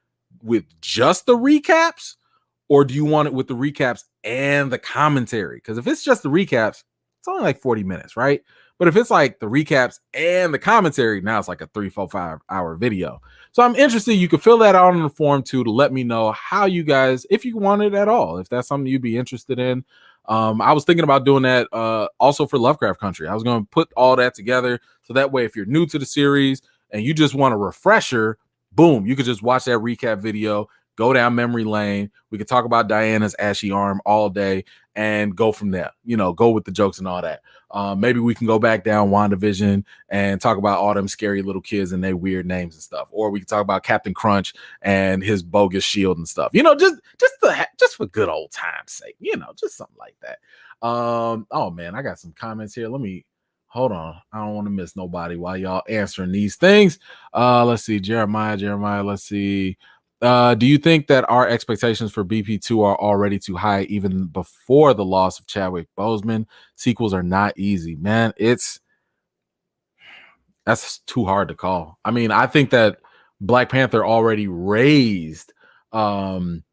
with just the recaps or do you want it with the recaps and the commentary? Because if it's just the recaps, it's only like 40 minutes, right? But if it's like the recaps and the commentary, now it's like a 3, 4, 5 hour video. So I'm interested. You can fill that out on the form too to let me know how you guys, if you want it at all, if that's something you'd be interested in. I was thinking about doing that also for Lovecraft Country. I was going to put all that together. So that way, if you're new to the series and you just want a refresher, boom, you could just watch that recap video, go down memory lane. We could talk about Diana's ashy arm all day and go from there, you know, go with the jokes and all that. Maybe we can go back down WandaVision and talk about all them scary little kids and their weird names and stuff. Or we can talk about Captain Crunch and his bogus shield and stuff. You know, just for good old time's sake, you know, just something like that. Oh man, I got some comments here. Let me hold on. I don't want to miss nobody while y'all answering these things. Let's see, Jeremiah, let's see. Do you think that our expectations for BP2 are already too high even before the loss of Chadwick Boseman? Sequels are not easy, man. That's too hard to call. I mean, I think that Black Panther already raised the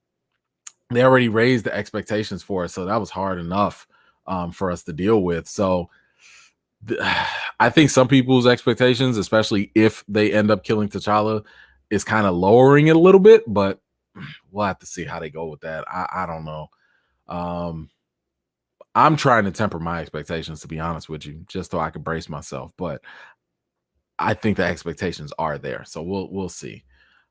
expectations for us, so that was hard enough for us to deal with. So I think some people's expectations, especially if they end up killing T'Challa, is kind of lowering it a little bit, but we'll have to see how they go with that. I don't know. I'm trying to temper my expectations, to be honest with you, just so I can brace myself. But I think the expectations are there, so we'll see.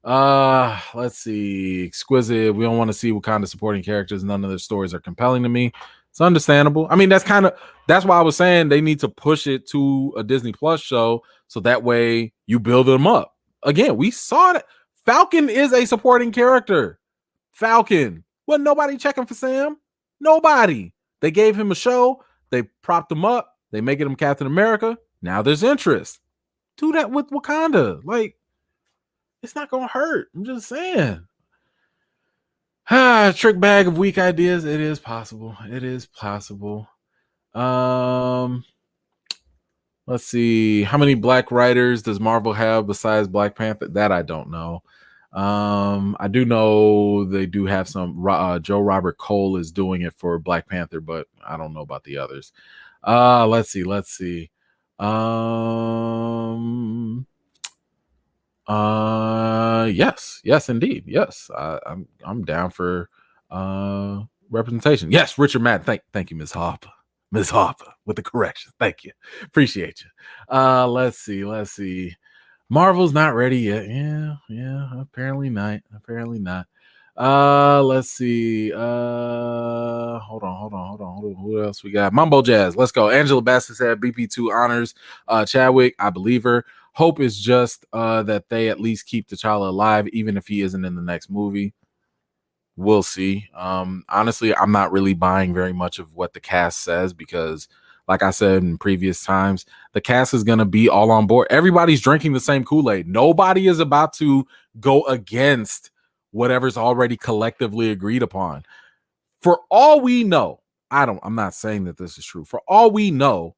Let's see. Exquisite. We don't want to see Wakanda supporting characters. None of their stories are compelling to me. It's understandable. I mean, that's why I was saying they need to push it to a Disney Plus show so that way you build them up. Again, we saw that Falcon is a supporting character. Falcon. Wasn't nobody checking for Sam. Nobody. They gave him a show. They propped him up. They making him Captain America. Now there's interest. Do that with Wakanda. Like, it's not gonna hurt. I'm just saying. Trick bag of weak ideas. It is possible. It is possible. Let's see. How many black writers does Marvel have besides Black Panther? That I don't know. I do know they do have some. Joe Robert Cole is doing it for Black Panther, but I don't know about the others. Let's see. Yes, indeed. Yes. I'm down for representation. Yes, Richard Madden. Thank you, Ms. Harper. Ms. Harper with the correction. Thank you. Appreciate you. Let's see. Marvel's not ready yet. Yeah, apparently not. Let's see. Hold on. Who else we got? Mumbo Jazz. Let's go. Angela Bassett said BP2 honors Chadwick. I believe her. Hope is just that they at least keep T'Challa alive, even if he isn't in the next movie. We'll see. Honestly, I'm not really buying very much of what the cast says because, like I said in previous times, the cast is going to be all on board. Everybody's drinking the same Kool-Aid. Nobody is about to go against whatever's already collectively agreed upon. For all we know, I'm not saying that this is true. For all we know,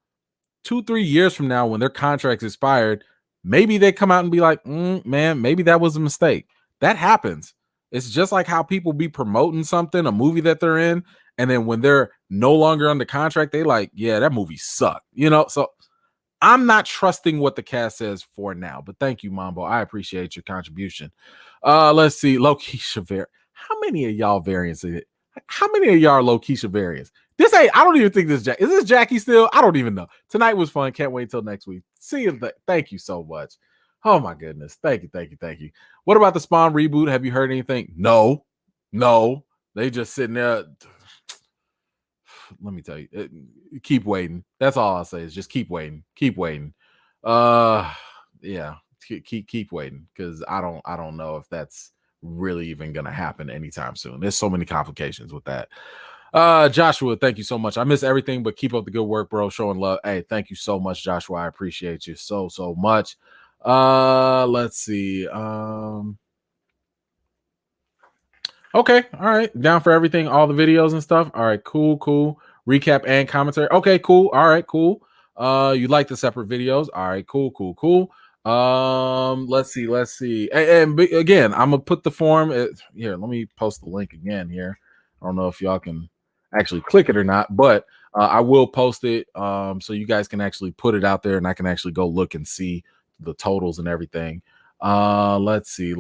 2-3 years from now, when their contract's expired, maybe they come out and be like, man, maybe that was a mistake. That happens. It's just like how people be promoting something, a movie that they're in, and then when they're no longer under contract, they like, yeah, that movie sucked. So I'm not trusting what the cast says for now, but thank you, Mambo. I appreciate your contribution. Let's see. Lokeisha variant. How many of y'all variants is it? How many of y'all are Lokeisha variants? I don't even think this is this Jackie still? I don't even know. Tonight was fun. Can't wait till next week. See you. Thank you so much. Oh my goodness. Thank you. What about the Spawn reboot? Have you heard anything? No. They just sitting there. Let me tell you. Keep waiting. That's all I'll say is just keep waiting. Yeah. Keep waiting because I don't know if that's really even gonna happen anytime soon. There's so many complications with that. Joshua, thank you so much. I miss everything, but keep up the good work, bro. Showing love. Hey, thank you so much, Joshua. I appreciate you so much. Let's see. Okay, all right. Down for everything, all the videos and stuff. All right, cool. Recap and commentary. Okay, cool. All right, cool. You like the separate videos? All right, cool. Let's see. And again, I'm gonna put the form here. Let me post the link again here. I don't know if y'all can actually click it or not, but I will post it so you guys can actually put it out there and I can actually go look and see the totals and everything. Let's see.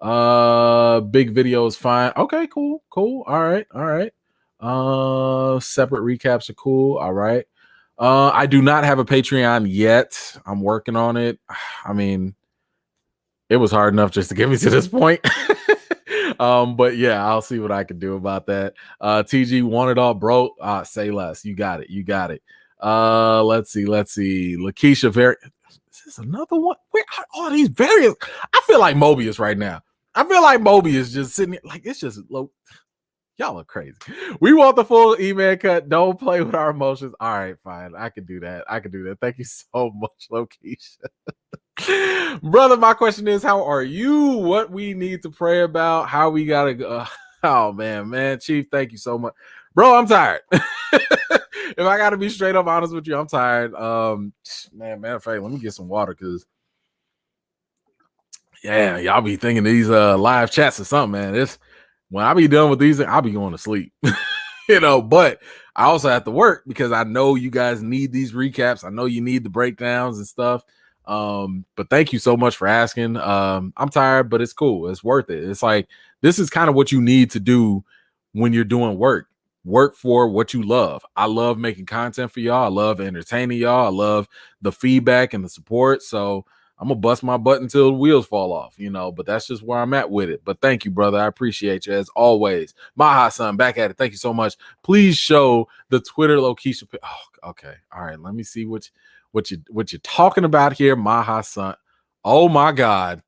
Big video is fine. Okay, cool. All right. Separate recaps are cool. All right. I do not have a Patreon yet. I'm working on it. I mean, it was hard enough just to get me to this point. But yeah, I'll see what I can do about that. TG want it all, bro. Say less. You got it. Let's see. Lakeisha is this another one? Where are all these variants? I feel like Mobius right now. I feel like Mobius just sitting here, like it's just low. Y'all are crazy. We want the full E-Man cut. Don't play with our emotions. All right, fine. I can do that. Thank you so much, Lakeisha. Brother, my question is, how are you? What we need to pray about? How we gotta go? Oh man, Chief, thank you so much, bro. I'm tired. If I gotta be straight up honest with you, I'm tired. Man, matter of fact, let me get some water because yeah, y'all be thinking these live chats or something, man. It's when I be done with these, I'll be going to sleep. But I also have to work because I know you guys need these recaps. I know you need the breakdowns and stuff. But thank you so much for asking. I'm tired, but it's cool. It's worth it. It's like this is kind of what you need to do when you're doing work. Work for what you love. I love making content for y'all. I love entertaining y'all. I love the feedback and the support. So I'm gonna bust my butt until the wheels fall off, but that's just where I'm at with it. But thank you, brother. I appreciate you as always. Maha son, back at it. Thank you so much. Please show the Twitter Lokisha. Oh, okay. All right. Let me see what you're talking about here, Maha son. Oh my God.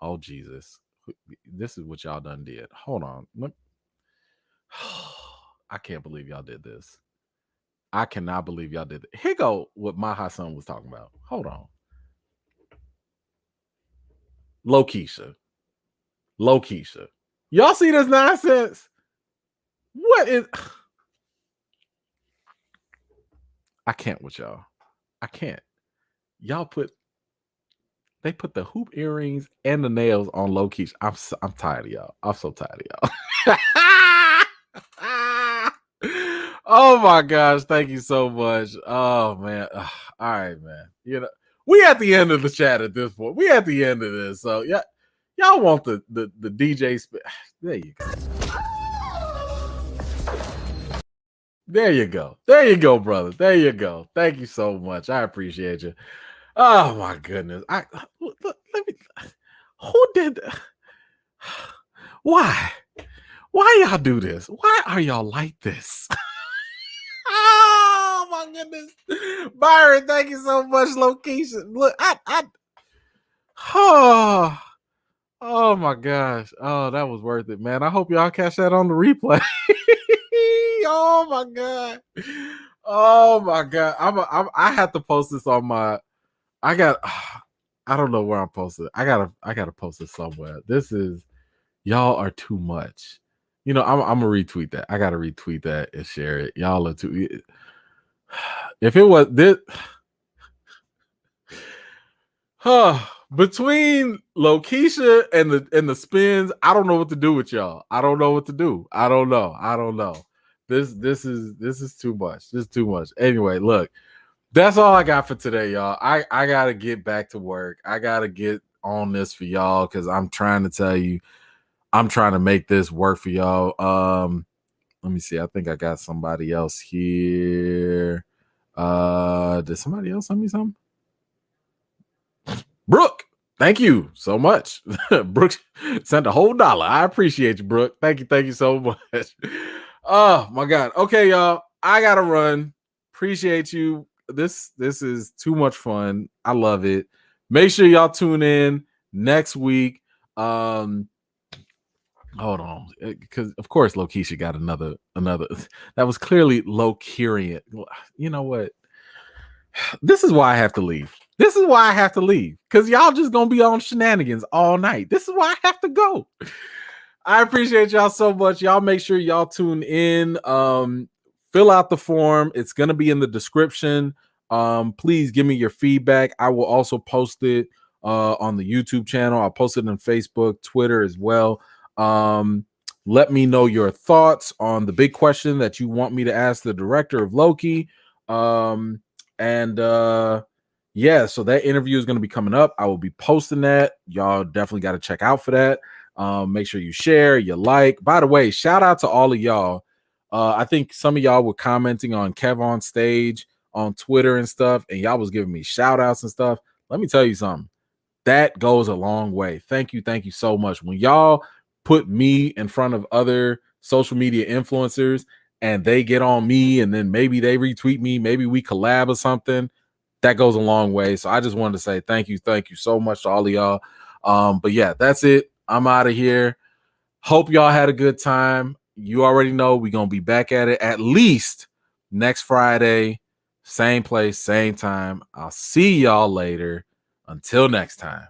Oh Jesus. This is what y'all done did. Hold on. I can't believe y'all did this. I cannot believe y'all did it. Here go what Maha son was talking about. Hold on. Lokisha. Y'all see this nonsense? What is... I can't with y'all. I can't. They put the hoop earrings and the nails on Lokisha. I'm tired of y'all. I'm so tired of y'all. Oh my gosh, thank you so much. Oh man. All right, man. We at the end of the chat at this point. We at the end of this. So yeah, y'all want the DJ there you go. There you go. There you go, brother. There you go. Thank you so much. I appreciate you. Oh my goodness. Who did why y'all do this? Why are y'all like this? Oh my goodness. Byron, thank you so much. Location. Look, oh my gosh. Oh, that was worth it, man. I hope y'all catch that on the replay. Oh my God. Oh my God. I have to post this on my I don't know where I'm posted. I gotta post this somewhere. This is y'all are too much. I'm gonna retweet that. I gotta retweet that and share it. Y'all are too. If it was this, between Lokisha and the spins, I don't know what to do with y'all. I don't know what to do. I don't know. This is too much. This is too much. Anyway, look, that's all I got for today, y'all. I gotta get back to work. I gotta get on this for y'all because I'm trying to tell you. I'm trying to make this work for y'all. Let me see. I think I got somebody else here. Did somebody else send me something? Brooke, thank you so much. Brooke sent a whole $1. I appreciate you, Brooke. Thank you so much. Oh my God. Okay, y'all. I gotta run. Appreciate you. This is too much fun. I love it. Make sure y'all tune in next week. Hold on, because of course Lokisha got another. That was clearly Lokirian. You know what? This is why I have to leave. Because y'all just gonna be on shenanigans all night. This is why I have to go. I appreciate y'all so much. Y'all make sure y'all tune in. Fill out the form. It's gonna be in the description. Please give me your feedback. I will also post it on the YouTube channel. I'll post it on Facebook, Twitter as well. Let me know your thoughts on the big question that you want me to ask the director of Loki. Yeah, so that interview is going to be coming up. I will be posting that. Y'all definitely got to check out for that. Make sure you share, you like. By the way, shout out to all of y'all. I think some of y'all were commenting on Kev on Stage on Twitter and stuff, and y'all was giving me shout outs and stuff. Let me tell you something. That goes a long way. Thank you so much. When y'all put me in front of other social media influencers and they get on me and then maybe they retweet me, maybe we collab or something, that goes a long way. So I just wanted to say thank you so much to all of y'all. But yeah, that's it. I'm out of here. Hope y'all had a good time. You already know we're going to be back at it at least next Friday. Same place, same time. I'll see y'all later. Until next time.